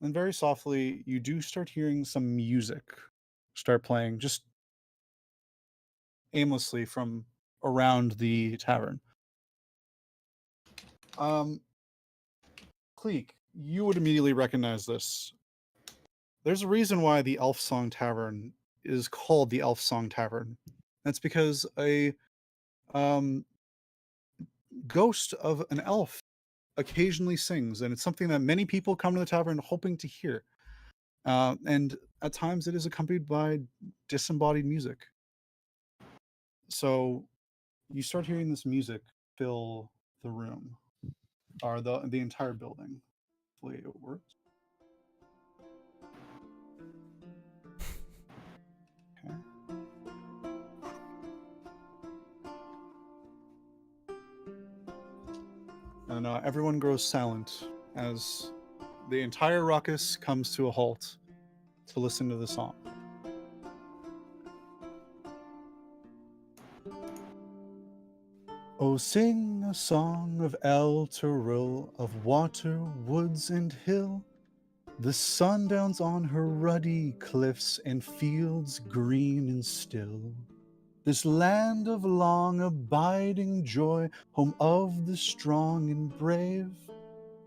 Then very softly, you do start hearing some music start playing, just aimlessly from around the tavern. Kleeck, you would immediately recognize this. There's a reason why the Elfsong Tavern is called the Elfsong Tavern. That's because a ghost of an elf occasionally sings, and it's something that many people come to the tavern hoping to hear. And at times it is accompanied by disembodied music. So you start hearing this music fill the room, or the entire building. Hopefully it works. Okay. And everyone grows silent as the entire ruckus comes to a halt to listen to the song. Oh, sing a song of Elturel, of water, woods, and hill. The sun downs on her ruddy cliffs and fields green and still. This land of long abiding joy, home of the strong and brave,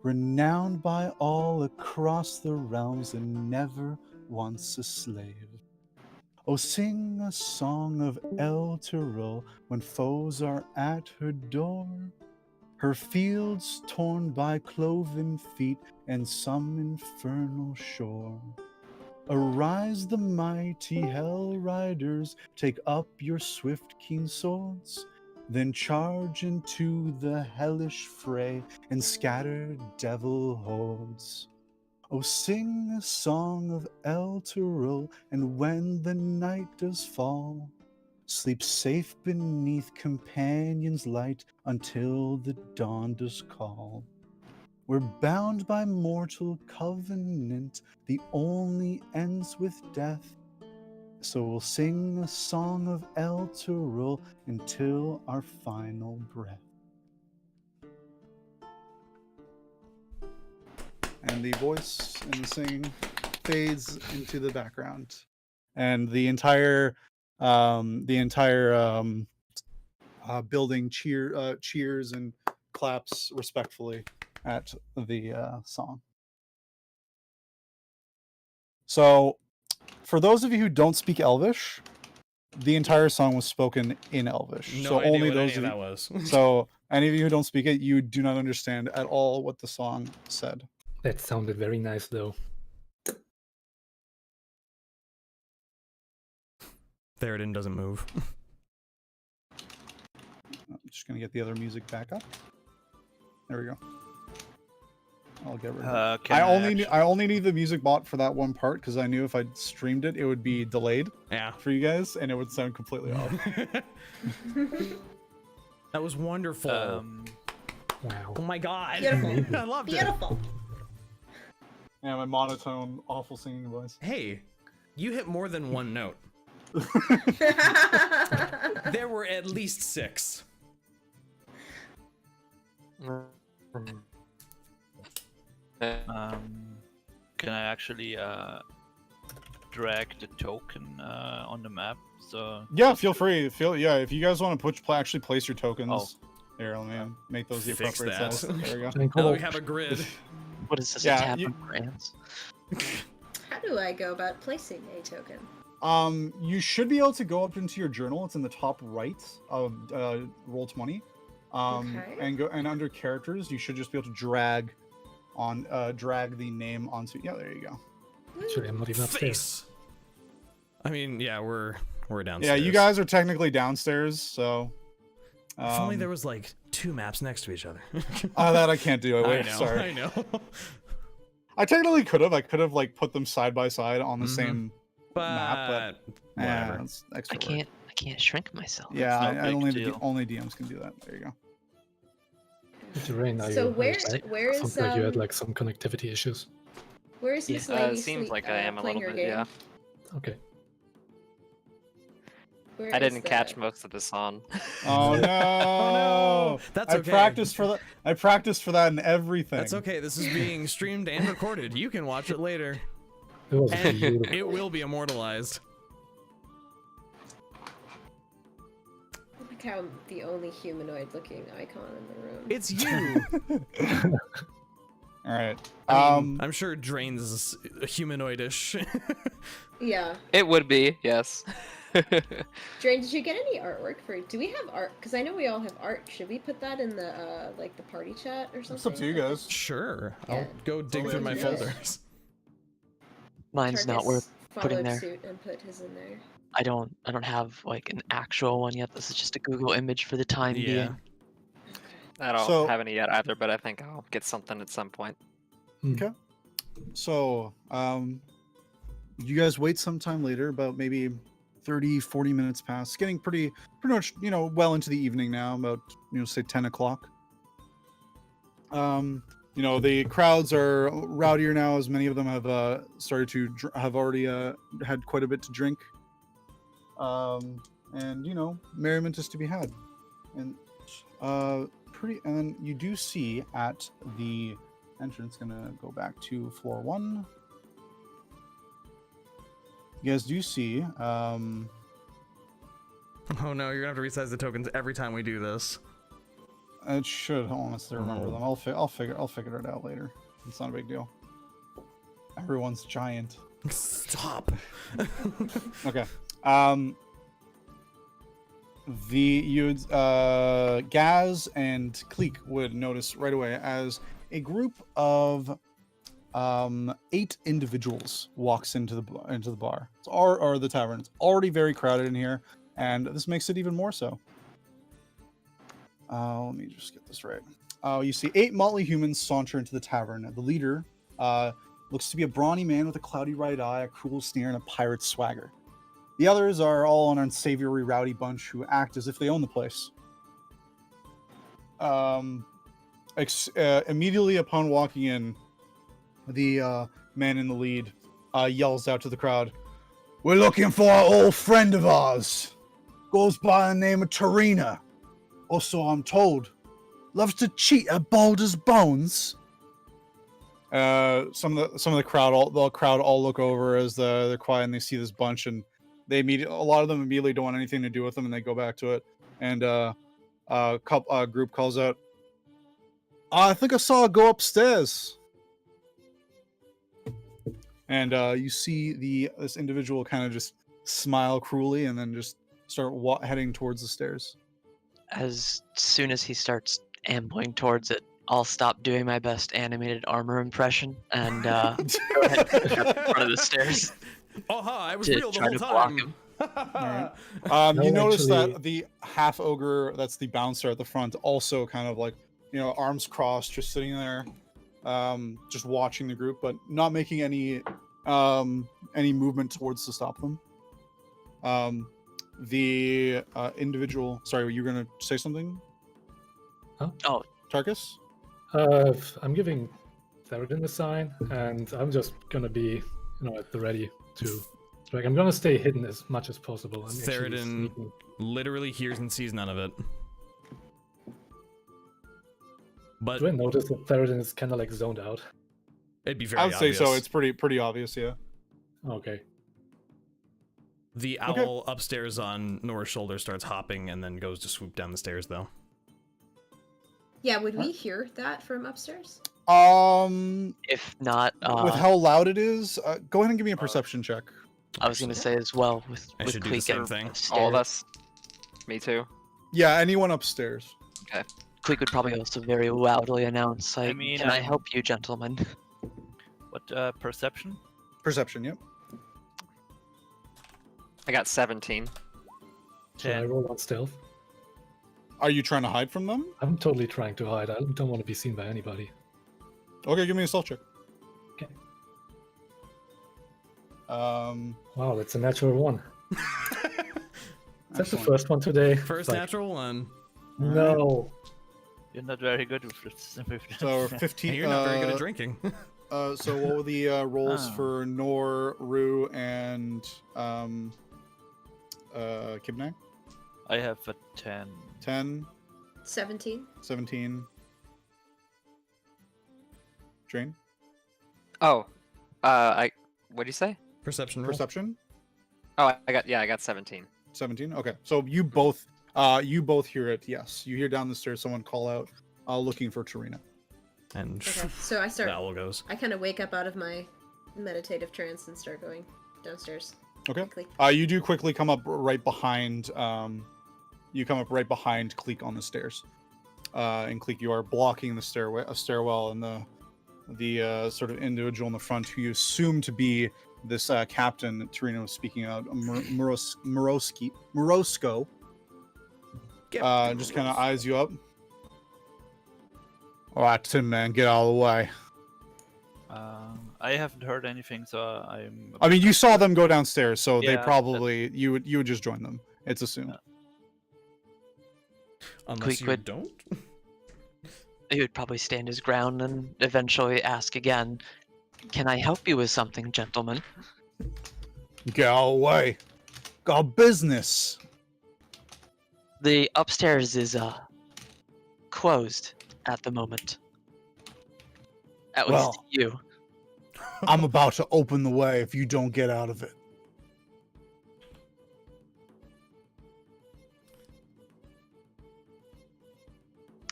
renowned by all across the realms and never once a slave. Oh, sing a song of Elturel when foes are at her door, her fields torn by cloven feet and some infernal shore. Arise, the mighty hell riders, take up your swift keen swords, then charge into the hellish fray and scatter devil hordes. Oh, sing a song of Elturel, and when the night does fall, sleep safe beneath companions' light until the dawn does call. We're bound by mortal covenant, the only ends with death. So we'll sing a song of Elturel until our final breath. And the voice and the singing fades into the background, and the entire building cheers and claps respectfully at the song. So, for those of you who don't speak Elvish, the entire song was spoken in Elvish. No so idea only what those any of of you, that was. so any of you who don't speak it, you do not understand at all what the song said. That sounded very nice, though. Theraden doesn't move. I'm just gonna get the other music back up. There we go. I'll get rid of it. I only need the music bot for that one part because I knew if I streamed it, it would be delayed Yeah. for you guys, and it would sound completely off. That was wonderful. Wow. Oh my god. Beautiful. I loved it. Beautiful. Yeah, my monotone, awful singing voice. Hey, you hit more than one note. There were at least 6. Can I actually drag the token on the map? So Yeah, feel free. If you guys want to actually place your tokens. Oh. Here, let me make those the Fix appropriate that. size. There we go. Now that we have a grid. What is this? Yeah, a you- tavern for ants? How do I go about placing a token? You should be able to go up into your journal. It's in the top right of Roll20. Okay. And under characters, you should just be able to drag the name onto. Yeah, there you go. Actually, I'm not even upstairs. Face. I mean, yeah, we're Yeah, downstairs. you guys are technically downstairs, so. If only there was like 2 maps next to each other. That I can't do. I Wait, know. sorry. I know. I technically could have. I could have like put them side by side on the Mhm. same map, But yeah, whatever. it's extra I work. can't shrink myself. Yeah, no I big only deal. only DMs can do that. There you go. Jrain, are So you where back? is Sounds like you had like some connectivity issues. where is Yeah. Miss Lady Seems Sleep, like I am a playing little her bit, game? yeah. Okay. Where I is didn't the- catch most of the song. Oh no! Oh, no! That's I okay. practiced for that. I practiced for that and everything. That's okay. This is being streamed and recorded. You can watch it later. It was And beautiful. it will be immortalized. Look how I'm the only humanoid-looking icon in the room. It's you. All right. I mean, I'm sure Drain's humanoidish. Yeah. It would be, yes. Jrain, did you get any artwork for? Do we have art? Because I know we all have art. Should we put that in the like the party chat or something? It's up to you guys. Sure. Yeah. I'll go dig Totally through my up to you guys. folders. Mine's not Tarkus worth putting followed there. suit and put his in there. I don't have like an actual one yet. This is just a Google image for the time Yeah. being. I don't So- have any yet either, but I think I'll get something at some point. So, you guys wait some time later, about maybe 30, 40 minutes past, getting pretty much, well into the evening now, about, say 10 o'clock. The crowds are rowdier now, as many of them have started to have already had quite a bit to drink. And merriment is to be had. And and then you do see at the entrance, gonna go back to floor 1. You guys do see Oh no, you're gonna have to resize the tokens every time we do this. it should, hold on, let's remember Oh. them. I'll figure it out later. It's not a big deal. Everyone's giant. Stop. Okay. Gasz and Kleeck would notice right away as a group of 8 individuals walks into the bar. Or the tavern. It's already very crowded in here, and this makes it even more so. Let me just get this right. You see 8 motley humans saunter into the tavern. The leader looks to be a brawny man with a cloudy right eye, a cruel sneer, and a pirate swagger. The others are all an unsavory, rowdy bunch who act as if they own the place. Immediately upon walking in, the man in the lead yells out to the crowd, "We're looking for an old friend of ours. Goes by the name of Tarina. Also, I'm told, loves to cheat at Baldur's Bones." Some of the crowd all look over as they're quiet and they see this bunch, and a lot of them immediately don't want anything to do with them, and they go back to it. And Group calls out, I think I saw it go upstairs. And you see this individual kind of just smile cruelly and then just start heading towards the stairs. As soon as he starts ambling towards it, I'll stop doing my best animated armor impression and go ahead and push up in front of the stairs. Oh, I was to real the try whole to block time. him. All right. No, You notice actually- that the half ogre, that's the bouncer at the front, also kind of like, arms crossed, just sitting there, just watching the group, but not making any movement towards to stop them. The individual. Sorry, were you gonna say something? Huh? Oh. Tarkus. I'm giving Theraden a sign, and I'm just gonna be, at the ready to. Like, I'm gonna stay hidden as much as possible. I'm actually Theraden sneaking. literally hears and sees none of it. But Do I notice that Theraden is kind of like zoned out? it'd be very I would say so. obvious. It's pretty obvious, yeah. Okay. The owl upstairs on Nora's shoulder starts hopping and then goes to swoop down the stairs, though. Yeah, would we hear that from upstairs? If not, With how loud it is, go ahead and give me a perception check. I was gonna say as well with I with should do the Kleeck same and thing. All of upstairs, us. Me too. Yeah, anyone upstairs. Kleeck would probably also very loudly announce, like, mean, "Can I help you, gentlemen?" What perception? Perception, yep. I got 17. Should I 10. roll on stealth? Are you trying to hide from them? I'm totally trying to hide. I don't want to be seen by anybody. Okay, give me a stealth check. Okay. Wow, that's a natural one. That's the excellent. first one today. First Like, natural one. No. You're not very good with this. So 15. And you're not very good at drinking. So what were the rolls Oh. for Nor, Rue, and Kibnaak? I have a 10. 10, 17. 17. Jrain? Oh, what'd you say? Perception roll. Perception? Oh, I got 17. 17. Okay, so you both hear it. Yes, you hear down the stairs someone call out, looking for Tarina. And Okay, so I the start. owl goes. I kind of wake up out of my meditative trance and start going downstairs. Okay. Quickly. You do quickly come up right behind. You come up right behind Kleeck on the stairs. And Kleeck, you are blocking the stairwell, and the sort of individual in the front who you assume to be this captain that Tarina was speaking about, Morosco. Just kind of eyes you up. All right, Tim, man, get out of the way. I haven't heard anything, so I'm. I mean, you saw them go downstairs, so they Yeah, probably you would just join them. It's assumed. Unless Kleeck you would- don't. He would probably stand his ground and eventually ask again, "Can I help you with something, gentlemen?" Get out of the way. Got business. The upstairs is closed at the moment. At least Well. you. I'm about to open the way if you don't get out of it.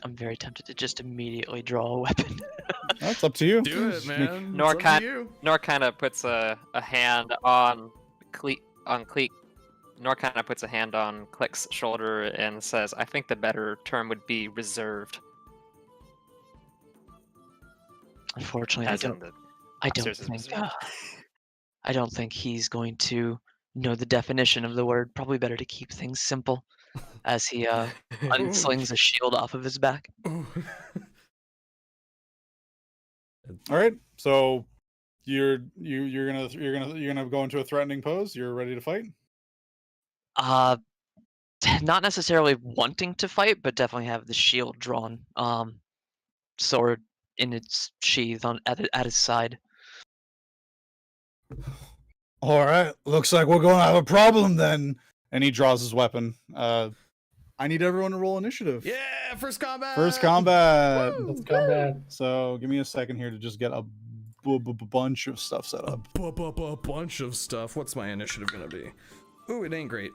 I'm very tempted to just immediately draw a weapon. That's up to you. Do it, Just man. Nor It's up to kind- you. Nor kind of puts a hand on Kleeck. Nor kind of puts a hand on Kleeck's shoulder and says, "I think the better term would be reserved." Unfortunately, As in the I don't upstairs is think reserved. I don't think he's going to know the definition of the word. Probably better to keep things simple, as he unslings a shield off of his back. All right. So you're gonna go into a threatening pose. You're ready to fight. Not necessarily wanting to fight, but definitely have the shield drawn. Sword in its sheath at his side. All right. Looks like we're gonna have a problem then. And he draws his weapon. I need everyone to roll initiative. Yeah, first combat. First combat. Let's combat. So give me a second here to just get a bunch of stuff set up. A bunch of stuff. What's my initiative gonna be? Ooh, it ain't great.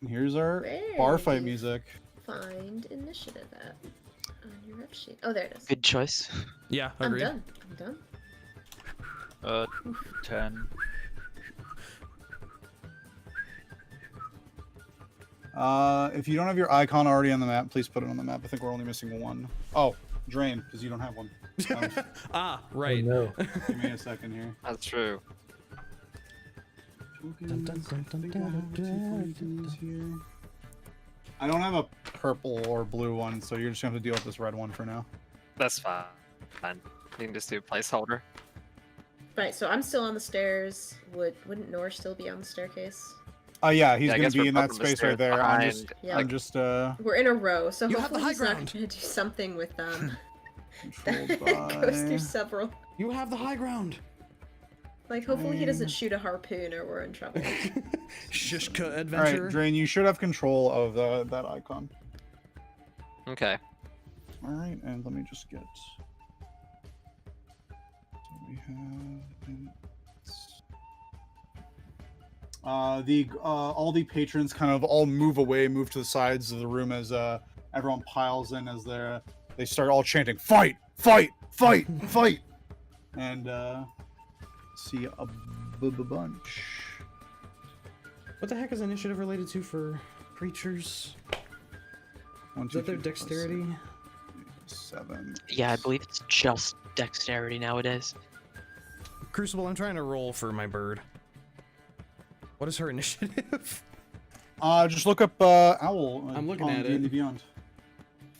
Here's our bar fight music. find initiative at on your rep sheet. Oh, there it is. Good choice. Yeah, I'm agreed. done. 10. If you don't have your icon already on the map, please put it on the map. I think we're only missing one. Oh, Jrain, because you don't have one. Ah, Oh, right. no. Give me a second here. That's true. I don't have a purple or blue one, so you're just gonna have to deal with this red one for now. That's fine. You can just do placeholder. Right, so I'm still on the stairs. Wouldn't Nor still be on the staircase? Yeah, he's Yeah, I gonna guess be we're in that both on the space right stairs there. behind, Yeah. I'm just We're in a row, so You have the hopefully high he's not ground. gonna do something with controlled that by. goes through several. You have the high ground. Like, hopefully he doesn't shoot a harpoon or we're in trouble. Shishka All right, adventure. Drain, you should have control of that icon. Okay. All right, and let me just get. So we have. All the patrons kind of all move to the sides of the room as everyone piles in as they start all chanting fight, fight, fight, fight, and see a bunch. What the heck is initiative related to for creatures? Is that their dexterity? 7. Yeah, I believe it's just dexterity nowadays. Crucible, I'm trying to roll for my bird. What is her initiative? Just look up Owl. I'm looking on at D&D it. Beyond.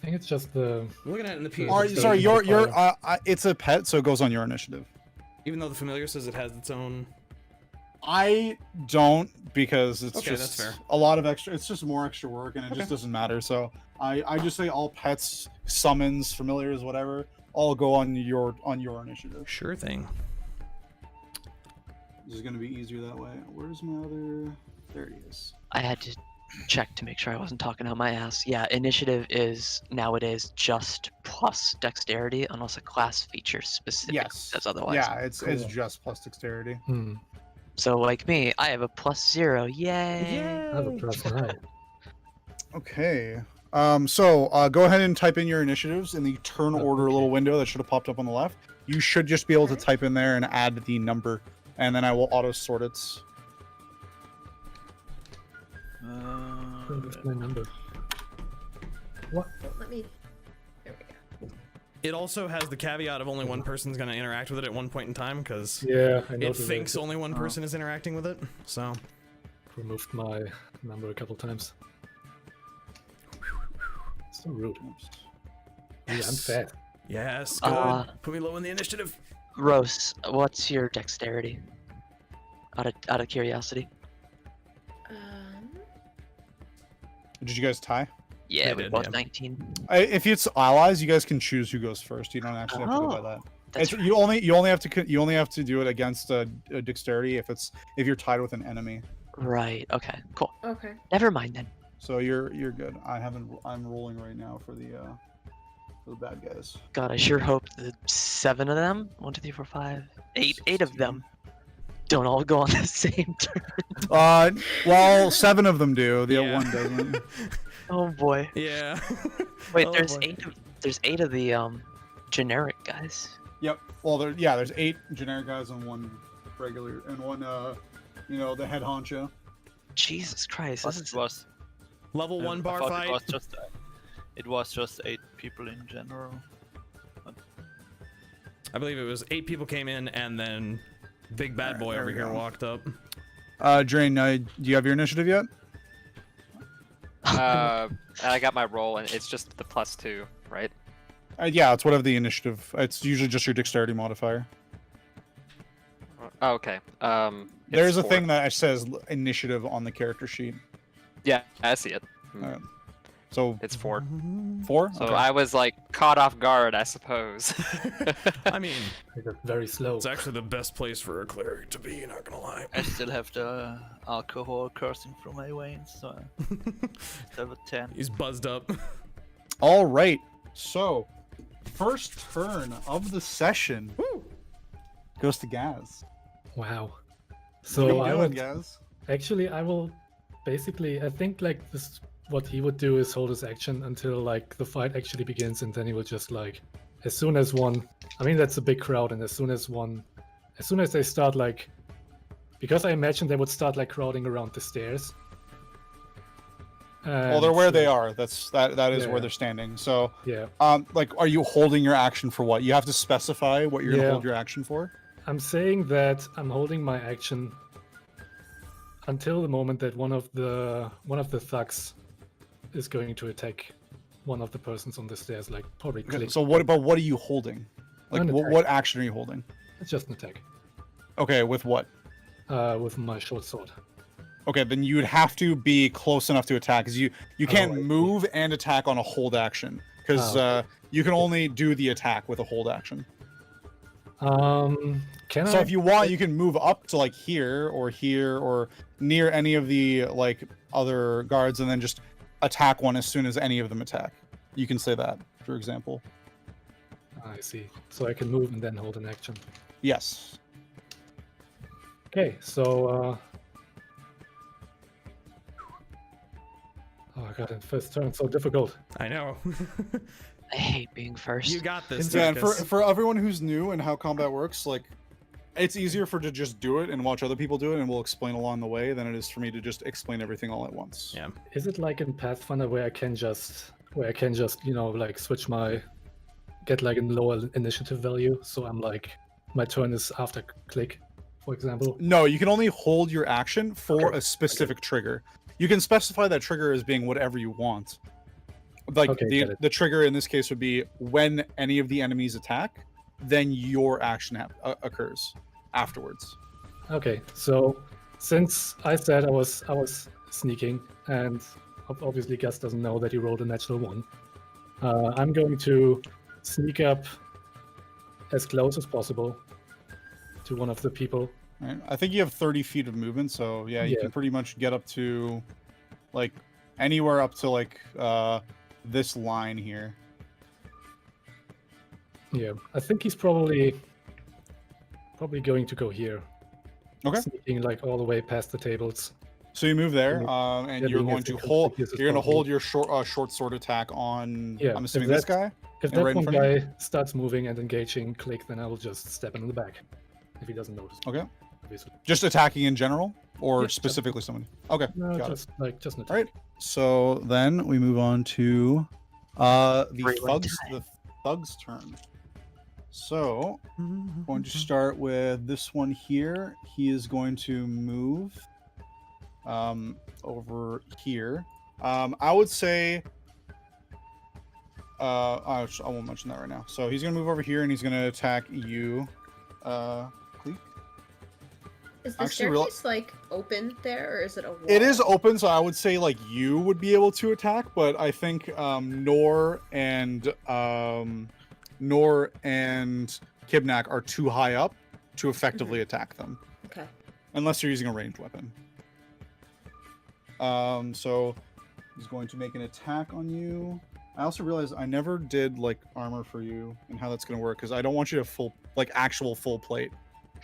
I think it's just the. I'm looking at it in the PA. Or, so sorry, you your can it's a pet, so it goes on your initiative. Even though the familiar says it has its own. I don't, because it's Okay, just that's fair. a lot of extra. It's just more extra work, and it just Okay. doesn't matter. So I just say all pets, summons, familiars, whatever, all go on your initiative. Sure thing. This is gonna be easier that way. Where's my other? There he is. I had to check to make sure I wasn't talking out my ass. Yeah, initiative is nowadays just plus dexterity unless a class feature specific Yes. says otherwise. Yeah, it's Cool. just plus dexterity. Hmm. So like me, I have a +0. Yay! I have a +9. Okay. So go ahead and type in your initiatives in the turn order little window that should have popped up on the left. You should just be able to type in there and add the number, and then I will auto sort it. Where's my number? What? Let me. There we go. It also has the caveat of only one person's going to interact with it at one point in time, because Yeah, I it noticed thinks it. only one person is interacting with it. So Removed my number a couple times. So rude. Yeah, I'm Yes. fat. yes, good. Put me low in the initiative. Rhos, what's your dexterity? Out of curiosity. Did you guys tie? Yeah, I we did, both yeah. 19. If it's allies, you guys can choose who goes first. You don't actually have to go by Oh, that. That's It's, you only have to do it against a dexterity if you're tied with an enemy. right. Okay, cool. Okay. Never mind then. So you're good. I'm rolling right now for the bad guys. God, I sure hope the 7 of them, 1, 2, 3, 4, 5, 8 of them, don't all go on the same turn. Well, 7 of them do. The Yeah. one doesn't. Oh boy. Yeah. Wait, Oh, there's boy. 8 of the generic guys. Yep. Well, there's 8 generic guys and 1 regular, and 1 the head honcho. Jesus Christ, But this it is was Level 1 I bar thought fight. it was just 8 people in general. I believe it was 8 people came in, and then big bad Alright, boy there over we here go. walked up. Drain, do you have your initiative yet? I got my roll, and it's just the +2, right? Yeah, it's whatever the initiative. It's usually just your dexterity modifier. Oh, okay. There's a it's thing 4. that says initiative on the character sheet. Yeah, I see it. Alright. So It's 4. 4. So Okay. I was like caught off guard, I suppose. I mean, I got very slow. it's actually the best place for a cleric to be, not gonna lie. I still have the alcohol coursing through my veins, so still at 10. He's buzzed up. All right. So, first turn of the session goes to Gasz. Wow. What So are you I doing, would Gasz? actually I will basically I think like this what he would do is hold his action until like the fight actually begins, and then he will just like, as soon as one, I mean that's a big crowd, and as soon as they start like, because I imagine they would start like crowding around the stairs. Well, they're where And, they are. That is yeah. where they're standing. So, Yeah, like, are you holding your action for what? You have to specify what you're gonna Yeah. hold your action for. I'm saying that I'm holding my action until the moment that one of the thugs is going to attack one of the persons on the stairs, like probably Okay, Kleeck. so what are you holding? Like, An attack. what action are you holding? It's just an attack Okay, with what? with my short sword. Okay, then you'd have to be close enough to attack, because you can't I see. move and attack on a hold action, because Oh, you can only do the attack with a hold action. Can So I? if you want, you can move up to like here or near any of the like other guards, and then just attack one as soon as any of them attack. You can say that, for example. I see. So I can move and then hold an action. Yes. Okay, so oh god, in first turn, so difficult. I know. I hate being first. You got this. Yeah, and Tarkus. for everyone who's new and how combat works, like, it's easier to just do it and watch other people do it, and we'll explain along the way, than it is for me to just explain everything all at once. Yeah. Is it like in Pathfinder where I can just like switch get like a lower initiative value, so I'm like my turn is after Kleeck, for example? No, you can only hold your action for Okay, a specific trigger. You can specify that trigger as being whatever you want. Like Okay, get it. the trigger in this case would be when any of the enemies attack, then your action occurs afterwards. Okay, so since I said I was sneaking, and obviously Gasz doesn't know that he rolled a natural 1, I'm going to sneak up as close as possible to one of the people. Right? I think you have 30 feet of movement, so yeah, you Yeah. can pretty much get up to like anywhere up to like this line here. Yeah, I think he's probably going to go here. Okay. Sneaking like all the way past the tables. So you move there, Yeah. and Yeah, you're being going as to conspicuous hold. as You're going to possible. hold your short sword attack on. Yeah, I'm if assuming this that- guy. If And that right in one front of you? guy starts moving and engaging Kleeck, then I will just step him in the back. If he doesn't notice. Okay. Obviously. Just attacking in general, or Yeah, just- specifically someone. Okay. No, got it. just an attack. All right. So then we move on to the Rewind thug's turn. So going to start with this one here. He is going to move over here. I would say I won't mention that right now. So he's gonna move over here and he's gonna attack you, Kleeck. Is the Actually, real- staircase like open there, or is it a wall? It is open, so I would say like you would be able to attack, but I think Nor and Kibnaak are too high up to effectively attack them, Okay. unless you're using a ranged weapon. So he's going to make an attack on you. I also realized I never did like armor for you and how that's going to work, because I don't want you to actual full plate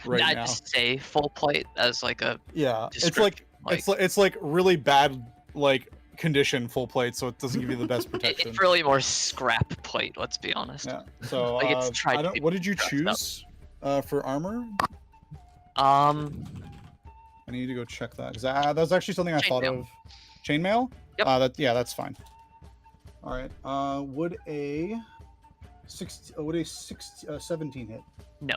right I now. just say full plate as like a Yeah, it's description, it's like really bad like condition full plate, so it doesn't give you the best protection. it's really more scrap plate. Let's be honest. Yeah. So Like, it's tried I to don't. be What did you dressed choose for armor? I need to go check that, because that's actually something I thought Chainmail. of. Chainmail? Yep. That's fine. All right. Would a 17 hit? No.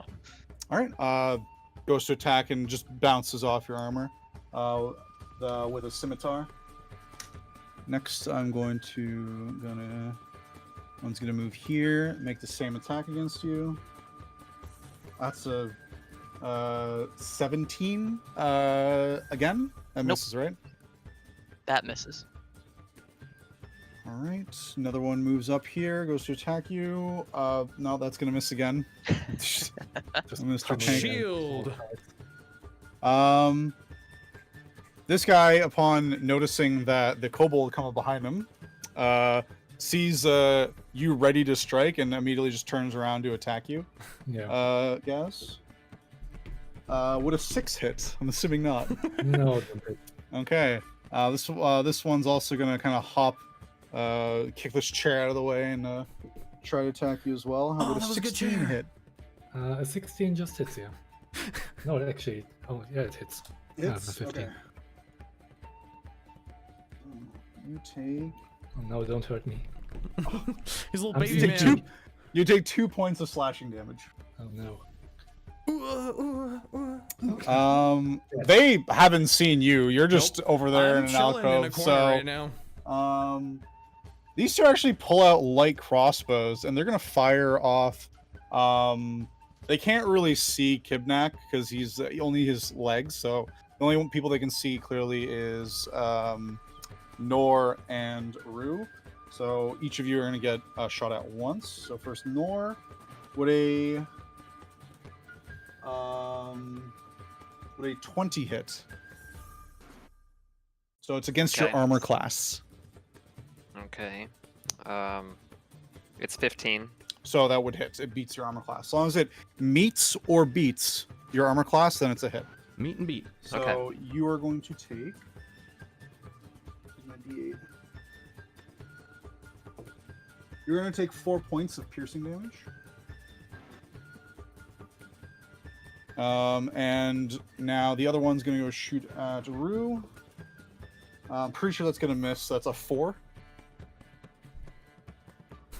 All right. Goes to attack and just bounces off your armor. With a scimitar. Next, I'm one's gonna move here, make the same attack against you. That's a 17 again. That Nope. misses, right? That misses. All right. Another one moves up here, goes to attack you. No, that's gonna miss again. Just Mr. pummeling Tank. him. Shield. This guy, upon noticing that the kobold come up behind him, sees you ready to strike and immediately just turns around to attack you. Yeah. Gasz? Would a 6 hit? I'm assuming not. No, don't hit. Okay. This one's also gonna kind of hop, kick this chair out of the way and try to attack you as well. How about that a was a good 16 chair. hit? A 16 just hits, yeah. No, actually, oh yeah, it hits. Yeah, Hits? a 15. Okay. You take. Oh, no, don't hurt me. He's a little I'm baby You take man. two. You take 2 points of slashing damage. Oh no. They haven't seen you. You're just over there I'm in an chilling alcove. in a corner So, right now. these two actually pull out light crossbows, and they're gonna fire off. They can't really see Kibnaak because he's only his legs. So the only people they can see clearly is Nor and Rue. So each of you are gonna get a shot at once. So first, Nor, would a 20 hit? So it's against your Okay. armor class. Okay. It's 15. So that would hit. It beats your armor class. As long as it meets or beats your armor class, then it's a hit. Meet and beat. So Okay. you are going to take my D8. You're going to take 4 points of piercing damage. And now the other one's going to go shoot at Rue. I'm pretty sure that's going to miss. That's a 4.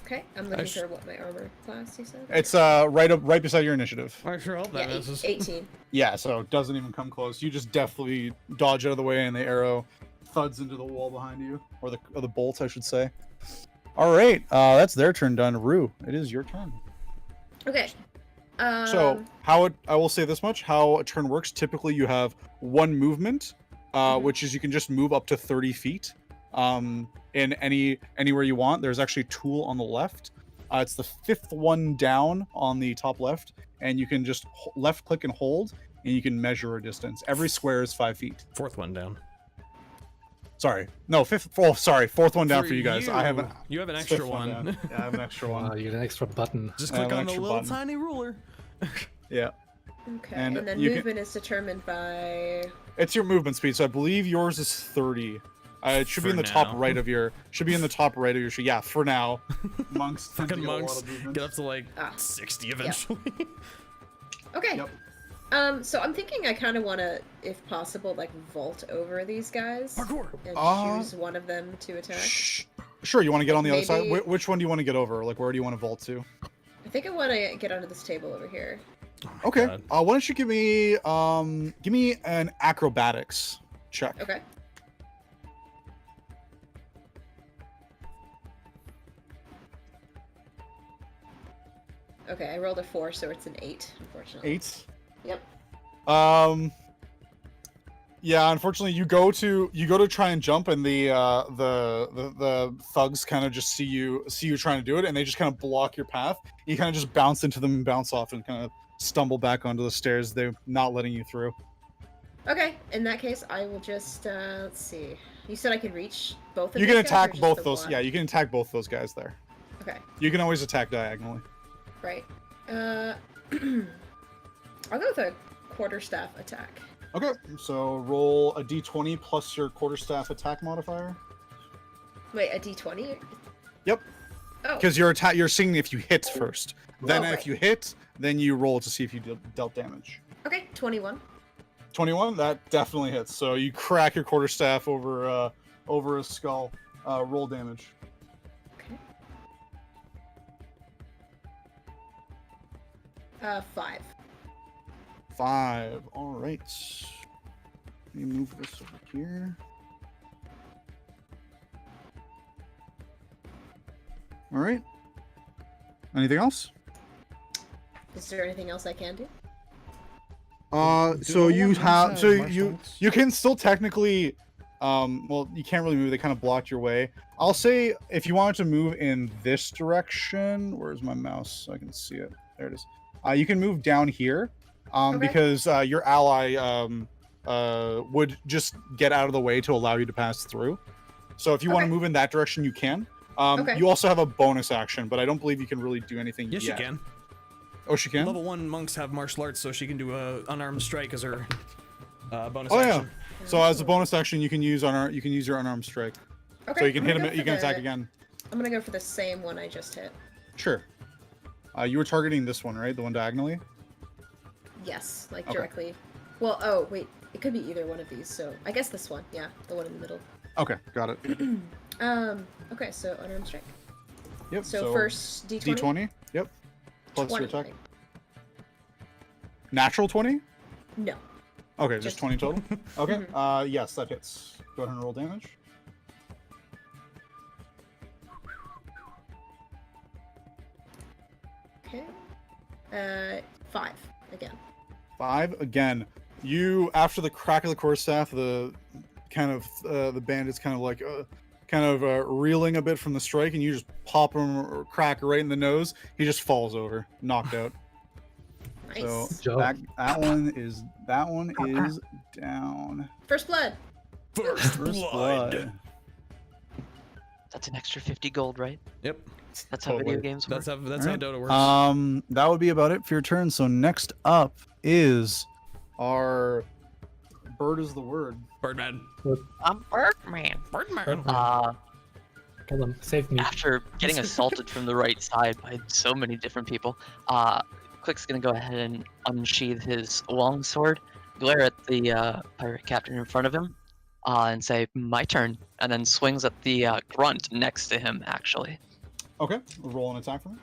Okay, I'm I looking sh- for what my armor class you said. It's right beside your initiative. I sure hope that Yeah, misses. 18. Yeah, so it doesn't even come close. You just definitely dodge out of the way, and the arrow thuds into the wall behind you, or the bolt, I should say. All right, that's their turn done. Rue, it is your turn. Okay. So I will say this much: how a turn works. Typically, you have one movement, which is you can just move up to 30 feet, in anywhere you want. There's actually a tool on the left. It's the 5th one down on the top left, and you can just left click and hold, and you can measure a distance. Every square is 5 feet. 4th one down. Sorry, no, 5th. Oh, sorry, 4th one down for you guys. You I have You have an fifth extra one one. down. Yeah, I have an extra one. You get an extra button. Just I have click an on the extra little button. tiny ruler. Yeah, Okay, and and then you can- movement is determined by. it's your movement speed. So I believe yours is 30. It should be For in the top now. right of your. Should be in the top right of your. Yeah, for now. Monks. tend to Fucking get a lot monks of movement. get up to like Ah. 60 eventually. Okay. Yep. So I'm thinking I kind of want to, if possible, like vault over these guys Parkour. and choose one of them to attack. Sure, you want to get on the other side? Maybe- Which one do you want to get over? Like, where do you want to vault to? I think I want to get onto this table over here. Okay. God. Why don't you give me an acrobatics check? Okay. Okay, I rolled a 4, so it's an 8, unfortunately. 8. Yep. Yeah, unfortunately, you go to try and jump, and the thugs kind of just see you trying to do it, and they just kind of block your path. You kind of just bounce into them and bounce off, and kind of stumble back onto the stairs. They're not letting you through. Okay, in that case, I will just, let's see. You said I could reach both of You these can guys, or attack just both the those. one? Yeah, you can attack both those guys there. Okay, You can always attack diagonally. right. I'll go with a quarterstaff attack. Okay, so roll a d20 plus your quarterstaff attack modifier. Wait, a d20? Yep. Oh, Because you're seeing if you hit first. Then Oh, if right. you hit, then you roll to see if you dealt damage. okay, 21. 21, that definitely hits. So you crack your quarterstaff over his skull. Roll damage. Okay. 5. 5. All right. Let me move this over here. All right. Anything else? Is there anything else I can do? So you have you can still technically well, you can't really move. They kind of blocked your way. I'll say if you wanted to move in this direction, where's my mouse so I can see it? There it is. You can move down here Okay. because your ally would just get out of the way to allow you to pass through. So if you want to Okay. move in that direction, you can. Okay. You also have a bonus action, but I don't believe you can really do anything Yes, yet. you can. Oh, she can? Level 1 monks have martial arts, so she can do a unarmed strike as her bonus Oh, action. yeah. So as a bonus action, you can use your unarmed strike. Okay. So you can I'm hit gonna him. go You for can attack the- again. I'm gonna go for the same one I just hit. Sure. You were targeting this one, right? The one diagonally. Yes, like Okay. directly. Well, oh wait, it could be either one of these. So I guess this one. Yeah, the one in the middle. Okay, got it. Okay, so unarmed strike. Yep. So first D20. D20. Yep. Plus your 20. attack. Natural 20. No. Okay, just Just- 20 total. Okay. Mhm. Yes, that hits. Go ahead and roll damage. Okay. 5 again. 5 again. You, after the crack of the quarterstaff, the kind of the bandit's kind of like reeling a bit from the strike, and you just pop him or crack right in the nose. He just falls over, knocked out. Nice. So Good job. that one is down. First blood. First Blood. That's an extra 50 gold, right? Yep. That's how video Totally. games work. That's how Alright. Dota works. That would be about it for your turn. So next up is our bird is the word. Birdman. I'm Birdman. Birdman. Kill him. Save me. After getting assaulted from the right side by so many different people, Kleeck's gonna go ahead and unsheath his longsword, glare at the pirate captain in front of him, and say, "My turn," and then swings at the grunt next to him. Actually, Okay, roll an attack for me.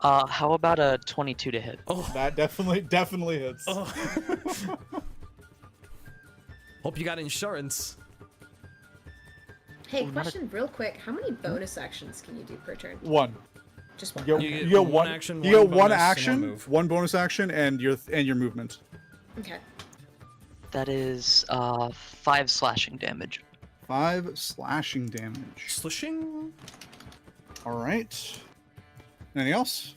how about a 22 to hit? Oh. That definitely hits. Oh. Hope you got insurance. Hey, Oh, not a- question real quick. How many bonus actions can you do per turn? One. Just one. You You get, get you get one one action, You one get one bonus, and one action, move. one bonus action, and your movement. Okay. That is 5 slashing damage. 5 slashing damage. Slishing. All right. Anything else?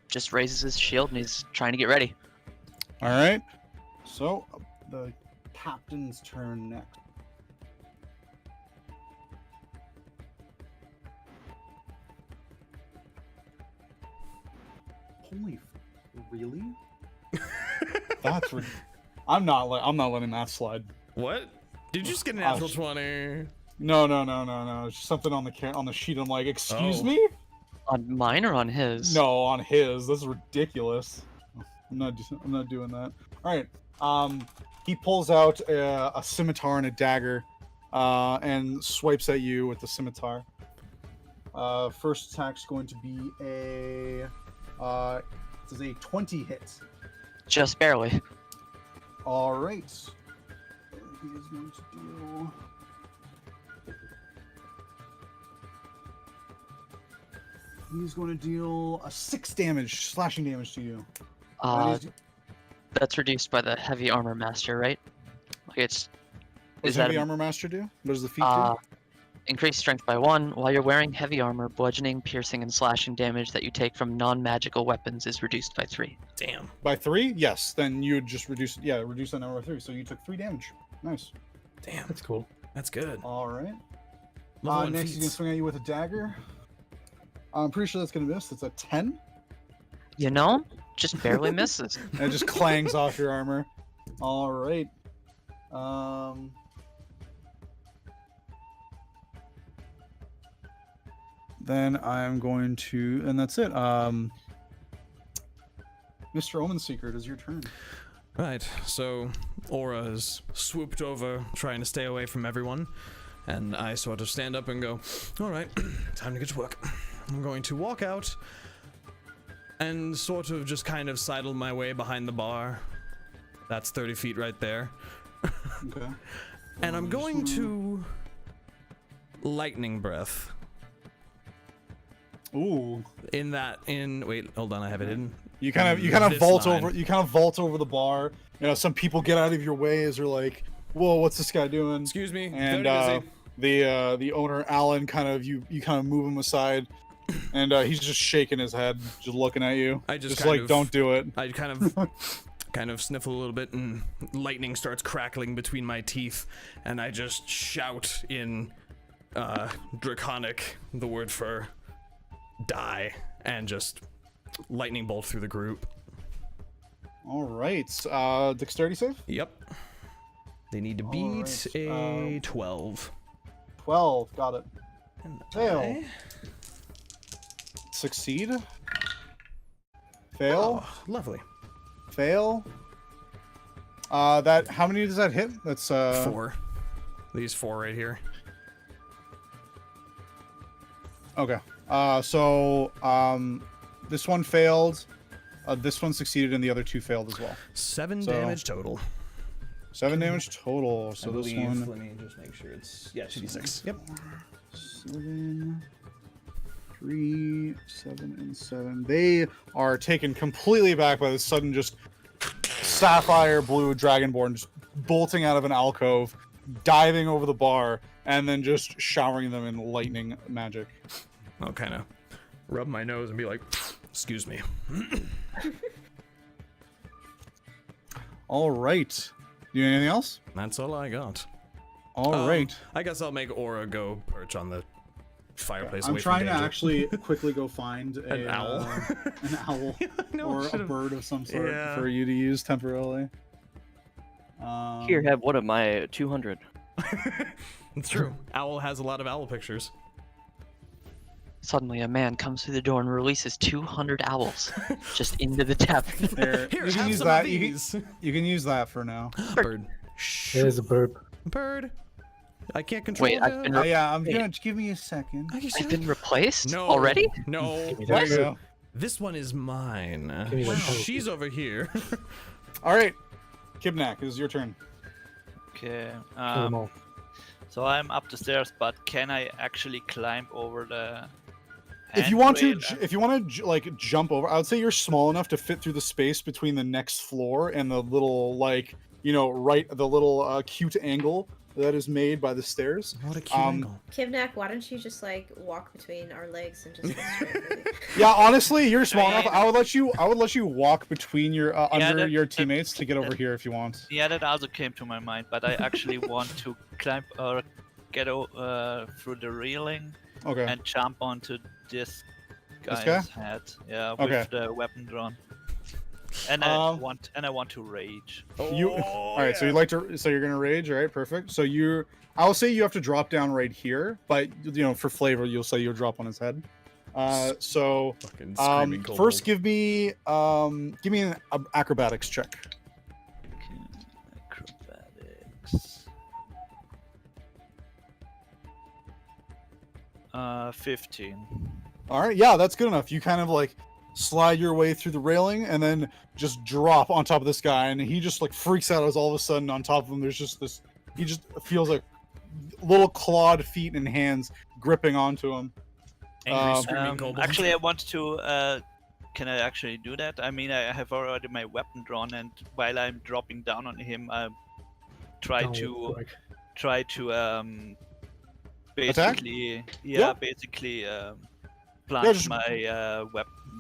Just raises his shield and he's trying to get ready. All right. So the captain's turn next. Holy, really? That's. I'm not letting that slide. What? Did you just get a natural Gosh. 20? No. It's just something on the sheet. I'm like, excuse Oh. me? On mine or on his? No, on his. This is ridiculous. I'm not doing that. All right. He pulls out a scimitar and a dagger, and swipes at you with the scimitar. First attack's going to be this is a 20 hit. Just barely. All right. He is going to do. He's going to deal a 6 slashing damage to you. And he's- That's reduced by the heavy armor master, right? Like it's What is does Heavy that a- Armor Master do? What does the feat increase strength by 1 while you're wearing heavy armor. Bludgeoning, piercing, and slashing damage that you take from non-magical weapons is reduced by 3. Damn. do? By 3? Yes. Then you would just reduce that number by 3. So you took 3 damage. Nice. Damn. That's cool. That's good. All right. Level 1 Next, he's gonna feats. swing at you with a dagger. I'm pretty sure that's gonna miss. It's a 10. You know, just barely misses. And it just clangs off your armor. All right. Then I'm going to, and that's it. Mr. Omen Seeker, it is your turn. Right, so Aura has swooped over, trying to stay away from everyone, and I sort of stand up and go, alright, time to get to work. I'm going to walk out and sort of just kind of sidle my way behind the bar. That's 30 feet right there. Okay. And I'm going to lightning breath. Ooh. Wait, hold on, I have it hidden. You kind of This vault line. over. You kind of vault over the bar. You know, some people get out of your way as they're like, "Whoa, what's this guy doing?" Excuse me, And very busy. the owner Alan you kind of move him aside, and he's just shaking his head, just looking at you. I just just kind like, of- don't do it. I kind of sniffle a little bit, and lightning starts crackling between my teeth, and I just shout in Draconic the word for die, and just lightning bolt through the group. All right. Dexterity save. Yep. They need to All beat right, a 12. 12. Got it. And Fail. I- Succeed. Fail. Oh, lovely. Fail. That. How many does that hit? That's 4. These 4 right here. Okay. This one failed. This one succeeded, and the other 2 failed as well. 7 So- damage total. 7 damage total. So I this believe, one. let me just make sure it's 2d6. Yep. 7, 3, 7, and 7. They are taken completely aback by this sudden just sapphire blue dragonborn just bolting out of an alcove, diving over the bar, and then just showering them in lightning magic. I'll kind of rub my nose and be like, excuse me. All right. Do you need anything else? That's all I got. All right. I guess I'll make Aura go perch on the fireplace. I'm away from trying to danger. actually quickly go find An owl. an owl No, or a should've- bird of some sort Yeah. for you to use temporarily. Here, have one of my 200. It's true. Owl has a lot of owl pictures. Suddenly, a man comes through the door and releases 200 owls just into the tavern. There, Here, you can have use some that. of these. You can use that for now. Bird. There's a burp. Bird. I can't control Wait, I've been that. Yeah, I'm Wait. gonna give me a second. Are you I've serious? been replaced No. already? No. Give me There that you burp. go. This one is mine. me that Wow, burp. she's over here. All right, Kibnaak, it is your turn. Okay. Kill them all. So I'm up the stairs, but can I actually climb over the? If you want to, handrail? if you want to like jump over, I would say you're small enough to fit through the space between the next floor and the little the little cute angle that is made by the stairs. What a cute angle. Kibnaak, why don't you just like walk between our legs and just go straight for the- Yeah, honestly, you're small Yeah. enough. I would let you walk between your under that- your that- teammates to get over here if you want. Yeah, that also came to my mind, but I actually want to climb or get through the railing Okay. and jump onto this This guy's guy? head. Yeah, with Okay. the weapon drawn. And I want to rage. You all right? So you like to? So you're gonna rage, all right? Perfect. So I'll say you have to drop down right here, but for flavor, you'll say you'll drop on his head. So Fucking screaming first, kobold. give me an acrobatics check. Okay, acrobatics. 15. All right, yeah, that's good enough. You kind of like slide your way through the railing and then just drop on top of this guy, and he just like freaks out as all of a sudden on top of him there's just this. He just feels like little clawed feet and hands gripping onto him. Angry screaming kobold. Actually, I want to. Can I actually do that? I mean, I have already my weapon drawn, and while I'm dropping down on him, I try Downward to strike. basically, Yeah. basically plunge just-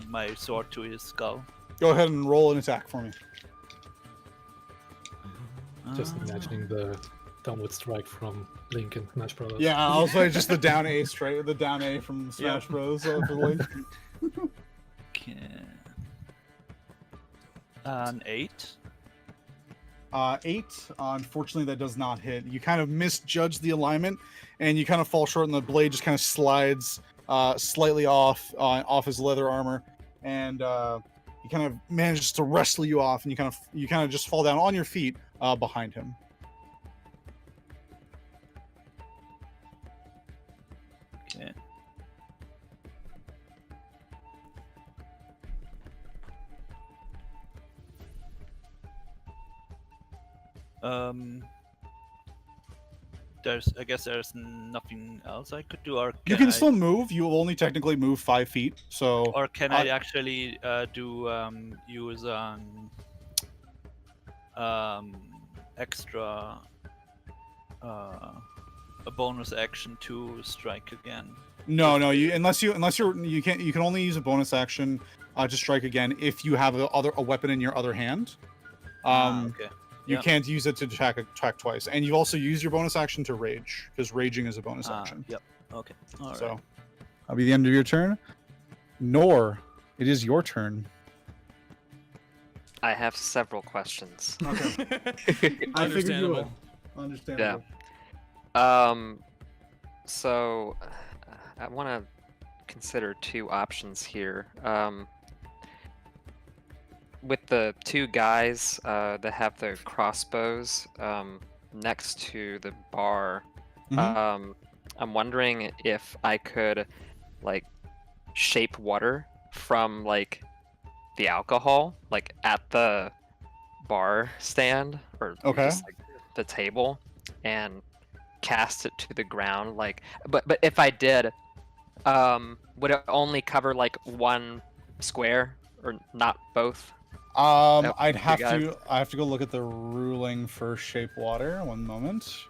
my sword to his skull. Go ahead and roll an attack for me. Just imagining the downward strike from Link and Smash Brothers. Yeah, I'll say just the down A straight, the down A from Smash Bros. For Link. Okay. An 8. 8. Unfortunately, that does not hit. You kind of misjudge the alignment, and you kind of fall short, and the blade just kind of slides slightly off his leather armor, and he kind of manages to wrestle you off, and you kind of just fall down on your feet behind him. Okay. I guess there's nothing else I could do, or You can still move. You will only technically move 5 feet. So or can I actually use extra a bonus action to strike again? no, you you can only use a bonus action to strike again if you have a weapon in your other hand. Okay. You Yeah. can't use it to attack twice, and you also use your bonus action to rage because raging is a bonus action. Yep. Okay. All right. So that'll be the end of your turn. Nor, it is your turn. I have several questions. Okay. I figured you Understandable. would. Understandable. So I want to consider two options here. With the two guys that have the crossbows next to the bar, I'm wondering if I could like shape water from like the alcohol like at the bar stand or just like the table and cast it to the ground like but if I did would it only cover like one square or not both? I have to go look at the ruling for shape water. One moment.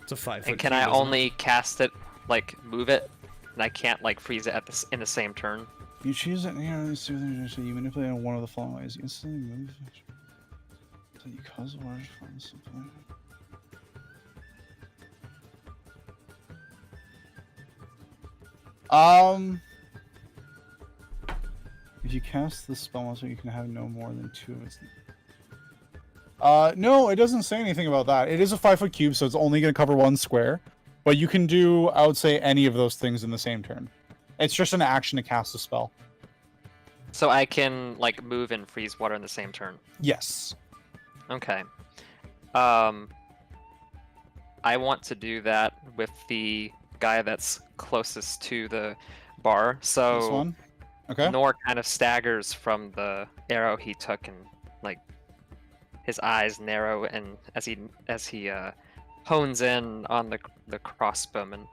It's a 5 foot. And can I only cast it like move it and I can't like freeze it at in the same turn? You choose it. So you manipulate in one of the following ways. You instantly move. So you cause water from supply. If you cast the spell monster, you can have no more than 2 of its. No, it doesn't say anything about that. It is a 5-foot cube, so it's only going to cover 1 square. But you can do, I would say, any of those things in the same turn. It's just an action to cast a spell. So I can like move and freeze water in the same turn. Yes. Okay. I want to do that with the guy that's closest to the bar. So This one? Okay. Nor kind of staggers from the arrow he took, and like his eyes narrow, and as he hones in on the crossbowman,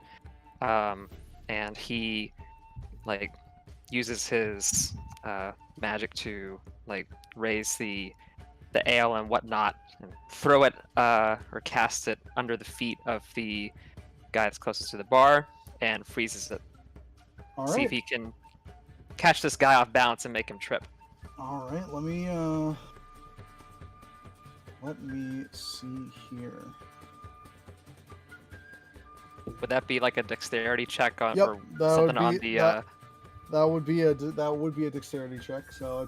and he like uses his magic to like raise the ale and whatnot and throw it or cast it under the feet of the guy that's closest to the bar and freezes it. All See if right. he can catch this guy off balance and make him trip. All right. Let me see here. Would that be like a dexterity check on Yep, or that something would be, on the that would be a dexterity check. So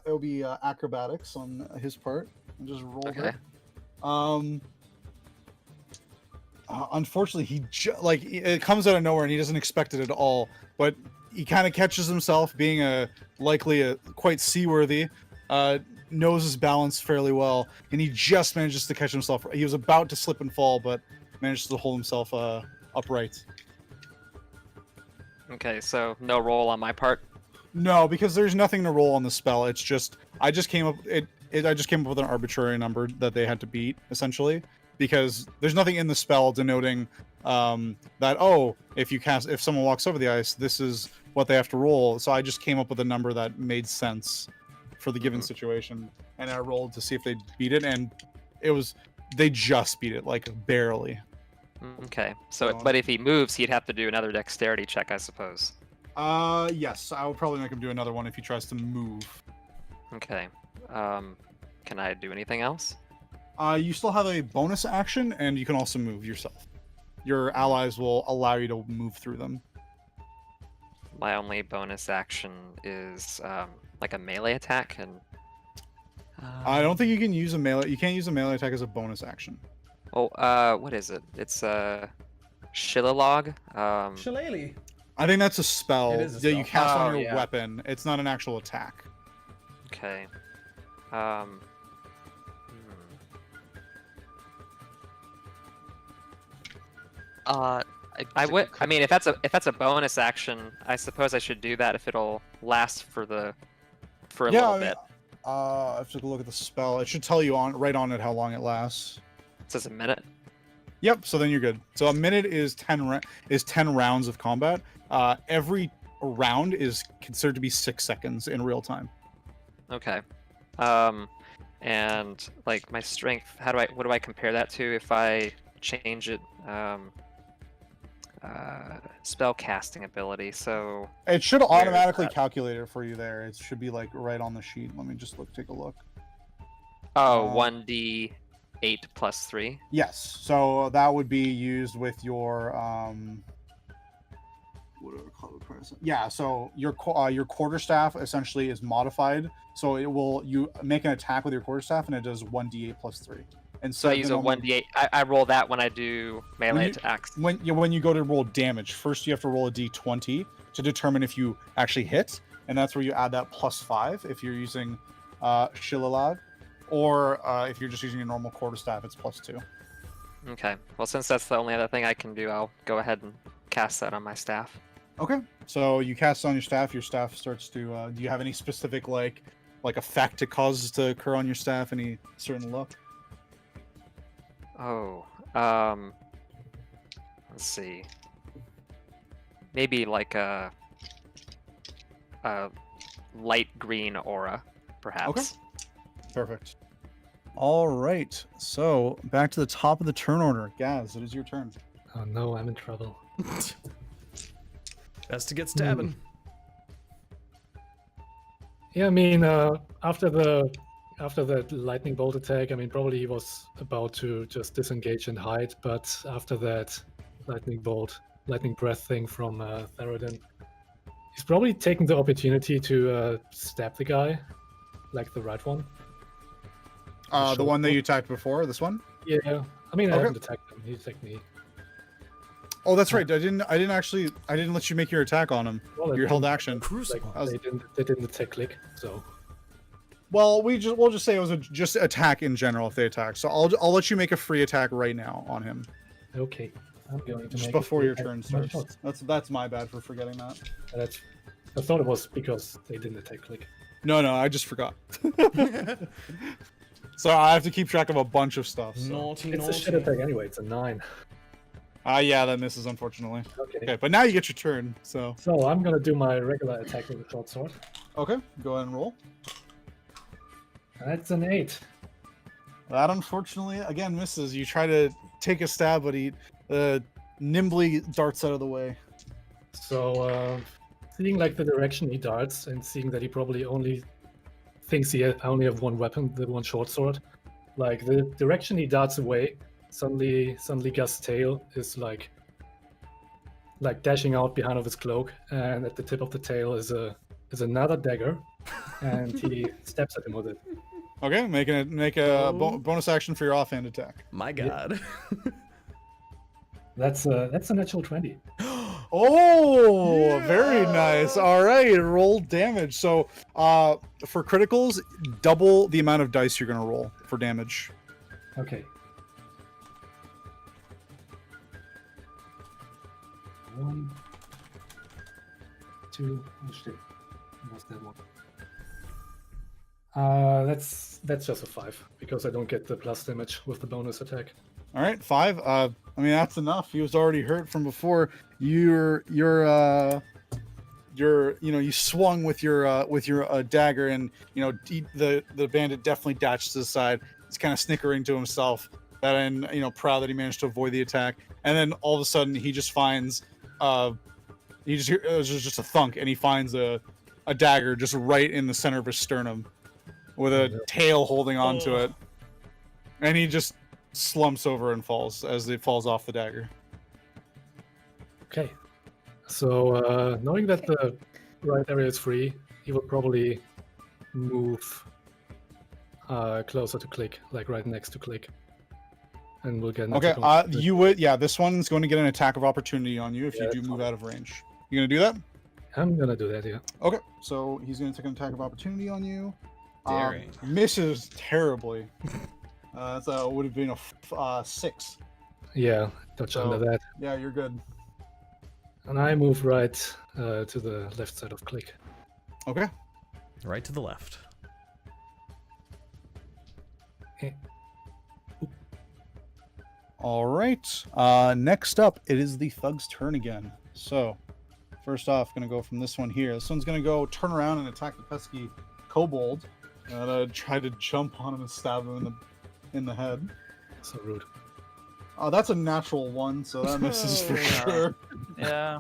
it'll be acrobatics on his part. And just roll Okay. it. Unfortunately, it comes out of nowhere and he doesn't expect it at all. But he kind of catches himself, being likely a quite seaworthy, knows his balance fairly well, and he just manages to catch himself. He was about to slip and fall, but manages to hold himself upright. Okay, so no roll on my part. No, because there's nothing to roll on the spell. It's just I just came up with an arbitrary number that they had to beat, essentially, because there's nothing in the spell denoting that if someone walks over the ice, this is what they have to roll. So I just came up with a number that made sense for the given situation, and I rolled to see if they beat it, and they just beat it, like barely. Okay, but if he moves, he'd have to do another dexterity check, I suppose. Yes, I would probably make him do another one if he tries to move. Okay. Can I do anything else? You still have a bonus action, and you can also move yourself. Your allies will allow you to move through them. My only bonus action is like a melee attack, and I don't think you can use a melee. You can't use a melee attack as a bonus action. what is it? It's Shillelagh. Shillelagh. I think that's a spell It is a that spell. you cast on your yeah. weapon. It's not an actual attack. Okay. I would. I mean, if that's a bonus action, I suppose I should do that if it'll last for a little bit. I have to look at the spell. It should tell you right on it how long it lasts. It says a minute. Yep. So then you're good. So a minute is 10 rounds of combat. Every round is considered to be 6 seconds in real time. Okay. And like my strength, what do I compare that to if I change it? Spell casting ability. So It should Where is automatically that? calculate it for you there. It should be like right on the sheet. Let me just take a look. 1d8 plus 3. Yes. So that would be used with your Yeah, so your quarterstaff essentially is modified, so you make an attack with your quarterstaff and it does 1d8 plus 3. And So I use a 1d8. I roll that when I do melee attacks. When you go to roll damage, first you have to roll a d20 to determine if you actually hit, and that's where you add that plus 5 if you're using Shillelagh, or if you're just using a normal quarterstaff, it's plus 2. Okay. Well, since that's the only other thing I can do, I'll go ahead and cast that on my staff. Okay. So you cast it on your staff. Your staff starts to. Do you have any specific like effect it causes to occur on your staff? Any certain look? Oh. Let's see. Maybe like a light green aura, perhaps. Okay. Perfect. All right. So back to the top of the turn order. Gaz, it is your turn. Oh no, I'm in trouble. Best to get stabbing. Yeah, I mean, after that lightning bolt attack, I mean, probably he was about to just disengage and hide, but after that lightning breath thing from Theraden, he's probably taking the opportunity to stab the guy, like the right one. The one that you attacked before, this one? Yeah, I mean, I Okay. haven't attacked him. He attacked me. Oh, that's right. I didn't let you make your attack on him. Well, Your held action. Crucible. Like, they didn't attack Kleeck, so. Well, we'll just say it was just attack in general if they attack. So I'll let you make a free attack right now on him. Okay, I'm going to Just make before a your free turn attack on my starts. shots. That's my bad for forgetting that. I thought it was because they didn't attack Kleeck. No, I just forgot. So I have to keep track of a bunch of stuff. So. Naughty, It's a shit attack anyway. It's a 9. Yeah, that misses unfortunately. Okay. Okay, but now you get your turn. So So I'm gonna do my regular attack with the short sword. okay, go ahead and roll. That's an 8. That unfortunately again misses. You try to take a stab, but he nimbly darts out of the way. So seeing like the direction he darts and seeing that he probably only thinks he only have one weapon, the one short sword, like the direction he darts away, suddenly Gasz's tail is like dashing out behind of his cloak, and at the tip of the tail is another dagger, and he stabs at him with it. Okay, make a bonus action for your offhand attack. My God. That's a natural 20. Oh, very nice. All right, roll damage. So, for criticals, double the amount of dice you're gonna roll for damage. Okay. 1, 2. Oh shit! I lost that one. That's just a 5 because I don't get the plus damage with the bonus attack. All right, 5. I mean that's enough. He was already hurt from before. You swung with your dagger, and the bandit definitely dashed to the side. He's kind of snickering to himself, and proud that he managed to avoid the attack. And then all of a sudden, he just finds it was just a thunk, and he finds a dagger just right in the center of his sternum, with a tail holding onto it, and he just slumps over and falls as it falls off the dagger. Okay. So knowing that the right area is free, he will probably move closer to Kleeck, like right next to Kleeck, and we'll get an Okay, attack on- you would, yeah, this one's going to get an attack of opportunity on you if you do move out of range. You gonna do that? I'm gonna do that, yeah. Okay, so he's gonna take an attack of opportunity on you. Daring. Misses terribly. That would have been a 6. Yeah, touch So- under that. Yeah, you're good. And I move right to the left side of Kleeck. Okay. Right to the left. All right. Next up, it is the thug's turn again. So, first off, gonna go from this one here. This one's gonna go turn around and attack the pesky kobold. Try to jump on him and stab him in the head. So rude. That's a natural 1, so that misses for sure. Yeah.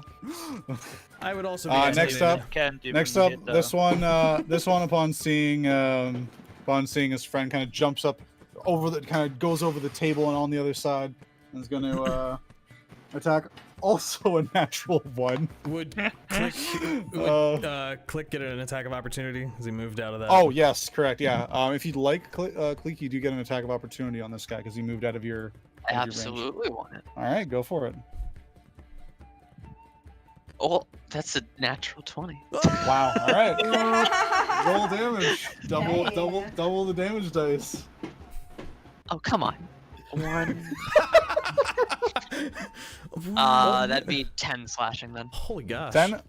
I would also be Next up, Can't even Next up, hit, this one upon seeing his friend, kind of jumps up over kind of goes over the table and on the other side, and is going to attack, also a natural 1. Would Kleeck get an attack of opportunity as he moved out of that? Oh yes, correct. Yeah. If you'd like, Kleeck, you do get an attack of opportunity on this guy because he moved out of your. I out of your range. absolutely want it. All right, go for it. Oh, that's a natural 20. Wow. All right. Roll damage. Dang. Double the damage dice. Oh, come on. 1. That'd be 10 slashing then. Holy gosh. 10.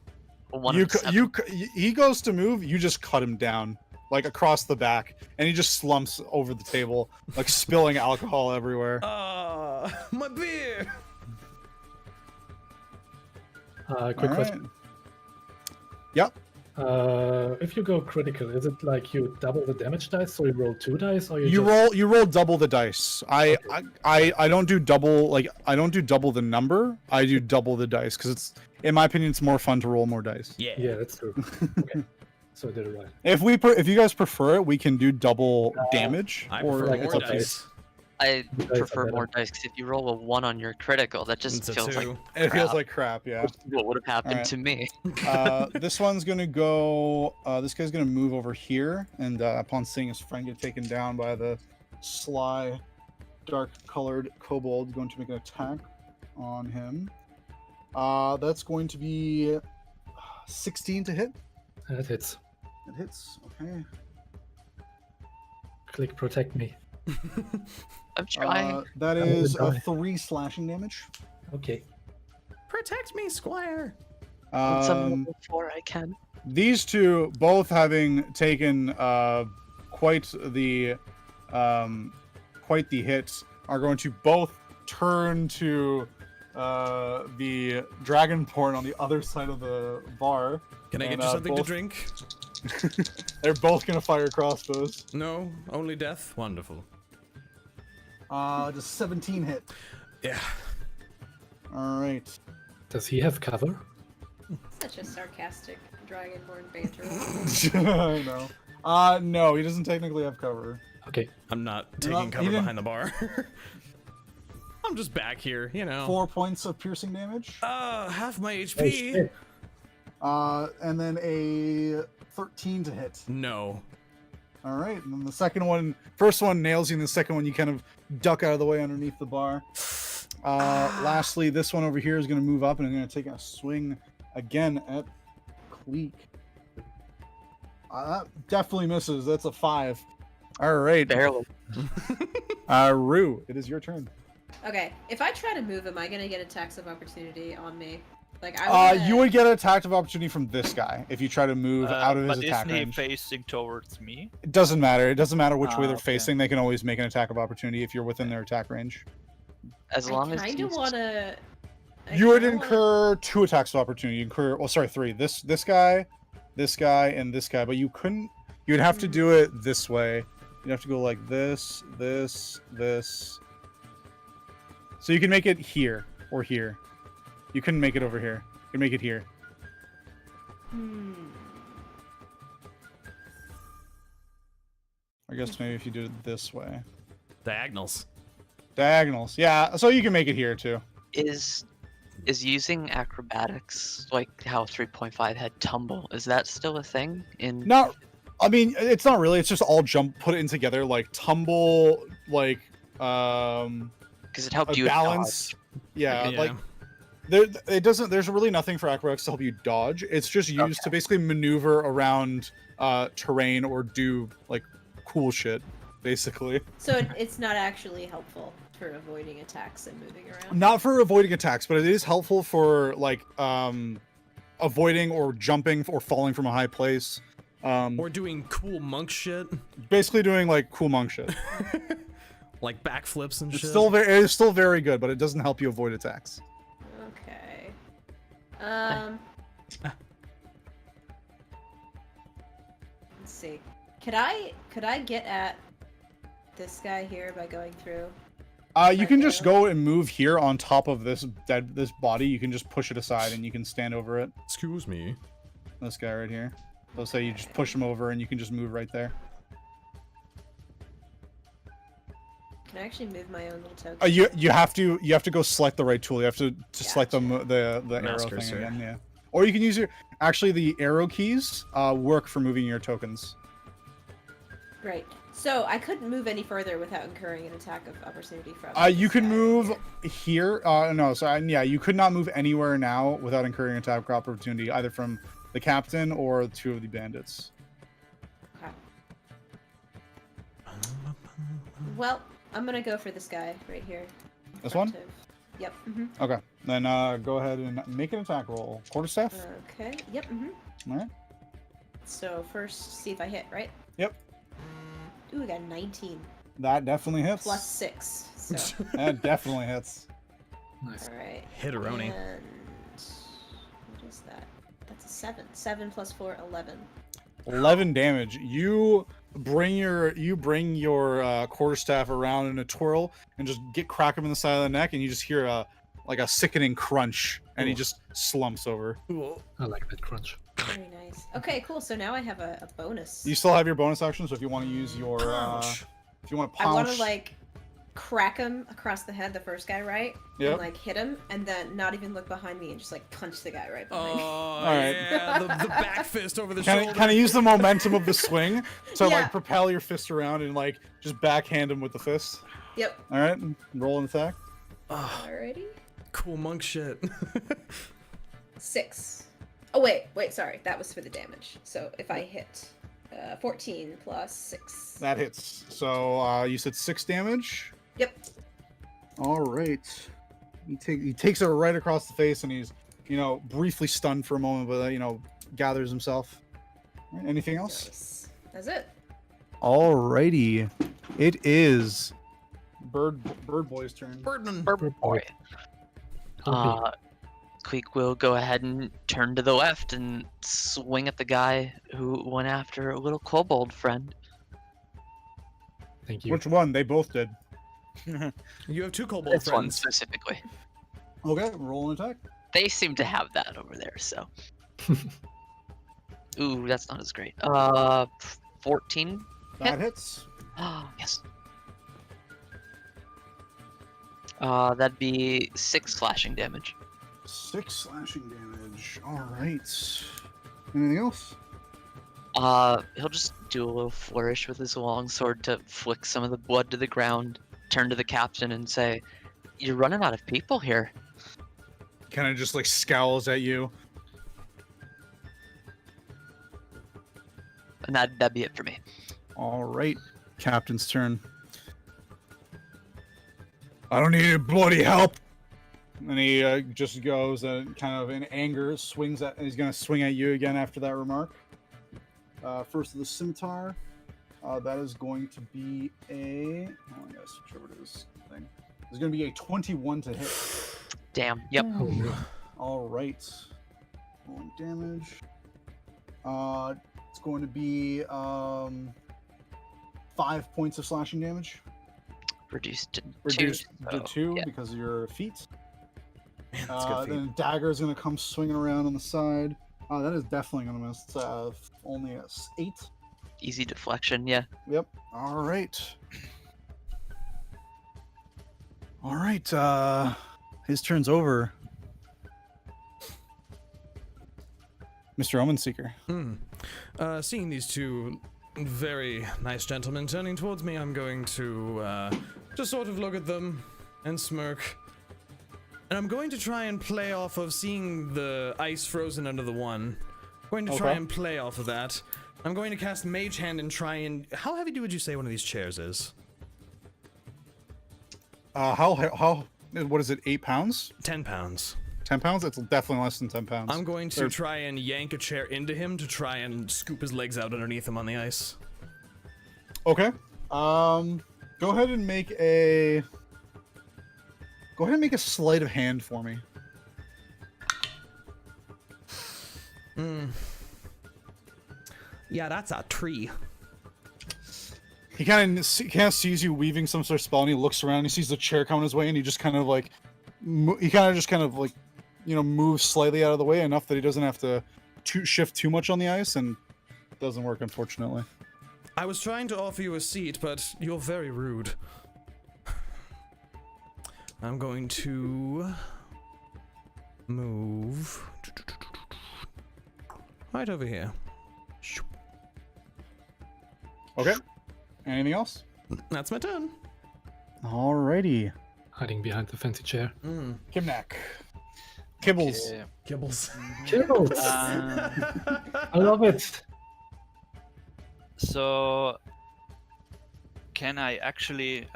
1 You, of 7. he goes to move. You just cut him down, like across the back, and he just slumps over the table, like spilling alcohol everywhere. My beer. Quick All question. right. Yep. If you go critical, is it like you double the damage dice, so you roll 2 dice, or You roll double the dice. I don't do double, like I don't do double the number. I do double the dice because it's, in my opinion, it's more fun to roll more dice. Yeah, that's true. Okay, so I did it right. If you guys prefer it, we can do double damage. I or prefer like more it's okay. dice. I Dice are prefer better. more dice because if you roll a 1 on your critical, that just It's a feels like 2. It feels crap. like crap. Yeah. what would have happened Alright. to me. This one's gonna go. This guy's gonna move over here, and upon seeing his friend get taken down by the sly, dark-colored kobold, going to make an attack on him. That's going to be 16 to hit. That hits. It hits. Okay. Click protect me. I'm trying. That I'm gonna is a die. 3 slashing damage. Okay. Protect me, Squire. Once I'm level 4, I can. These two, both having taken quite the hits, are going to both turn to the dragonborn on the other side of the bar. Can I get And, you something to both- drink? They're both gonna fire crossbows. No, only death. Wonderful. Just 17 hit. Yeah. All right. Does he have cover? Such a sarcastic dragonborn banter. I know. No, he doesn't technically have cover. Okay. I'm not You're taking not- he cover didn't- behind the bar. I'm just back here, you know. 4 points of piercing damage. Half my Oh, HP. shit. And then a 13 to hit. No. All right, and then the first one nails you, and the second one you kind of duck out of the way underneath the bar. Lastly, this one over here is going to move up and I'm going to take a swing again at Kleeck. That definitely misses. That's a 5. All right. Barely. Rue, it is your turn. Okay, if I try to move, am I gonna get attacks of opportunity on me? Like I You would get an attack of opportunity from this guy if you try to move out of his but attack isn't he range. facing towards me? It doesn't matter. It doesn't matter which way they're okay. facing. They can always make an attack of opportunity if you're within their attack range. As long as I kinda he's- wanna. You would incur 2 attacks of opportunity. You incur, well, sorry, 3. This guy, and this guy. But you couldn't. You would have to do it this way. You'd have to go like this, this, this. So you can make it here or here. You couldn't make it over here. You can make it here. I guess maybe if you did it this way. Diagonals. Diagonals. Yeah, so you can make it here too. Is using acrobatics like how 3.5 had tumble? Is that still a thing in? Not, I mean, it's not really. It's just all jump, put it in together, like tumble, like Because it helped a you balance. Yeah, Yeah. like it doesn't. There's really nothing for acrobatics to help you dodge. It's just used to basically maneuver around terrain or do like cool shit, basically. So it's not actually helpful for avoiding attacks and moving around. Not for avoiding attacks, but it is helpful for like avoiding or jumping or falling from a high place. Or doing cool monk shit. Basically doing like cool monk shit. Like backflips and It's shit. it is still very good, but it doesn't help you avoid attacks. Okay. Let's see. Could I get at this guy here by going through? You can just go and move here on top of this body. You can just push it aside and you can stand over it. Excuse me. This guy right here. So say you just push him over and you can just move right there. Can I actually move my own little token? You have to go select the right tool. You have to select the arrow Master, thing sir. again. Yeah. Or you can use your the arrow keys work for moving your tokens. Right. So I couldn't move any further without incurring an attack of opportunity from. You this can guy move right here. No, so yeah, you could not move anywhere now without incurring an attack of opportunity, either from the captain or 2 of the bandits. here. Okay. Well, I'm gonna go for this guy right here. This one? Yep. Okay. Then go ahead and make an attack roll. Quarterstaff. Okay. Yep. All right. So first, see if I hit. Right. Yep. Ooh, we got 19 That definitely hits. plus 6. So. That definitely hits. Nice. All right. Hit-a-roni. And what is that? That's a 7. 7 plus 4, 11. 11 damage. You bring your quarterstaff around in a twirl and just crack him in the side of the neck, and you just hear a sickening crunch, and he just slumps over. I like that crunch. Very nice. Okay, cool. So now I have a bonus. You still have your bonus action, so if you want to use your if you want to I want punch, to like crack him across the head, the first guy, right? Yep. And like hit him, and then not even look behind me and just like punch the guy right behind me. Oh, right. yeah, the back fist over the kind shoulder. of use the momentum of the swing to Yeah. like propel your fist around and like just backhand him with the fist. Yep. All right, roll an attack. Alrighty. Cool monk shit. 6. Oh wait, sorry. That was for the damage. So if I hit 14 plus 6. That hits. So you said 6 damage. Yep. All right. He takes it right across the face, and he's briefly stunned for a moment, but gathers himself. All right, anything else? Nice. That's it. Alrighty. It is Bird Boy's turn. Birdman. Boy. Kleeck will go ahead and turn to the left and swing at the guy who went after a little kobold friend. Thank you. Which one? They both did. You have 2 kobold This one friends. specifically. Okay, roll an attack. They seem to have that over there, so. Ooh, that's not as great. 14? That hits. Yes. That'd be 6 slashing damage. 6 slashing damage. All right. Anything else? He'll just do a little flourish with his longsword to flick some of the blood to the ground, turn to the captain and say, "You're running out of people here." Kind of just like scowls at you. And that'd be it for me. All right, captain's turn. I don't need any bloody help. And he just goes and kind of in anger swings at. He's gonna swing at you again after that remark. First of the scimitar. That is going to be a. Oh, I gotta switch over to this thing. It's gonna be a 21 to hit. Damn. Yep. All right. Rolling damage. It's going to be 5 points of slashing damage. Reduced to Reduced 2. to 2 yeah. because of your feet. Man, that's good feat. Then dagger is going to come swinging around on the side. That is definitely going to miss. It's only a 8. Easy deflection, yeah. Yep. All right. All right. His turn's over. Mr. Omen Seeker. Seeing these 2 very nice gentlemen turning towards me, I'm going to just sort of look at them and smirk. And I'm going to try and play off of seeing the ice frozen under the one. I'm going to try and play off of that. I'm going to cast Mage Hand and try and... How heavy would you say one of these chairs is? How what is it, 8 pounds? 10 pounds. 10 pounds? It's definitely less than 10 pounds. I'm going to try and yank a chair into him to try and scoop his legs out underneath him on the ice. Okay. Go ahead and make a sleight of hand for me. Yeah, that's a tree. He kind of sees you weaving some sort of spell, and he looks around. And he sees the chair coming his way, and he just kind of like, moves slightly out of the way enough that he doesn't have to shift too much on the ice, and it doesn't work, unfortunately. I was trying to offer you a seat, but you're very rude. I'm going to move right over here. Okay. Anything else? That's my turn. Alrighty. Hiding behind the fancy chair. Kibnaak. Kibbles. Okay. Kibbles. Kibbles! I love it. So, can I actually?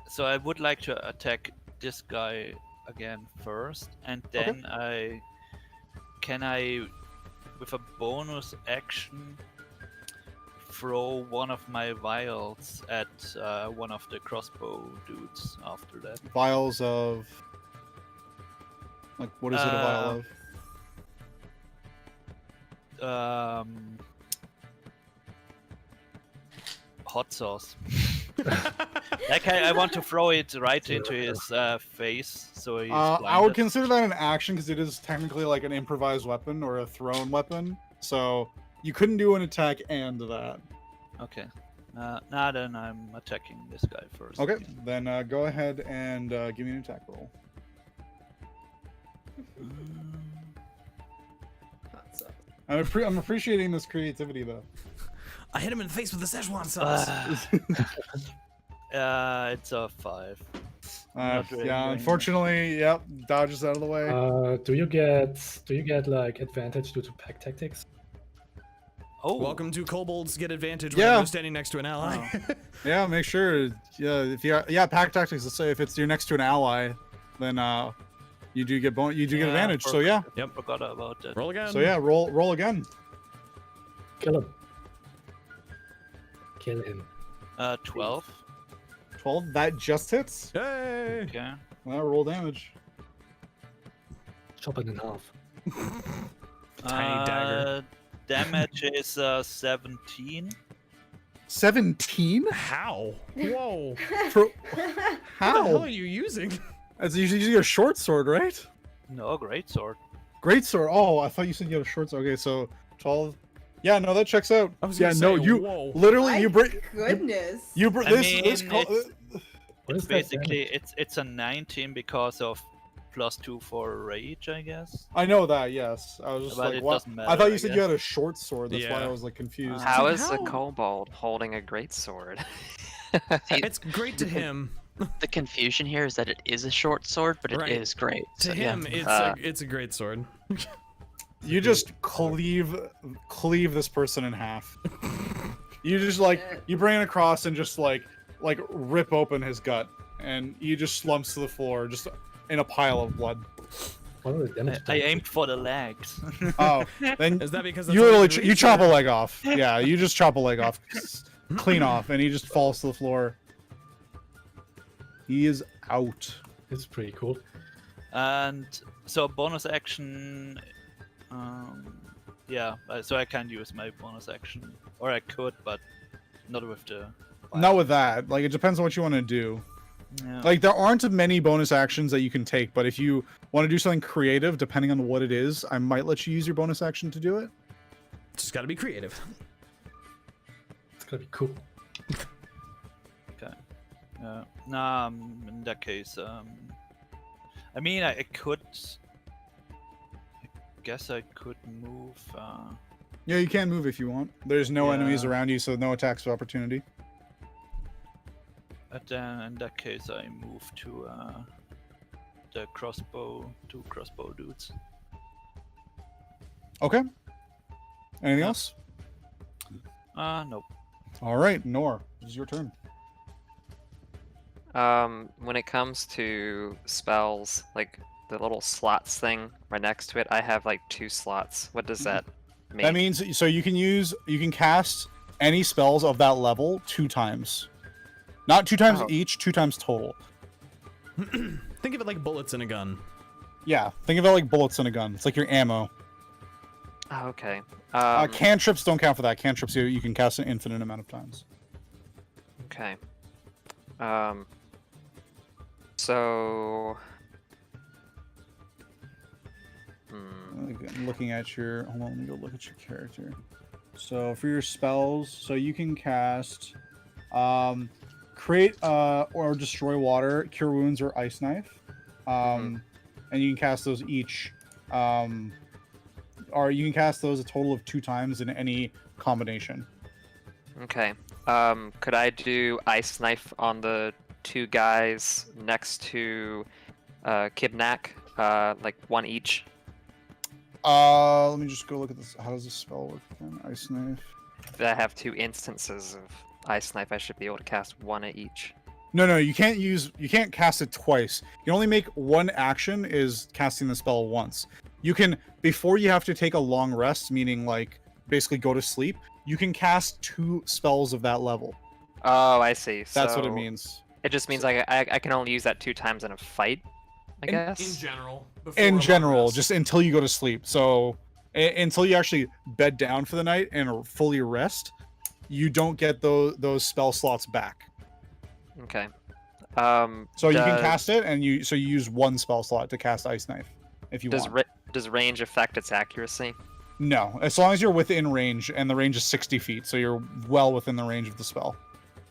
So I would like to attack this guy again first, and then can I, with a bonus action, throw one of my vials at one of the crossbow dudes after that. Vials of. Like, what is it a vial of? Hot sauce. Like I want to throw it right into his face, so he's I would blinded. consider that an action because it is technically like an improvised weapon or a thrown weapon. So you couldn't do an attack and that. Okay. Now then I'm attacking this guy first. Okay, again. then go ahead and give me an attack roll. Hot sauce. I'm appreciating this creativity though. I hit him in the face with the Szechuan sauce. It's a 5. Not really Yeah, doing unfortunately, yep, dodges out of the way. Do you get like advantage due to pack tactics? Oh, Welcome to Kobolds Get Advantage Yeah. when you're standing next to an ally. Yeah, make sure. Yeah, if you pack tactics. Let's say if you're next to an ally, then you do get get advantage. So yeah, Yep. Forgot about that. Roll again. so yeah, roll again. Kill him. Kill him. 12. 12. That just hits. Yay! Okay. Roll damage. Chop it in half. Tiny dagger. Damage is 17. 17. How? Whoa. For, What the hell how? are you using? It's usually a short sword, right? No, great sword. Great sword. Oh, I thought you said you had a short sword. Okay, so 12. Yeah, no, that checks out. I was Yeah, gonna no, say, you whoa. literally you My bring goodness. you bring I this mean, this What It's is that basically damage? it's a 19 because of +2 for rage, I guess. I know that. Yes, I was just But like, it what? doesn't I matter, thought you I said you guess. had a short sword. That's why I Yeah. was like confused. How So is a how- kobold holding a greatsword? It's great to him. The confusion here is that it is a short sword, but it is Right. great. To So, yeah. him, it's a great sword. You just cleave this person in half. You just like you bring it across and just like rip open his gut, and he just slumps to the floor, just in a pile of blood. What are the damage? I types? aimed for the legs. Oh, then Is that because you that's all literally can you reach, chop a or- leg off. Yeah, you just chop a leg off, clean off, and he just falls to the floor. He is out. It's pretty cool. And so bonus action. Yeah, so I can use my bonus action, or I could, but not with the. Not with that. Like it depends on what you want to do. Yeah. Like there aren't many bonus actions that you can take, but if you want to do something creative, depending on what it is, I might let you use your bonus action to do it. Just gotta be creative. It's gonna be cool. Okay. Nah, in that case, I mean, I could. I guess I could move. Yeah, you can move if you want. There's no enemies Yeah. around you, so no attacks of opportunity. But then in that case, I move to the two crossbow dudes. Okay. Anything else? Nope. All right, Nor, this is your turn. When it comes to spells, like the little slots thing right next to it, I have like 2 slots. What does that mean? That means so you can cast any spells of that level 2 times. Not 2 times Oh. each, 2 times total. Think of it like bullets in a gun. Yeah, think of it like bullets in a gun. It's like your ammo. Oh, okay. Cantrips don't count for that. Cantrips you can cast an infinite amount of times. Okay. So. I'm looking at your. Hold on, let me go look at your character. So for your spells, so you can cast. create or destroy water, cure wounds, or ice knife. And you can cast those each. Or you can cast those a total of 2 times in any combination. Okay. Could I do Ice Knife on the 2 guys next to Kibnaak? Like 1 each? Let me just go look at this. How does this spell work again? Ice Knife. If I have 2 instances of Ice Knife, I should be able to cast 1 at each. No, you can't cast it twice. You can only make 1 action is casting the spell once. You can, before you have to take a long rest, meaning like basically go to sleep, you can cast 2 spells of that level. Oh, I see. That's what it So means. It just means I can only use that 2 times in a fight, I guess? In general. In general, just until you go to sleep. So until you actually bed down for the night and fully rest, you don't get those spell slots back. Okay. So you can cast it, and you use 1 spell slot to cast Ice Knife if you want. Does range affect its accuracy? No, as long as you're within range, and the range is 60 feet, so you're well within the range of the spell.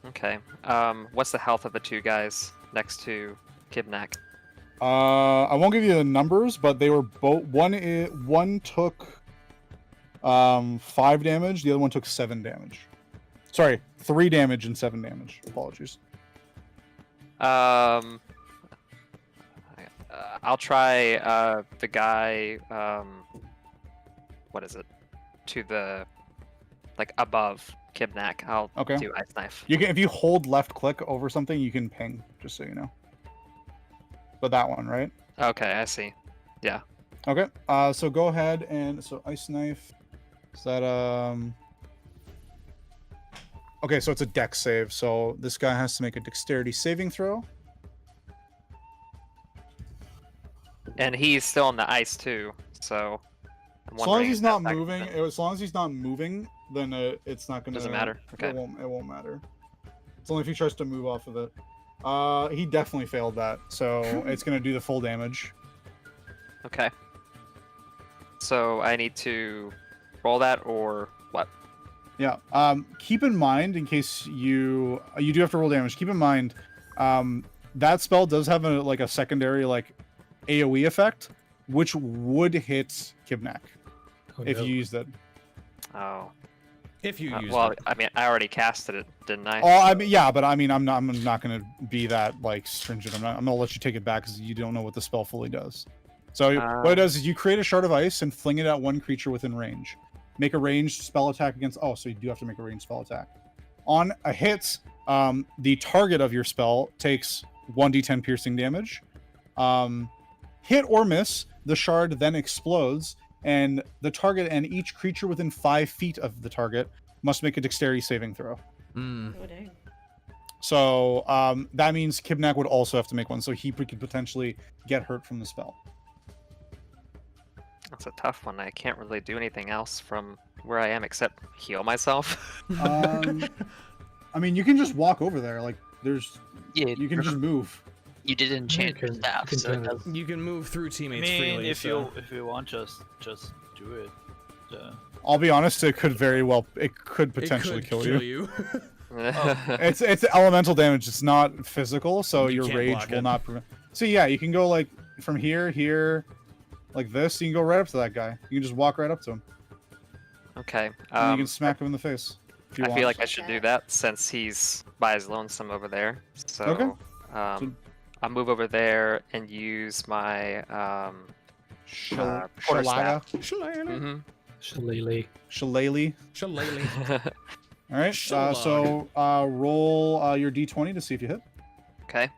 Okay. What's the health of the 2 guys next to Kibnaak? I won't give you the numbers, but they were both. One took 5 damage. The other one took 7 damage. Sorry, 3 damage and 7 damage. Apologies. I'll try the guy. What is it? To the above Kibnaak. I'll do Ice Knife. You can, if you hold left click over something, you can ping. Just so you know. But that one, right? Okay, I see. Yeah. Okay. So go ahead and Ice Knife. Is that Okay, so it's a dex save. So this guy has to make a dexterity saving throw. And he's still on the ice too, so. As long as he's not moving, then it's not gonna. Doesn't matter. Okay. It won't matter. It's only if he tries to move off of it. He definitely failed that, so it's gonna do the full damage. Okay. So I need to roll that or what? Yeah. Keep in mind, in case you do have to roll damage. Keep in mind, that spell does have a secondary AOE effect, which would hit Kibnaak if you used it. Oh. If you use well, it. I mean, I already casted it, didn't I? Oh, I mean, yeah, but I mean, I'm not gonna be that stringent. I'm gonna let you take it back because you don't know what the spell fully does. So what it does is you create a shard of ice and fling it at one creature within range. Make a ranged spell attack against. Oh, so you do have to make a ranged spell attack. On a hit, the target of your spell takes 1d10 piercing damage. Hit or miss, the shard then explodes, and the target and each creature within 5 feet of the target must make a dexterity saving throw. Mm. Oh, dang. So that means Kibnaak would also have to make one, so he could potentially get hurt from the spell. That's a tough one. I can't really do anything else from where I am except heal myself. I mean, you can just walk over there. You can just move. You did enchant your staff, so it does. You can move through teammates I mean, freely. if you want, just do it. I'll be honest, it could potentially kill you. It's elemental damage. It's not physical, so You your can't rage block will it. not prevent. So yeah, you can go from here, like this. You can go right up to that guy. You can just walk right up to him. Okay. And you can smack him in the face. If you I want. feel like I should do that since he's by his lonesome over there. So, Okay. I'll move over there and use my Shalaga. Mm-hmm. Shillelagh. Shillelagh. All right. So roll your d20 to see if you hit. Okay.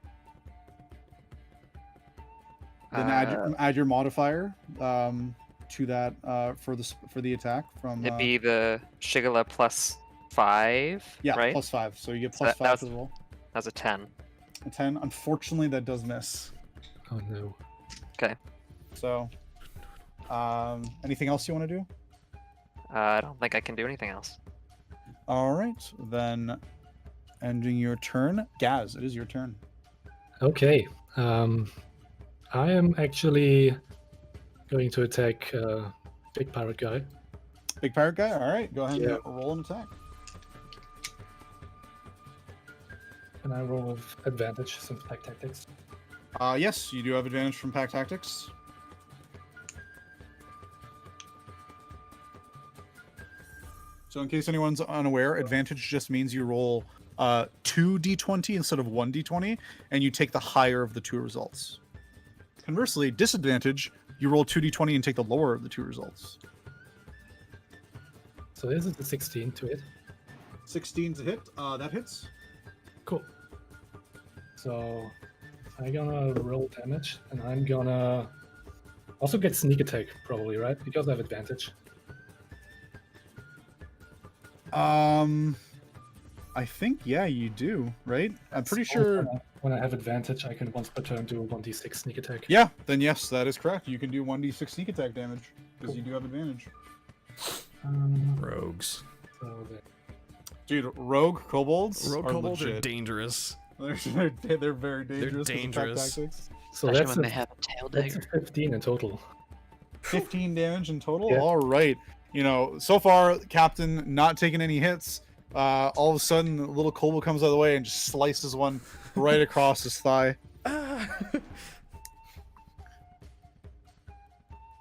Then add your modifier to that for the attack from. It'd be the Shigala +5. Yeah, right? +5. So you get So that +5 was- to the roll. That's a 10. A 10. Unfortunately, that does miss. Oh no. Okay. So, anything else you want to do? I don't think I can do anything else. All right, then, ending your turn, Gasz. It is your turn. Okay. I am actually going to attack Big Pirate Guy. Big pirate guy. All right, go ahead Yeah. and roll an attack. Can I roll with advantage since pack tactics? Yes, you do have advantage from pack tactics. So in case anyone's unaware, advantage just means you roll 2d20 instead of 1d20, and you take the higher of the two results. Conversely, disadvantage, you roll 2d20 and take the lower of the two results. So this is the 16 to hit. 16 to hit, that hits. Cool. So I'm gonna roll damage, and I'm gonna also get sneak attack, probably, right? Because I have advantage. I think, yeah, you do, right? I'm pretty sure. When I have advantage, I can once per turn do a 1d6 sneak attack. Yeah, then yes, that is correct. You can do 1d6 sneak attack damage, because you do have advantage. Rogues. So there. Dude, rogue kobolds Rogue are kobolds are legit. dangerous. They're very dangerous. They're dangerous. So Especially that's when a, they have a tail that's dagger. a 15 in total. 15 damage in total. Yeah. All right. You know, so far, Captain not taking any hits. All of a sudden, a little kobold comes out of the way and just slices one right across his thigh.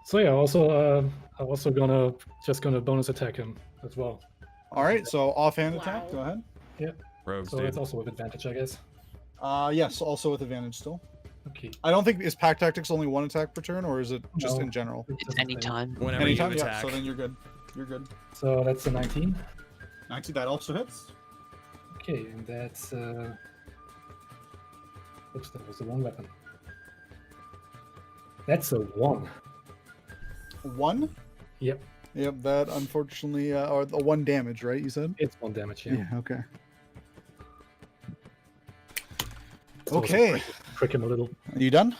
So yeah, I'm also gonna bonus attack him as well. All right. So offhand Wow. attack. Go ahead. Rogues, So dude. that's also with advantage, I guess. Yes. Also with advantage still. Okay. I don't think is pack tactics only one attack per turn, or is it just No. in general? It It's doesn't say. anytime. Whenever Anytime. you Yeah. attack. So then you're good. You're good. So that's a 19. 90. That also hits. Okay, and that's oops, that was the wrong weapon. That's a 1. 1. Yep, Yep. That unfortunately, or the 1 damage, right? You said. it's 1 damage. Yeah. Okay. So also Okay. prick him a little. Are you done?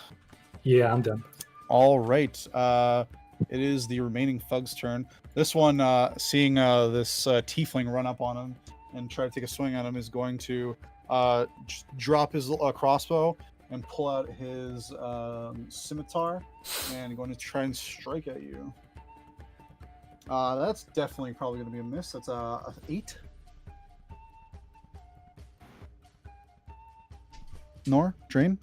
Yeah, I'm done. All right. It is the remaining thug's turn. This one, seeing this tiefling run up on him and try to take a swing at him, is going to just drop his crossbow and pull out his scimitar and going to try and strike at you. That's definitely probably going to be a miss. That's a 8. Nor? Drain?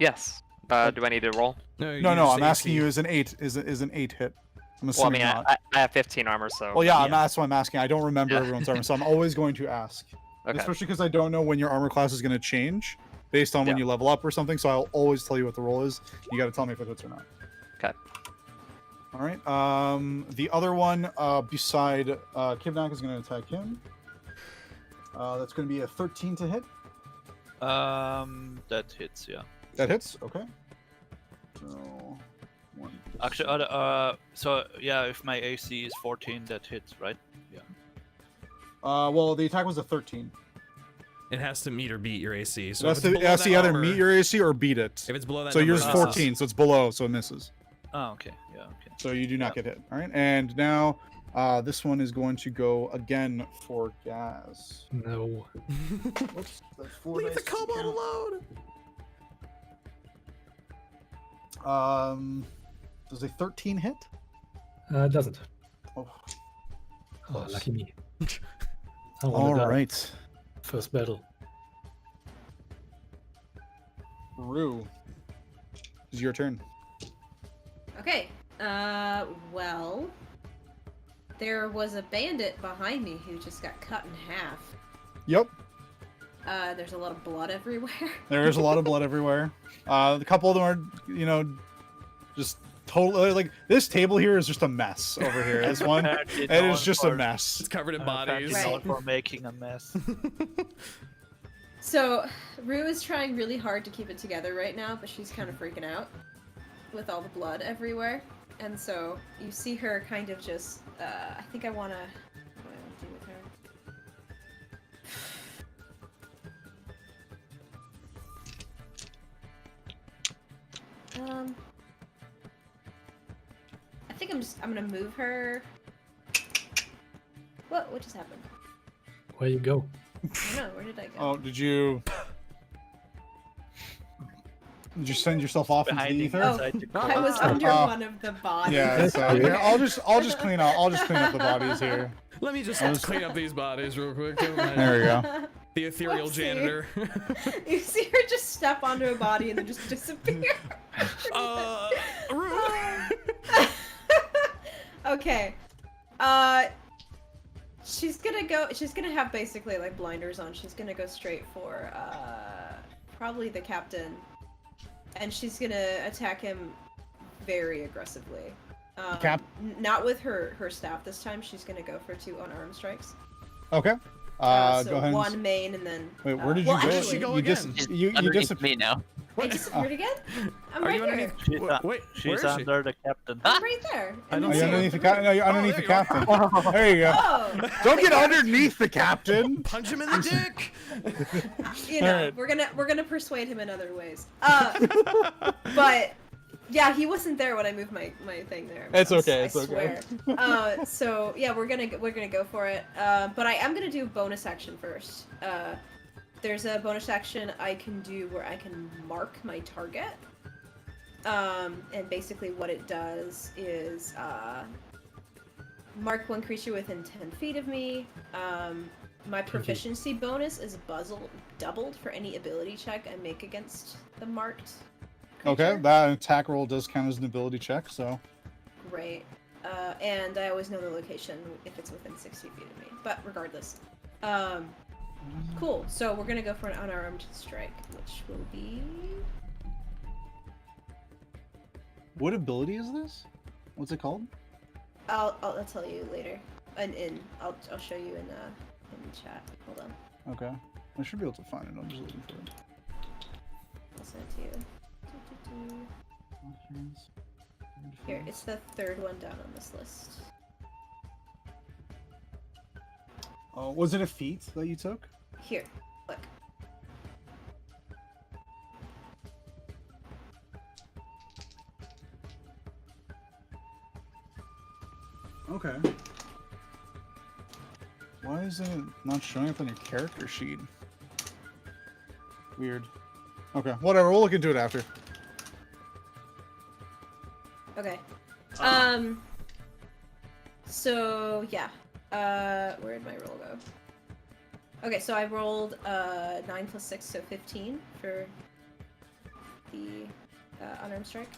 Yes. Do I need to roll? No, use I'm asking AC. you is an 8 is an 8 hit. I'm Well, I assuming mean, not. I have 15 armor, so. Well, yeah, Yeah. that's why I'm asking. I don't remember Yeah. everyone's armor, so I'm always going to ask. Okay. Especially because I don't know when your armor class is going to change based on when Yeah. you level up or something, so I'll always tell you what the roll is. You got to tell me if it hits or not. Okay. All right. The other one beside Kibnaak is going to attack him. That's going to be a 13 to hit. That hits, yeah. That hits. Okay. So, 1. Actually, so yeah, if my AC is 14, that hits, right? Yeah. Well, the attack was a 13. It has to meet or beat your AC. So So if it's below that either number- meet your AC or beat it. If it's below that So number, yours is it misses. 14, so it's below, so it misses. Oh, okay. Yeah, okay. So you do not get hit. All right. And now this one is going to go again for Gasz. No. Whoops, that's 4 Leave the dice to kobold count. alone. Does a 13 hit? It doesn't. Oh, Oh, close. lucky me. I All wanna die. right. First battle. Rue, it's your turn. Okay. Well, there was a bandit behind me who just got cut in half. Yep. There's a lot of blood everywhere. There is a lot of blood everywhere. A couple of them are, just totally like this table here is just a mess over here. This one, Apparently it known is just a for- mess. It's covered in apparently bodies. Right. known for making a mess. So, Rue is trying really hard to keep it together right now, but she's kind of freaking out with all the blood everywhere. And so, you see her kind of just, I think I want to, what do I want to do with her? I think I'm gonna move her. What just happened? Where you go? I don't know, where did I go? Oh, did you send yourself off into the Behind the ether? inside the I was corner. under Oh. one of the bodies. Yeah. So here, I'll just clean up the bodies here. Let me just clean up these bodies real quick. There we go. The ethereal Whoopsie. janitor. You see her just step onto a body and then just disappear. Okay. She's gonna have basically like blinders on. She's gonna go straight for probably the captain. And she's gonna attack him very aggressively. Not with her staff this time. She's gonna go for 2 unarmed strikes. Okay. So Go ahead. one main and then. Wait, where did you well, go? Where did actually, she go you again? She's you underneath disappeared. me now. I disappeared again? I'm Are right you here. underneath? She's, Wait, where she's is she? under the captain. I'm right there. I in don't Are the you see her. middle. underneath the captain? No, you're underneath the there you captain. There you go. Oh, Don't get underneath the captain. Punch him in the dick. you know, Alright. we're gonna persuade him in other ways. But yeah, he wasn't there when I moved my thing there. It's okay, I it's okay. swear. So yeah, we're gonna go for it. But I am gonna do bonus action first. There's a bonus action I can do where I can mark my target. And basically what it does is mark one creature within 10 feet of me. My proficiency bonus is doubled for any ability check I make against the marked Okay, creature. that attack roll does count as an ability check, so. Great. And I always know the location if it's within 60 feet of me. But regardless. Cool. So we're gonna go for an unarmed strike, which will be... What ability is this? What's it called? I'll tell you later. I'll show you in the chat. Hold on. Okay. I should be able to find it. I'm just looking for it. I'll send it to you. Here, it's the 3rd one down on this list. Oh, was it a feat that you took? Here, look. Okay. Why is it not showing up on your character sheet? Weird. Okay, whatever. We'll look into it after. Okay. So yeah. Where did my roll go? Okay, so I rolled 9 plus 6, so 15 for the unarmed strike.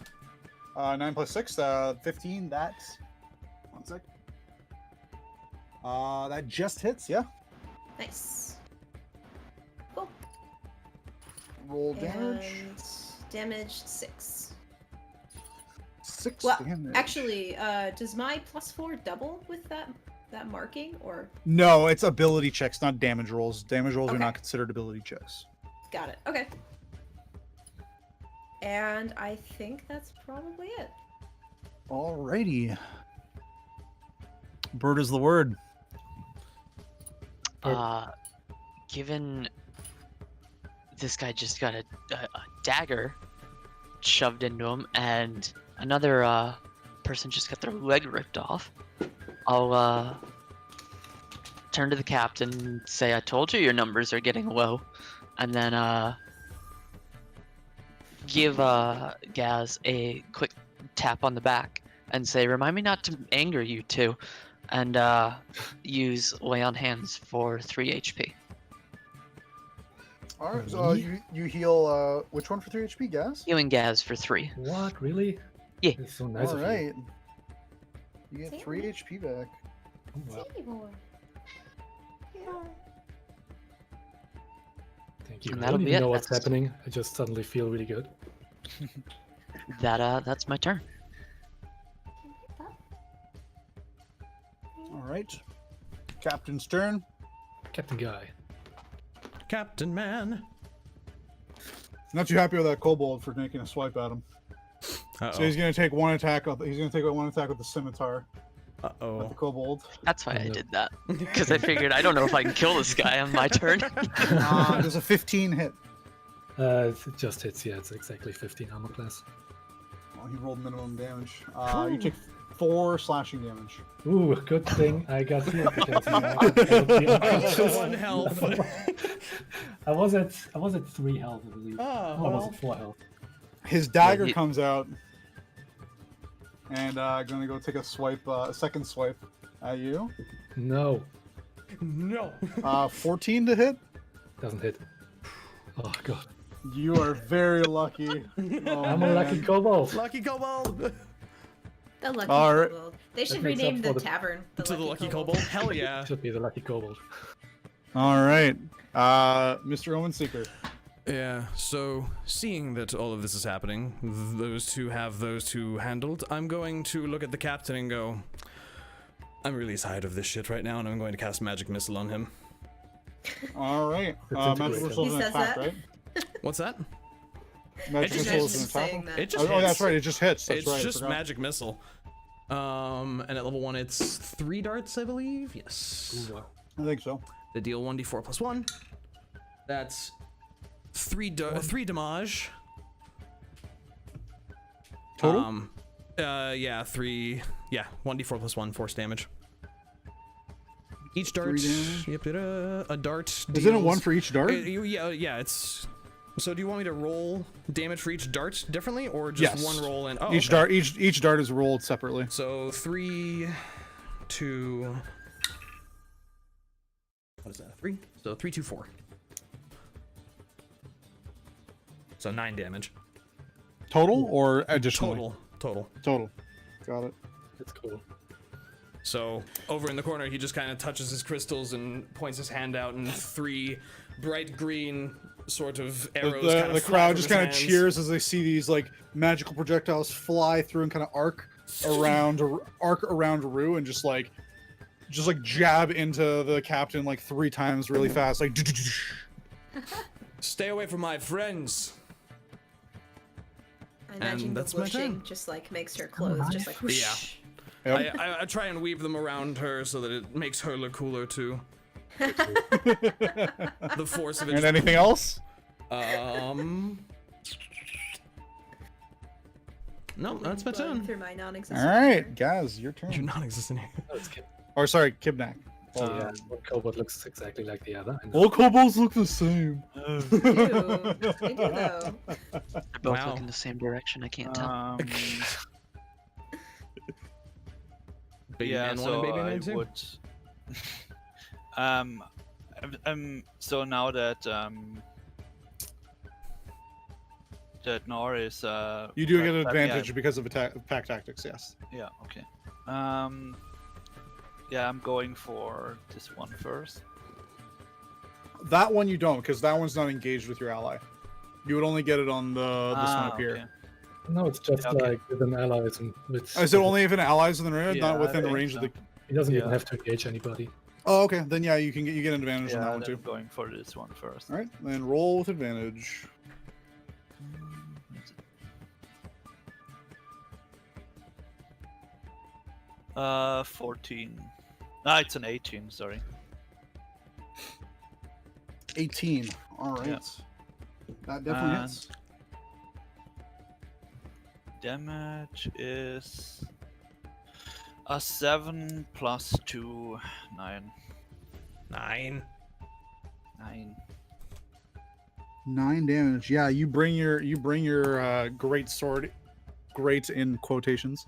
9 plus 6, 15. That's. One sec. That just hits, yeah. Nice. Cool. Roll damage. And damaged 6. 6 Well, damage. actually, does my +4 double with that marking, or? No, it's ability checks, not damage rolls. Damage rolls are Okay. not considered ability checks. Got it. Okay. And I think that's probably it. Alrighty. Bird is the word. Given this guy just got a dagger shoved into him, and another person just got their leg ripped off, I'll turn to the captain and say, "I told you your numbers are getting low," and then give Gasz a quick tap on the back and say, "Remind me not to anger you two," and use Lay on Hands for 3 HP. Alright, so you heal, which one for 3 HP, Gasz? Healing Gasz for 3. What? Really? Yeah. It's so nice of you. Alright. You get 3 HP back. Oh, wow. Thank you. And I that'll don't be even it. know what's That's- happening. I just suddenly feel really good. That's my turn. Alright. Captain's turn. Captain Guy. Captain Man. Not too happy with that kobold for making a swipe at him. Uh-oh. So he's gonna take one attack. He's gonna take one attack with the scimitar at the Uh-oh. kobold. That's why I did that. Because I figured I don't know if I can kill this guy on my turn. There's a 15 hit. It just hits, yeah, it's exactly 15 armor class. Well, he rolled minimum damage. You take 4 slashing damage. Ooh, good thing I got here. Because, One health. I was at 3 health, I believe. Oh, Or was well. it 4 health? His dagger you- comes out, and gonna go take a swipe, a second swipe at you. No. No. 14 to hit. Doesn't hit. Oh god. You are very lucky. Oh, I'm a lucky man. kobold. Lucky kobold. The lucky All right. kobold. They should makes up rename for the the- tavern To the lucky kobold. Hell yeah. Should be the lucky kobold. All right. Mr. Omen Seeker. Yeah, so seeing that all of this is happening, those two have those two handled, I'm going to look at the captain and go, I'm really tired of this shit right now, and I'm going to cast Magic Missile on him. All right. It's Magic integrated. Missile is He an says attack, that? right? What's that? Magic just Missile hits. is an Saying attack. that. It just Oh, hits. that's right. It just hits. That's It's right. I just forgot. Magic Missile. And at level 1 it's 3 darts, I believe? Yes. Ooh, wow. I think so. They deal 1d4 plus 1. That's 3 damage. Total? Yeah, 3. Yeah, 1d4 plus 1, force damage. Each dart. 3 damage? Yep, a dart. Is it a deals- 1 for each dart? Yeah, it's. So do you want me to roll damage for each dart differently, or just Yes. one roll and Each dart is rolled separately. So 3, 2. What is that? 3. So 3, 2, 4. So 9 damage Total or additional? total. Total. Got it. It's cool. So over in the corner, he just kind of touches his crystals and points his hand out, and 3 bright green sort of arrows. The crowd just kind of cheers as they see these like magical projectiles fly through and kind of arc around Rue and just like jab into the captain like 3 times really fast, like. Stay away from my friends. I imagine And the that's my whooshing turn. just like makes her clothes just like whoosh. Yep. I try and weave them around her so that it makes her look cooler too. The force of it. And just- anything else? No, that's my Flowing turn. Through my non-existent. All right, guys, your turn. You're non-existent here. Oh, it's Kib. Or sorry, Kibnaak. Oh, yeah. One kobold looks exactly like the other. I know. All kobolds look the same. They do. They do though. They both Wow. look in the same direction. I can't tell. Baby Yeah, man one so and baby I man two. would. So now that that Nor is You do get an yeah, advantage because of pack tactics, yes. Yeah. Okay. Yeah, I'm going for this one first. That one you don't, because that one's not engaged with your ally. You would only get it on the this one up here. Okay. No, it's just Okay. like with an allies and with. Is it only if an ally's in the range, Yeah, not I within the think range so. of the? He doesn't even Yeah. have to engage anybody. Oh, okay. Then yeah, you get an advantage on Yeah, that one then too. I'm going for this one first. All right, then roll with advantage. Uh, 14. Ah, it's an 18. Sorry. 18. All right. Yeah. That definitely And- hits. Damage is a 7 plus 2, 9. 9. 9. 9 damage. Yeah, you bring your great sword, great in quotations,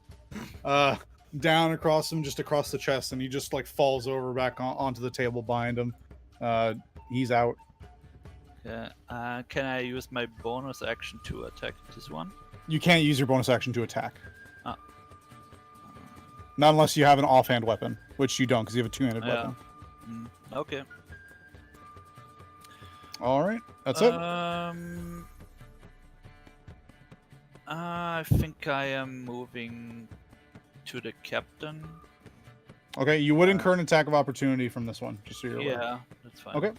down across him, just across the chest, and he just like falls over back onto the table behind him. He's out. Yeah. Can I use my bonus action to attack this one? You can't use your bonus action to attack. Ah. Not unless you have an offhand weapon, which you don't, because you have a two-handed Yeah. weapon. Okay. All right, that's it. I think I am moving to the captain. Okay, you would incur an attack of opportunity from this one, just so you're aware. Yeah, that's fine. Okay.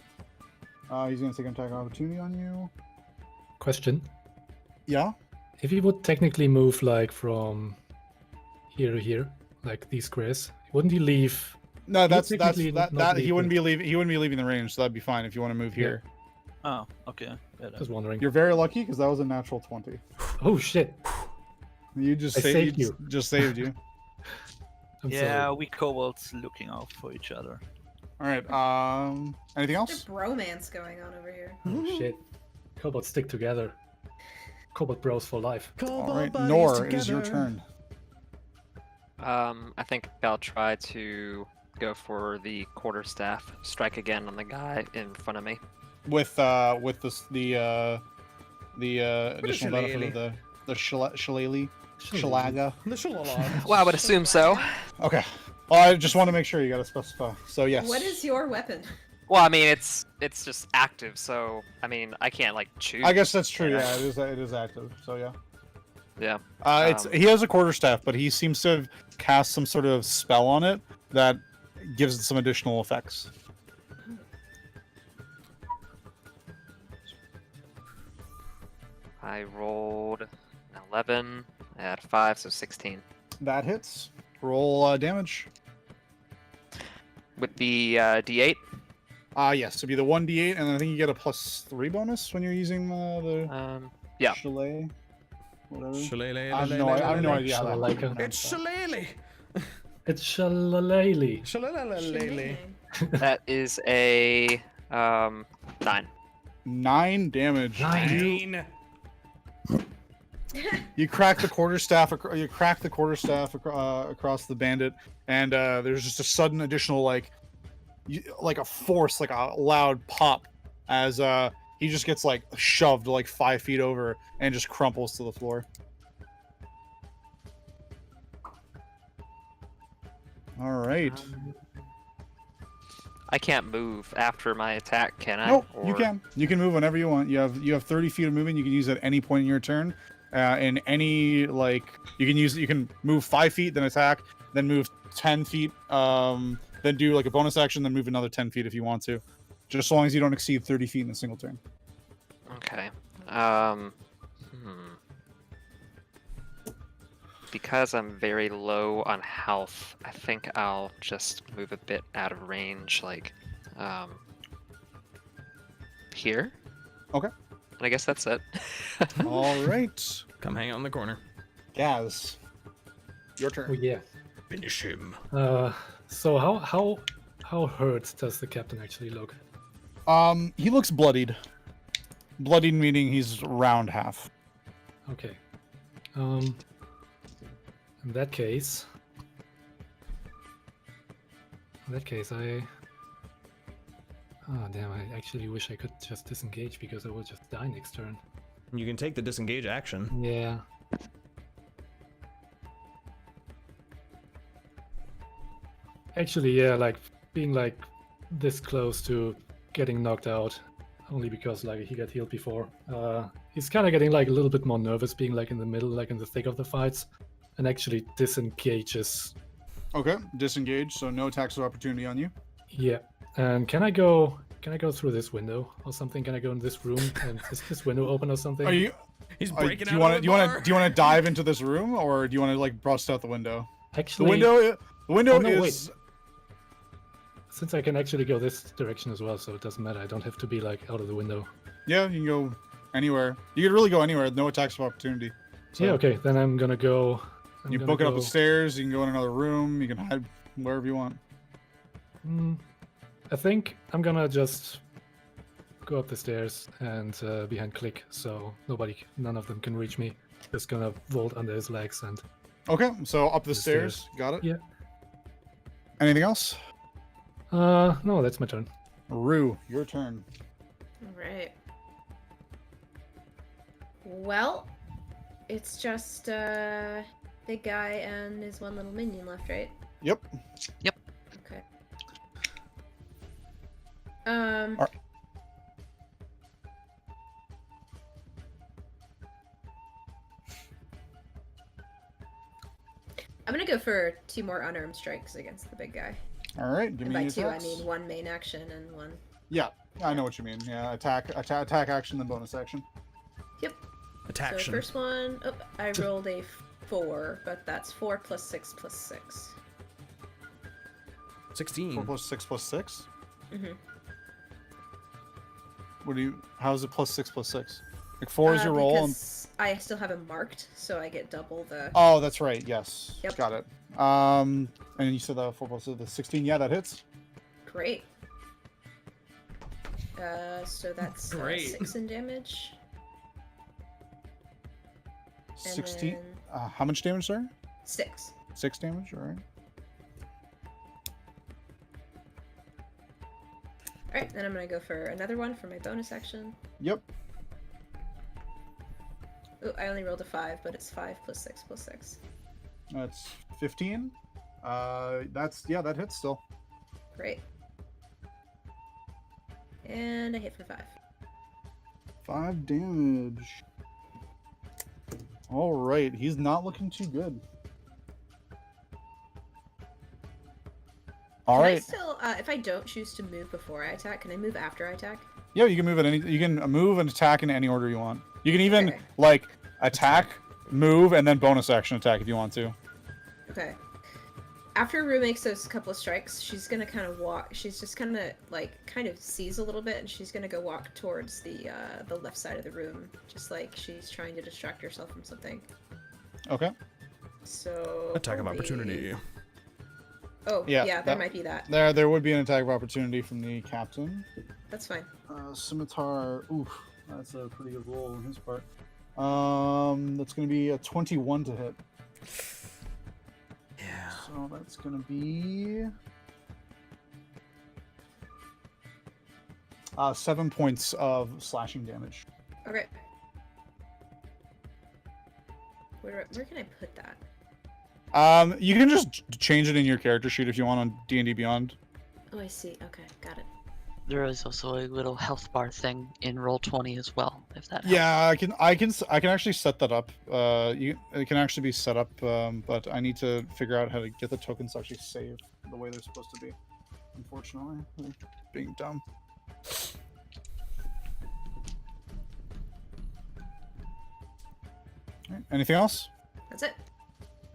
He's gonna take an attack of opportunity on you. Question: Yeah. if he would technically move like from here to here, like these squares, wouldn't he leave? No, that's technically that not he leave wouldn't it. be leaving. He wouldn't be leaving the range, so that'd be fine if you want to move here. Oh, okay. Yeah, then. Just wondering. You're very lucky because that was a natural 20. Oh shit! You just I saved you. you. Just saved you. I'm Yeah, sorry. we kobolds looking out for each other. All right. Anything There's else? bromance going on over here. Oh shit! Kobolds stick together. Kobold bros for life. All right. Nor, it is your turn. I think I'll try to go for the quarterstaff, strike again on the guy in front of me. this, the additional benefit of the shillelagh. Shalaga. The shalalah. Well, I would assume so. Okay. Well, I just want to make sure you got to specify. So yes. What is your weapon? Well, I mean, it's just active, so I mean, I can't like choose. I guess that's true. Yeah, it is active. So yeah. Yeah. He has a quarterstaff, but he seems to have cast some sort of spell on it that gives it some additional effects. I rolled an 11. I had 5, so 16. That hits. Roll damage. With the D8. Yes, it'd be the 1d8, and I think you get a +3 bonus when you're using the Yeah. chalet. Whatever. Shillelagh. I have no idea how that Shillelagh. It's shillelagh. It's shillelagh. Shillelagh. That is a 9. 9 damage. 9. You crack the quarterstaff. You crack the quarterstaff across the bandit, and there's just a sudden additional like a force, like a loud pop, as he just gets like shoved like 5 feet over and just crumples to the floor. All right. I can't move after my attack, can I? Nope, you Or- can. You can move whenever you want. You have 30 feet of movement. You can use at any point in your turn. In any like you can move 5 feet, then attack, then move 10 feet, then do like a bonus action, then move another 10 feet if you want to. Just as long as you don't exceed 30 feet in a single turn. Okay. Because I'm very low on health, I think I'll just move a bit out of range, like, here. Okay. And I guess that's it. All right. Come hang out in the corner. Gaz, your Oh turn. yeah. Finish him. So how hurt does the captain actually look? He looks bloodied. Bloodied meaning he's round half. Okay. In that case, I. Oh damn! I actually wish I could just disengage because I will just die next turn. You can take the disengage action. Yeah. Actually, yeah, like being like this close to getting knocked out, only because like he got healed before. He's kind of getting like a little bit more nervous, being like in the middle, like in the thick of the fights, and actually disengages. Okay, disengage, so no attacks of opportunity on you. Yeah. And can I go through this window or something? Can I go in this room and is this window open or something? Are you? He's Do breaking you out. want to? Do you want to dive into this room, or do you want to like bust out the window? Actually, The window Oh, no, is. since I can actually go this direction as well, so it doesn't matter. I don't have to be like out of the window. Yeah, you can go anywhere. You can really go anywhere. No attacks of opportunity. So Yeah, okay, then I'm gonna go. You book it up the stairs. You can go in another room. You can hide wherever you want. I think I'm gonna just go up the stairs and behind Kleeck, so none of them can reach me. Just gonna vault under his legs and. Okay, so up the The stairs. stairs. Got it. Yeah. Anything else? No, that's my turn. Rue, your turn. Alright. Well, it's just big guy and his one little minion left, right? Yep. Okay. I'm gonna go for 2 more unarmed strikes against the big guy. All right. Give And me by your 2, I attacks. mean 1 main action and 1. Yeah, I know what you mean. Yeah, attack action, then bonus action. Yep. Attack So action. first one, oh, I rolled a 4, but that's 4 plus 6 plus 6. 16. 4 plus 6 plus 6. Mm-hmm. How is it plus 6 plus 6? Like 4 is your roll. And... Because I still have him marked, so I get double the. Oh, that's right. Yes. Yep. Got it. And you said the 4 plus the 16. Yeah, that hits. Great. So that's Great. 6 in damage. And 16. then How much damage, sir? 6. 6 damage. All right. Alright, then I'm gonna go for another one for my bonus action. Yep. Ooh, I only rolled a 5, but it's 5 plus 6 plus 6. That's 15. That hits still. Great. And I hit for 5. 5 damage. All right, he's not looking too good. All Can I right. still, if I don't choose to move before I attack, can I move after I attack? Yeah, you can move at any. You can move and attack in any order you want. You can even Okay. like attack, move, and then bonus action attack if you want to. Okay. After Rue makes those couple of strikes, she's gonna kind of walk. She's just kind of sees a little bit, and she's gonna go walk towards the left side of the room, just like she's trying to distract herself from something. Okay. So Attack of probably- opportunity. Oh Yeah, yeah, there that- might be that. There would be an attack of opportunity from the captain. That's fine. Scimitar. Oof, that's a pretty good roll on his part. That's gonna be a 21 to hit. Yeah. So that's gonna be 7 points of slashing damage. Okay. Where can I put that? You can just change it in your character sheet if you want on D&D Beyond. Oh, I see. Okay, got it. There is also a little health bar thing in Roll20 as well, if that helps. Yeah, I can actually set that up. It can actually be set up, but I need to figure out how to get the tokens to actually save the way they're supposed to be. Unfortunately, they're being dumb. All right, anything else? That's it.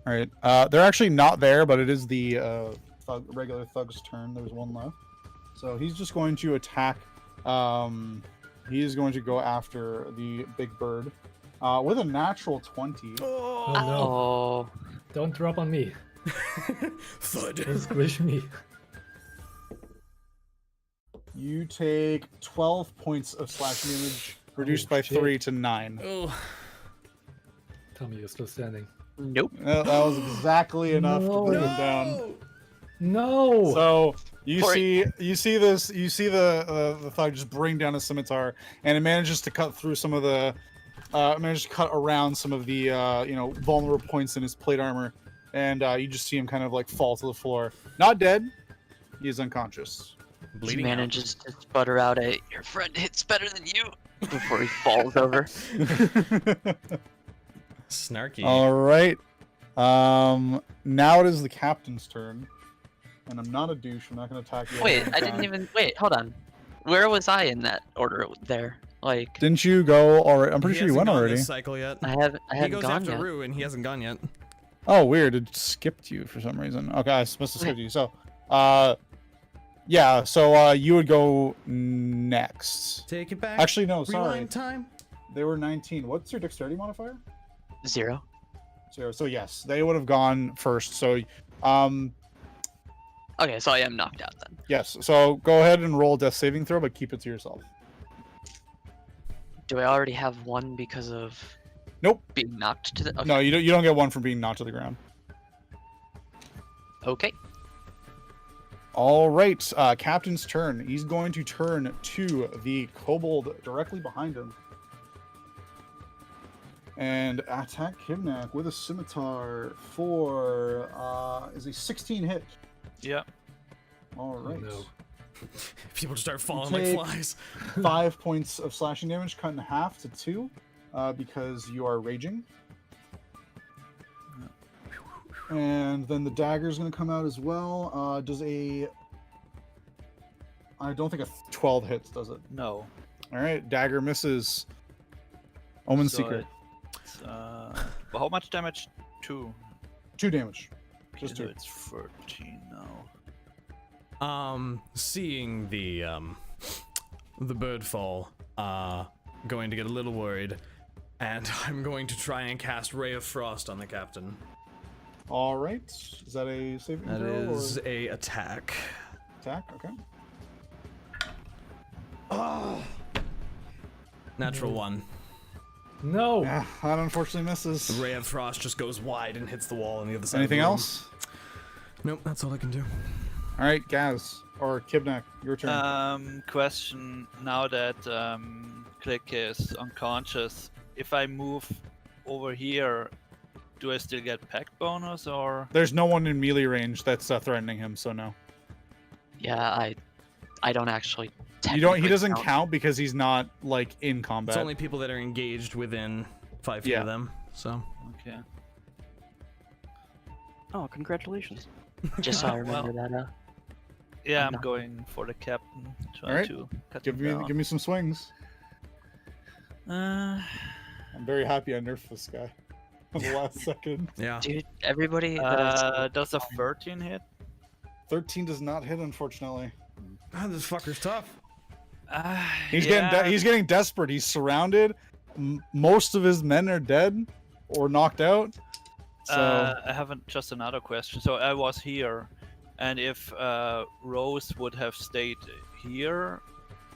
All right. They're actually not there, but it is the regular thug's turn. There's one left. So he's just going to attack. He is going to go after the big bird with a natural 20. Oh no! Oh, Don't drop on me. Thud. Don't squish me. You take 12 points of slashing damage, reduced Oh, by shit. 3 to 9. Oh. Tell me you're still standing. nope. That was exactly enough to bring him down. No! So you Sorry. see the thug just bring down a scimitar, and it manages to cut through some of the manages to cut around some of the vulnerable points in his plate armor, and you just see him kind of like fall to the floor. Not dead, he is unconscious. He Bleeding out. manages to sputter out a "your friend hits better than you" before he falls over. Snarky. All right. Now it is the captain's turn, and I'm not a douche. I'm not going to attack you. Wait, I didn't even wait. Hold on. Where was I in that order there? Like, Didn't you go already? I'm pretty He sure you hasn't went gone already. This cycle yet. I haven't He gone goes after yet. Rue, and he hasn't gone yet. Oh, weird. It skipped you for some reason. Okay, I must have skipped you. So, yeah. So you would go next. Take it back. Actually, no. Sorry. Rewind time. They were 19. What's your dexterity modifier? 0. 0. So yes, they would have gone first. So, Okay, so I am knocked out then. yes. So go ahead and roll a death saving throw, but keep it to yourself. Do I already have one because of Nope. being knocked to the? Okay. No, you don't get one for being knocked to the ground. Okay. All right, captain's turn. He's going to turn to the kobold directly behind him and attack Kibnaak with a scimitar for is a 16 hit. Yeah. All right. no. People start falling take- like flies. 5 points of slashing damage, cut in half to 2, because you are raging. And then the dagger is going to come out as well. I don't think a 12 hits, does it? No. All right, dagger misses. Omen So Seeker, it's, well, how much damage? 2. 2 damage. Okay, Just so 2. it's 13 now. Seeing the bird fall, going to get a little worried, and I'm going to try and cast Ray of Frost on the captain. All right, is that a saving That throw is or a attack. attack? Okay. Natural 1. No! Yeah, that unfortunately misses. The Ray of Frost just goes wide and hits the wall on the other side. Anything of the room. else? Nope, that's all I can do. All right, Gasz or Kibnaak, your turn. Question: now that Kleeck is unconscious, if I move over here, do I still get pack bonus or? There's no one in melee range that's threatening him, so no. Yeah, I don't actually. You don't. He technically doesn't count because he's not like in combat. It's only people that are engaged within 5 feet of them. So. Okay. Oh, congratulations. Just so I remember that. Yeah, I'm I'm going for the captain. Try Alright. to cut Give him me give me some swings. down. I'm very happy I nerfed this guy on the last second. Yeah. Dude, everybody that I Does a 13 hit? 13 does not hit, unfortunately. Oh, this fucker's tough. He's getting desperate. He's surrounded. Most of his men are dead or knocked out. So I haven't. Just another question. So I was here, and if Rhos would have stayed here,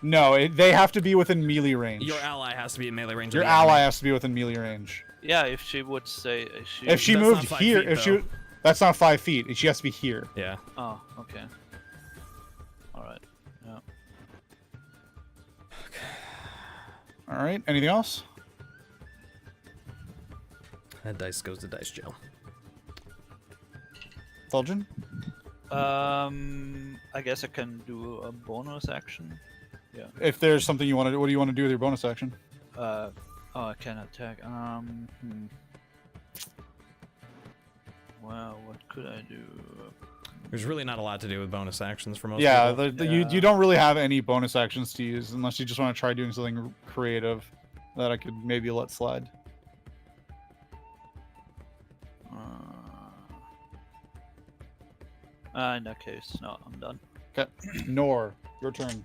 no, they have to be within melee range. Your ally has to be in melee range. Your of the ally enemy. has to be within melee range. yeah, if she would say If she That's moved not 5 here, feet, if she though. that's not 5 feet. She has to be here. Yeah. Oh, okay. All right. Yeah. All right. Anything else? That dice goes to dice jail. Taldren? I guess I can do a bonus action. Yeah. If there's something you want to do, what do you want to do with your bonus action? Oh, I can attack. Well, what could I do? There's really not a lot to do with bonus actions for most Yeah, people. you don't really have any bonus actions to use unless you just want to try doing something creative that I could maybe let slide. In that case, no, I'm done. Okay. Nor, your turn.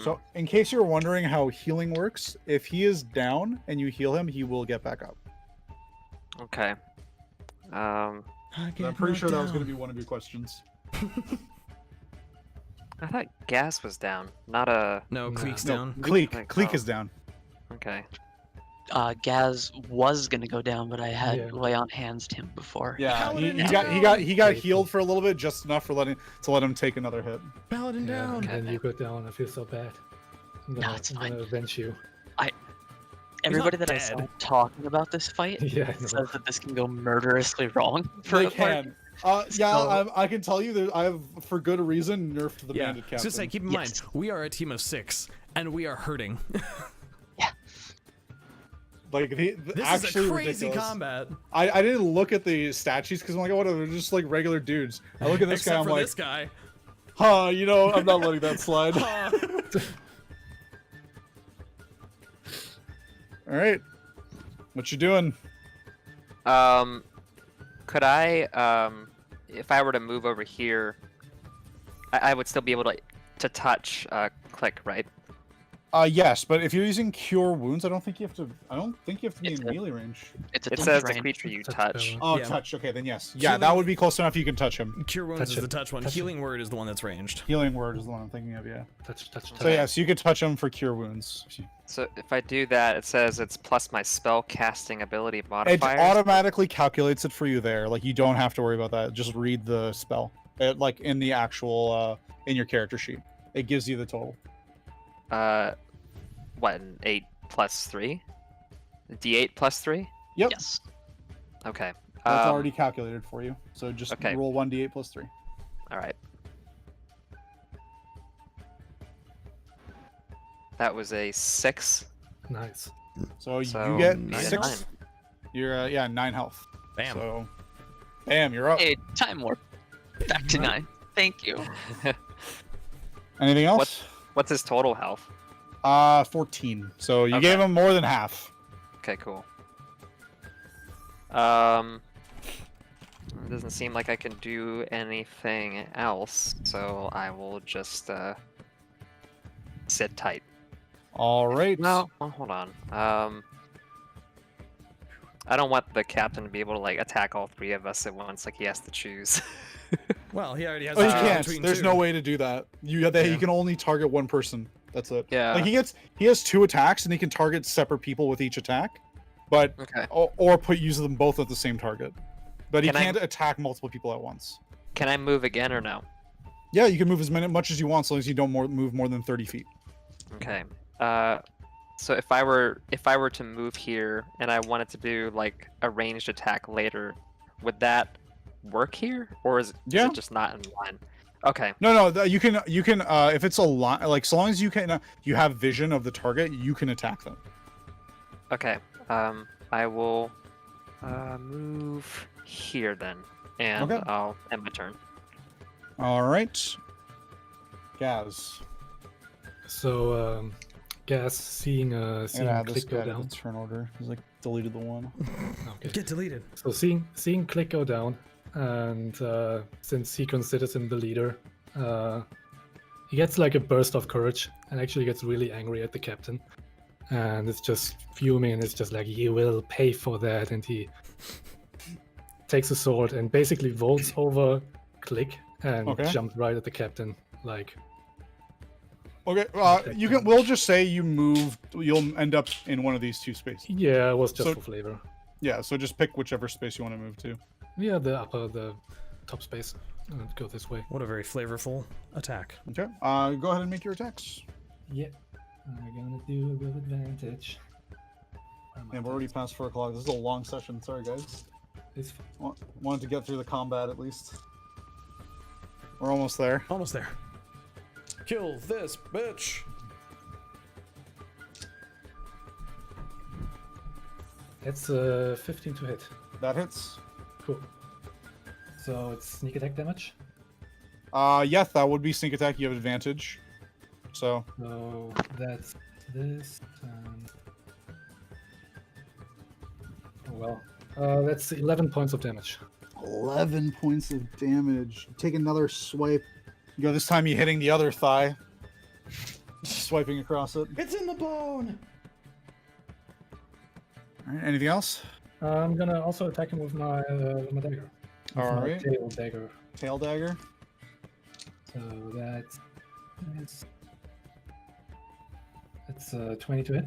So, in case you're wondering how healing works, if he is down and you heal him, he will get back up. Okay. I'm pretty sure that was going to be one of your questions. I thought Gasz was down, not a. No, Kleeck's No, down. Kleeck is down. Okay. Gaz was gonna go down, but I had Yeah. lay on hands him before. Yeah, Paladin he got healed for a little bit, just enough for to let him take another hit. Paladin Yeah, down. and then you go down. I feel so bad. I'm gonna, it's I'm fine. gonna avenge you. Everybody that I dead. saw talking about this fight Yeah, I know. says that this can go murderously wrong for They the party. can. So- I can tell you that I have, for good reason, nerfed the Yeah. bandit captain. So say, keep in mind, we are a team of 6, and we are hurting. Like This actually is a crazy ridiculous. combat. I didn't look at the stat sheets because I'm like, oh, whatever, they're just like regular dudes. I look at this Except guy, I'm for like, this guy. huh, you know, I'm not letting that slide. All right, what you doing? Could I, if I were to move over here, I would still be able to touch Kleeck, right? Yes, but if you're using Cure Wounds, I don't think you have to be It's in a- melee range. It's a It says the Draeneth. creature you Touch touch. power. Oh, Yeah. touch. Okay, then yes. Yeah, that Healing- would be close enough. You can touch him. Cure Wounds Touch is it. the touch one. Touch it. Healing Word is the one that's ranged. Healing Word is the one I'm thinking of. Yeah. Touch. So yes, you could touch him for Cure Wounds. So if I do that, it says it's plus my spell casting ability It modifier. automatically calculates it for you there. Like you don't have to worry about that. Just read the spell. Like in the actual in your character sheet, it gives you the total. What, an 8 plus 3? D8 plus 3? Yep. Yes. Okay. That's already calculated for you. So just okay. roll 1d8 plus 3. All right. That was a 6. Nice. So So you get nine. 6. You're 9 health. Bam. So, bam, you're up. Hey, time warp. Back to 9. Thank you. Anything else? What's his total health? 14. So you Okay. gave him more than half. Okay, cool. It doesn't seem like I can do anything else, so I will just sit tight. All right. No, well, hold on. I don't want the captain to be able to like attack all 3 of us at once. Like he has to choose. Well, he already has. Oh, a you choice can't. between There's 2. no way to do that. You can only target one person. That's it. Yeah. Like he has 2 attacks and he can target separate people with each attack, but Okay. or use them both at the same target. But he Can I- can't attack multiple people at once. Can I move again or no? Yeah, you can move as much as you want, as long as you don't move more than 30 feet. Okay. So if I were to move here and I wanted to do like a ranged attack later, would that work here, or is Yeah. it just not in line? Okay. No, you can if it's a line, like so long as you can you have vision of the target, you can attack them. Okay. I will move here then, and Okay. I'll end my turn. All right. Gaz. So, Gasz, seeing This Kleeck go guy to down. the turn order. He's like deleted the one. Okay. Get deleted. So seeing Kleeck go down, and since he considers him the leader, he gets like a burst of courage and actually gets really angry at the captain, and it's just fuming, and it's just like, you will pay for that, and he takes a sword and basically vaults over Kleeck and Okay. jumped right at the captain, like. Okay. You can. We'll just say you moved. You'll end up in one of these two spaces. Yeah, it was just So- for flavor. Yeah. So just pick whichever space you want to move to. Yeah, the top space. Go this way. What a very flavorful attack. Okay. Go ahead and make your attacks. Yeah, I'm gonna do it with advantage. And we're already past 4 o'clock. This is a long session. Sorry, guys. It's Wanted to get through the combat at least. We're almost there. Almost there. Kill this bitch. It's 15 to hit. That hits. Cool. So it's sneak attack damage. Yeah, that would be sneak attack. You have advantage. So So that's this. Oh well. That's 11 points of damage. 11 points of damage. Take another swipe. You go. This time you're hitting the other thigh. Swiping across it. It's in the bone. All right. Anything else? I'm gonna also attack him with my dagger. With All my right. tail dagger. Tail dagger. So that's 20 to hit.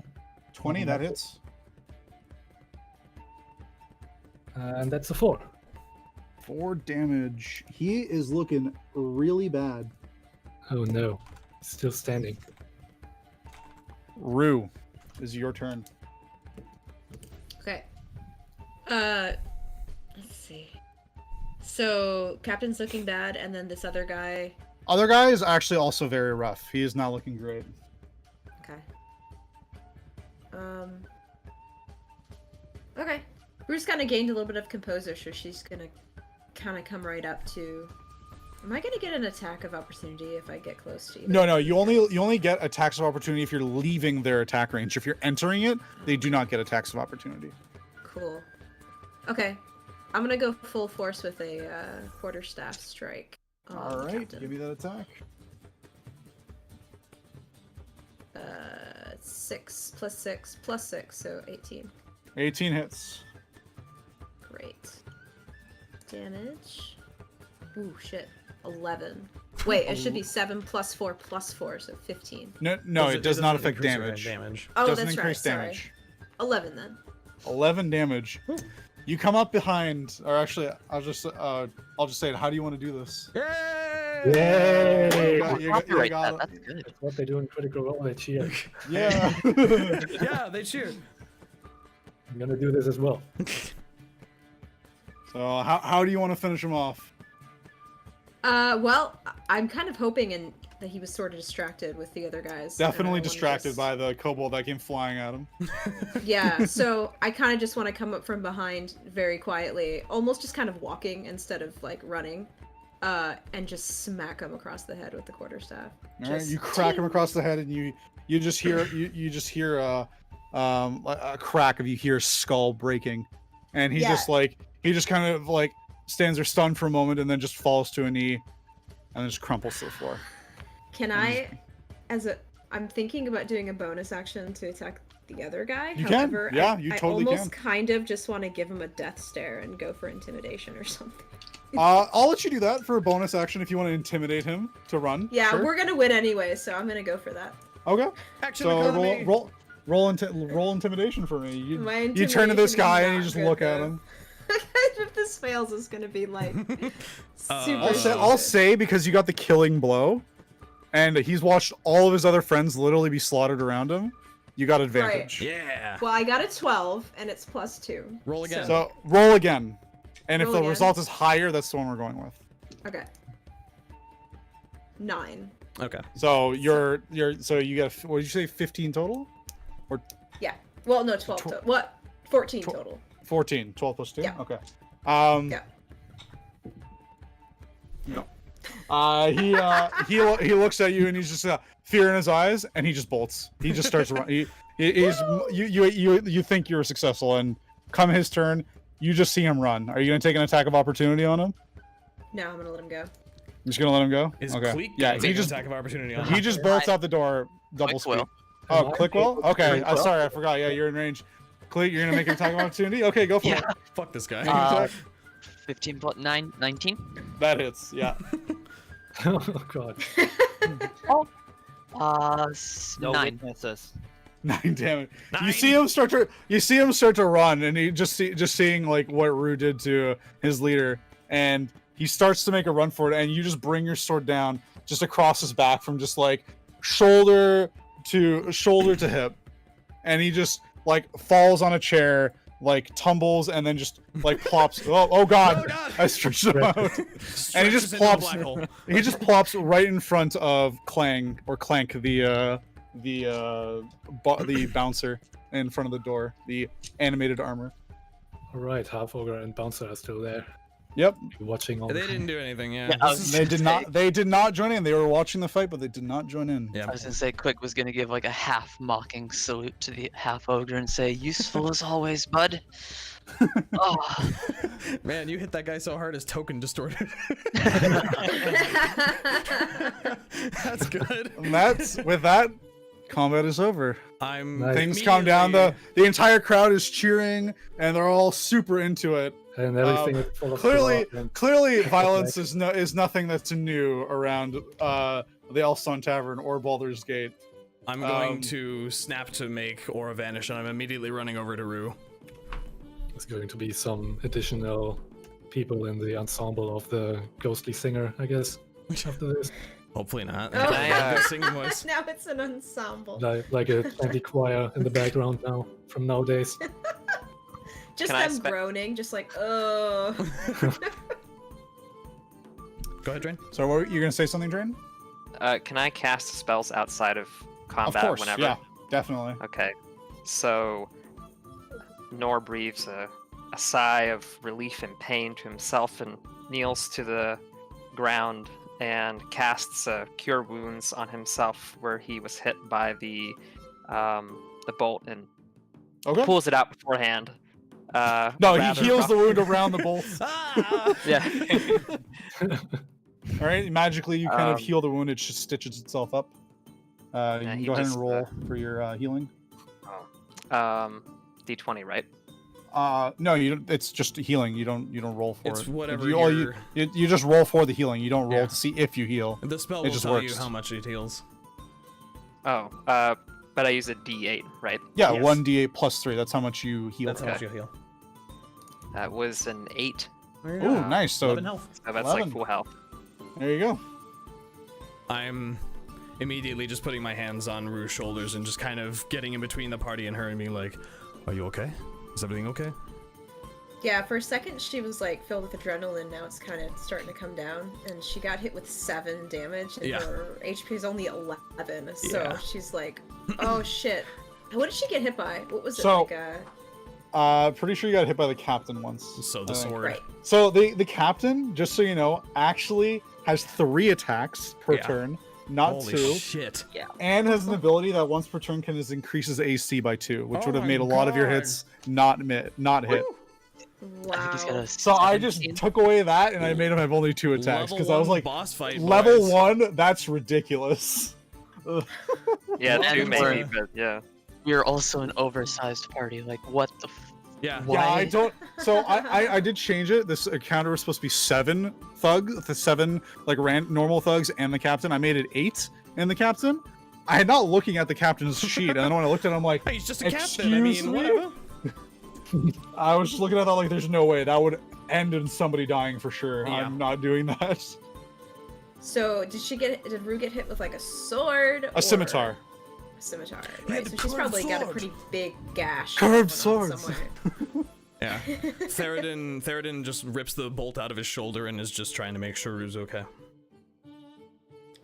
20. That hits. And that's a 4. 4 damage. He is looking really bad. Oh no. Still standing. Rue, is your turn. Okay. Let's see. So Captain's looking bad, and then this other guy. Other guy is actually also very rough. He is not looking great. Okay. Okay. Bruce kind of gained a little bit of composure, so she's gonna kind of come right up to. Am I gonna get an attack of opportunity if I get close to you? No. You only get attacks of opportunity if you're leaving their attack range. If you're entering it, they do not get attacks of opportunity. Cool. Okay. I'm gonna go full force with a quarterstaff strike. on All right, Captain. give me that attack. 6 plus 6 plus 6, so 18. 18 hits. Great. Damage. Ooh, shit. 11. Wait, it should be 7 plus 4 plus 4, so 15. No, it does not doesn't affect increase your damage. damage. Oh, Doesn't that's right. increase Sorry. damage. 11 then. 11 damage. You come up behind, or actually, I'll just say it. How do you want to do this? Yay! You got- Copyright got- that, that's good. That's what they do in Critical Role. They cheer. Yeah. Yeah, they cheer. I'm gonna do this as well. So how do you want to finish him off? Well, I'm kind of hoping that he was sort of distracted with the other guys. and I Definitely wanna distracted just- by the kobold that came flying at him. Yeah, so I kind of just want to come up from behind very quietly, almost just kind of walking instead of like running, and just smack him across the head with the quarterstaff. All right, Just you crack him ting. across the head, and you just hear a crack of you hear skull breaking, and he Yeah. just kind of like stands there stunned for a moment, and then just falls to a knee, and then just crumples to the floor. Can I, I'm thinking about doing a bonus action to attack the other guy. You can, However, yeah, you totally I almost can. kind of just want to give him a death stare and go for intimidation or something. I'll let you do that for a bonus action if you want to intimidate him to run. Yeah, sure. we're gonna win anyway, so I'm gonna go for that. Okay. Action So economy. roll intimidation for me. My You turn to this intimidation guy is and you not just good, look at though. him. If this fails, it's gonna be like super. I'll say because you got the killing blow, and he's watched all of his other friends literally be slaughtered around him. You got advantage. Right. Yeah. Well, I got a 12, and it's +2. Roll again. So roll again, and if Roll the again. result is higher, that's the one we're going with. Okay. 9. Okay. So so you get what did you say 15 total? Yeah. Well, no, 12 total. What? 14 total. 14. 12 plus 2? Yeah. Okay. Yeah. No. He looks at you and he's just fear in his eyes and he just bolts. He just starts running. You think you're successful and come his turn, you just see him run. Are you gonna take an attack of opportunity on him? No, I'm gonna let him go. You're just gonna let him go? Is okay. Kleeck Yeah, gonna he take just an attack of opportunity on he just bolts out the door double Kleeck speed. will. Oh, Kleeck will? Okay. Kleeck will. Sorry, I forgot. Yeah, you're in range. Kleeck, you're gonna make an attack of opportunity? Okay, go for it. Fuck this guy. Uh, 15 plus 9, 19. That hits, yeah. Oh god. No 9. witnesses. 9 damage. You 9. see him start to run, and he just seeing like what Rue did to his leader, and he starts to make a run for it, and you just bring your sword down just across his back from just like shoulder to hip, and he just like falls on a chair, like tumbles, and then just like plops. Oh god! Oh, God. I stretched him out, and he Stretches just into a plops. black hole. He just plops right in front of Clank, the bouncer in front of the door, the animated armor. Alright, Half Ogre and Bouncer are still there. Yep, Watching all They the- didn't do anything. Yeah. Yeah, I was they did not. They did not join in. They were watching the fight, but they did not join in. Yeah. I was gonna say Quick was gonna give like a half mocking salute to the half ogre and say, "Useful as always, bud." Oh, Man, you hit that guy so hard his token distorted. That's good. And that's with that. Combat is over. I'm Nice. Things calm down. immediately- The entire crowd is cheering, and they're all super into it. and everything is full of Clearly, blood and- clearly, violence is nothing that's new around the Elfsong Tavern or Baldur's Gate. I'm going to snap to make Aura vanish, and I'm immediately running over to Rue. There's going to be some additional people in the ensemble of the ghostly singer, I guess, after this. Hopefully not. Oh. I have a singing voice. Now it's an ensemble. Like a 20 choir in the background now, from nowadays. Just Can I them groaning, just like, oh. Go ahead, Drain. So, what were you gonna say something, Drain? Can I cast spells outside of combat Of course, whenever? yeah, definitely. Okay. So Nor breathes a sigh of relief and pain to himself and kneels to the ground and casts Cure Wounds on himself where he was hit by the bolt and Okay. pulls it out beforehand. No, he rather heals rough- the wound around the bolt. Yeah. All right, magically you kind of Um, heal the wound. It just stitches itself up. You can he go ahead and just, roll for your healing. D20, right? No, you don't. It's just healing. You don't roll for It's it. whatever You just roll for the healing. You don't roll Yeah. to see if you heal. The spell It will just tell you works. how much it heals. Oh, but I use a D8, right? Yeah, Yes. 1d8 plus 3. That's how much you heal. That's how Okay. much you heal. That was an 8. Ooh, nice. So 11 health. So that's 11. like full health. there you go. I'm immediately just putting my hands on Rue's shoulders and just kind of getting in between the party and her and being like, "Are you okay? Is everything okay?" Yeah, for a second she was like filled with adrenaline. Now it's kind of starting to come down, and she got hit with 7 damage, and Yeah. her HP is only 11. So Yeah. she's like, "Oh shit! What did she get hit by? What was it So- like? Pretty sure you got hit by the captain once. So the I think. sword. Right. So the captain, just so you know, actually has 3 attacks per Yeah. turn, not Holy 2, shit. and has an ability that once per turn can increases AC by 2, which Oh would have my made a lot of your God. hits not hit. Wow. I think he's got a So I just 17. took away that and I made him have only 2 attacks Level because I was 1 like, boss fight. level boys. 1, that's ridiculous. Yeah, Well, 2 and maybe, we're- but yeah. We're also an oversized party. Like, what the? Yeah. Why? Yeah, I don't. So I did change it. This encounter was supposed to be 7 thugs, the 7 like normal thugs and the captain. I made it 8 and the captain. I had not looking at the captain's sheet, and then when I looked at it, I'm like, Hey, he's just a captain. I Excuse mean, me? whatever. I was just looking at that like, there's no way that would end in somebody dying for sure. Yeah. I'm not doing that. So did Rue get hit with like a sword? A scimitar. A scimitar, He had right? the So she's curved probably got a sword. pretty big gash. Curved going on swords. somewhere. Yeah. Theraden just rips the bolt out of his shoulder and is just trying to make sure Rue's okay.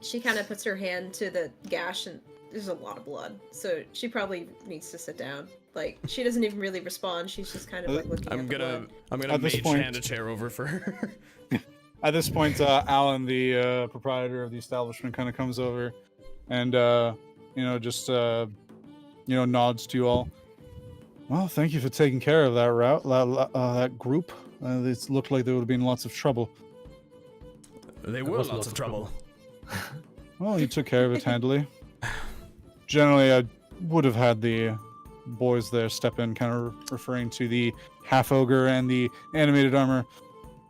She kind of puts her hand to the gash, and there's a lot of blood. So she probably needs to sit down. Like, she doesn't even really respond. She's just kind of like looking I'm at the gonna blood. At this mage point- hand a chair over for her. At this point, Alan, the proprietor of the establishment, kind of comes over and, just, nods to you all. Well, thank you for taking care of that group. It looked like there would have been lots of trouble. They were was lots of trouble. Well, you took care of it handily. Generally, I would have had the boys there step in, kind of referring to the half-ogre and the animated armor.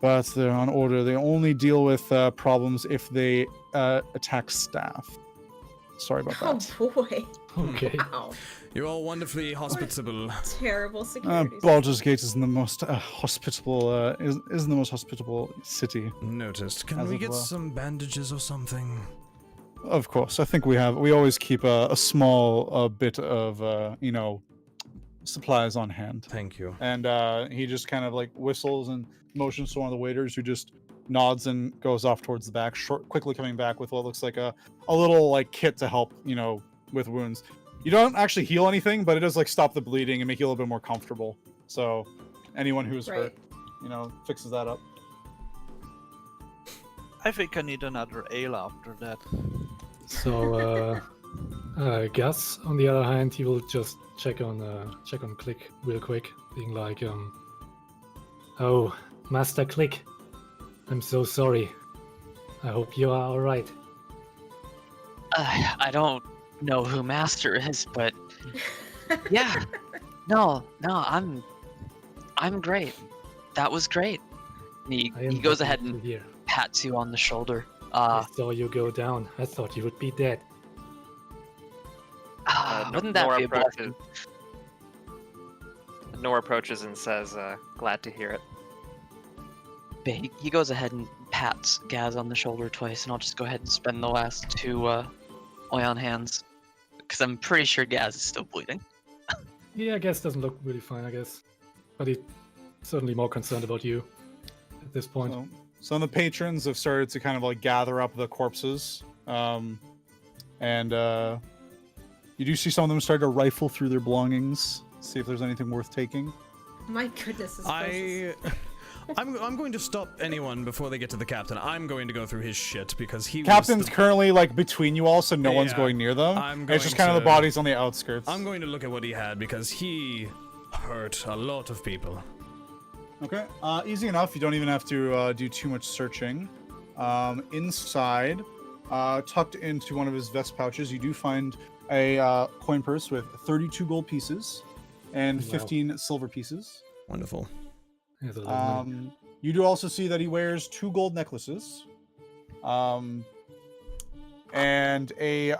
But they're on order. They only deal with problems if they attack staff. Sorry about that. Oh boy. Okay. Wow. You're all wonderfully hospitable. Terrible security. Baldur's Gate isn't the most hospitable. Isn't the most hospitable city. Noticed. Can As we it get were. some bandages or something? Of course, I think we have. We always keep a small bit of supplies on hand. Thank you. And he just kind of like whistles and motions to one of the waiters, who just nods and goes off towards the back, quickly coming back with what looks like a little like kit to help with wounds. You don't actually heal anything, but it does like stop the bleeding and make you a little bit more comfortable. So anyone who's hurt, fixes that up. I think I need another ale after that. So, Gasz, on the other hand, he will just check on Kleeck real quick, being like, "Oh, Master Kleeck, I'm so sorry. I hope you are all right." I don't know who Master is, but yeah, no, I'm great. That was great. And I am he goes happy ahead to and hear. pats you on the shoulder. I saw you go down. I thought you would be dead. Wouldn't that Nora be a blessing? Nora approaches and says, "Glad to hear it." But he goes ahead and pats Gaz on the shoulder twice, and I'll just go ahead and spend the last 2 on hands, because I'm pretty sure Gaz is still bleeding. Yeah, Gasz doesn't look really fine, I guess. But he's certainly more concerned about you at this point. So, some of the patrons have started to kind of like gather up the corpses, and you do see some of them start to rifle through their belongings, see if there's anything worth taking. My goodness, this place is... I'm going to stop anyone before they get to the captain. I'm going to go through his shit because he Captain's was the... currently like between you all, so no one's Yeah, going near them. I'm It's just going kind of the to- bodies on the outskirts. I'm going to look at what he had because he hurt a lot of people. Okay, easy enough. You don't even have to do too much searching. Inside, tucked into one of his vest pouches, you do find a coin purse with 32 gold pieces and Wow. 15 silver pieces. Wonderful. There's a lot of money. You do also see that he wears 2 gold necklaces, and a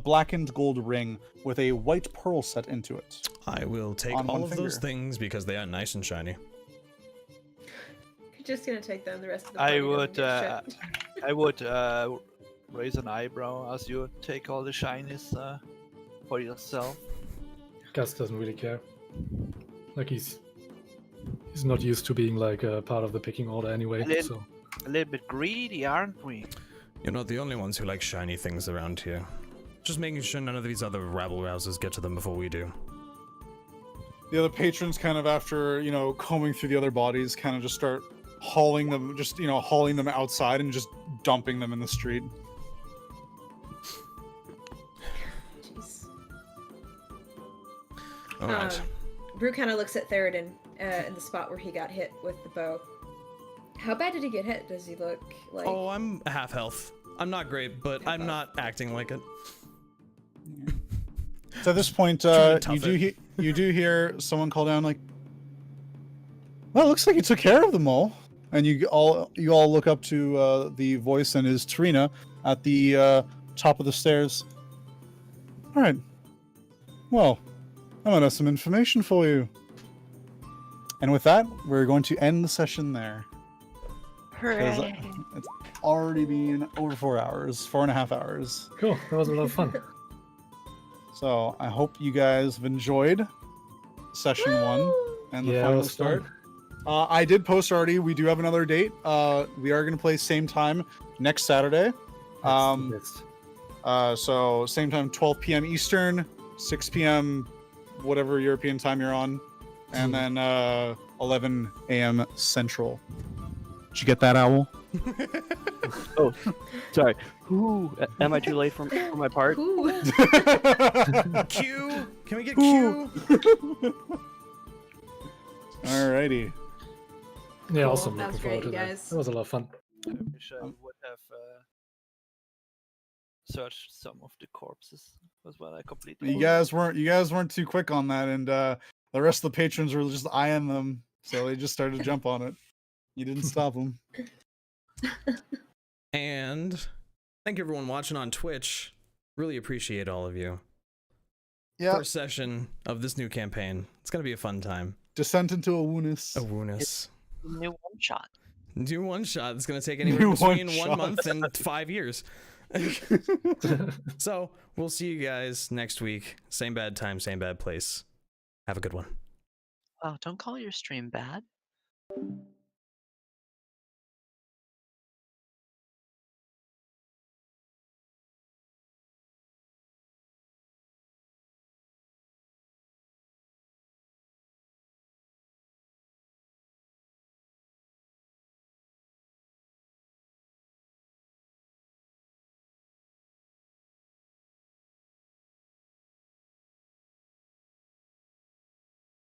blackened gold ring with a white pearl set into it. I will take On all one of those finger. things because they are nice and shiny. You're just gonna take them the rest of the I party would, doesn't give a shit. I would raise an eyebrow as you take all the shinies for yourself. Gasz doesn't really care. Like he's not used to being like a part of the picking order anyway. Then- So A little bit greedy, aren't we? You're not the only ones who like shiny things around here. Just making sure none of these other rabble-rousers get to them before we do. The other patrons, kind of after combing through the other bodies, kind of just start hauling them, hauling them outside and just dumping them in the street. Jeez. All right. Brew kind of looks at Theraden in the spot where he got hit with the bow. How bad did he get hit? Does he look like... Oh, I'm half health. I'm not great, but I'm not acting like it. So at this point, Trying to you tough it. do hear someone call down like, "Well, it looks like you took care of them all." And you all look up to the voice, and is Trina at the top of the stairs. All right. Well, I might have some information for you. And with that, we're going to end the session there. Because Hooray! it's already been over 4 hours, 4.5 hours. Cool. That was a lot of fun. So I hope you guys have enjoyed session 1 and the Yeah, it final was start. fun. I did post already. We do have another date. We are going to play same time next Saturday. That's the best. So same time, 12 p.m. Eastern, 6 p.m. whatever European time you're on, and then 11 a.m. Central. Did you get that, Owl? Oh, sorry. Ooh, am I too late for my part? Ooh. Q. Can we get Q? Alrighty. Yeah, Cool. awesome. That was Looking forward great, to you that. guys. That was a lot of fun. I wish I would have searched some of the corpses as well. I completely. You guys weren't too quick on that, and the rest of the patrons were just eyeing them, so they just started to jump on it. You didn't stop them. And thank you everyone watching on Twitch. Really appreciate all of you. Yeah. First session of this new campaign. It's gonna be a fun time. Descent into Avernus. Avernus. New one shot. Do one shot. It's gonna take anywhere New between one 1 shot. month and 5 years. So we'll see you guys next week. Same bad time, same bad place. Have a good one. Oh, don't call your stream bad.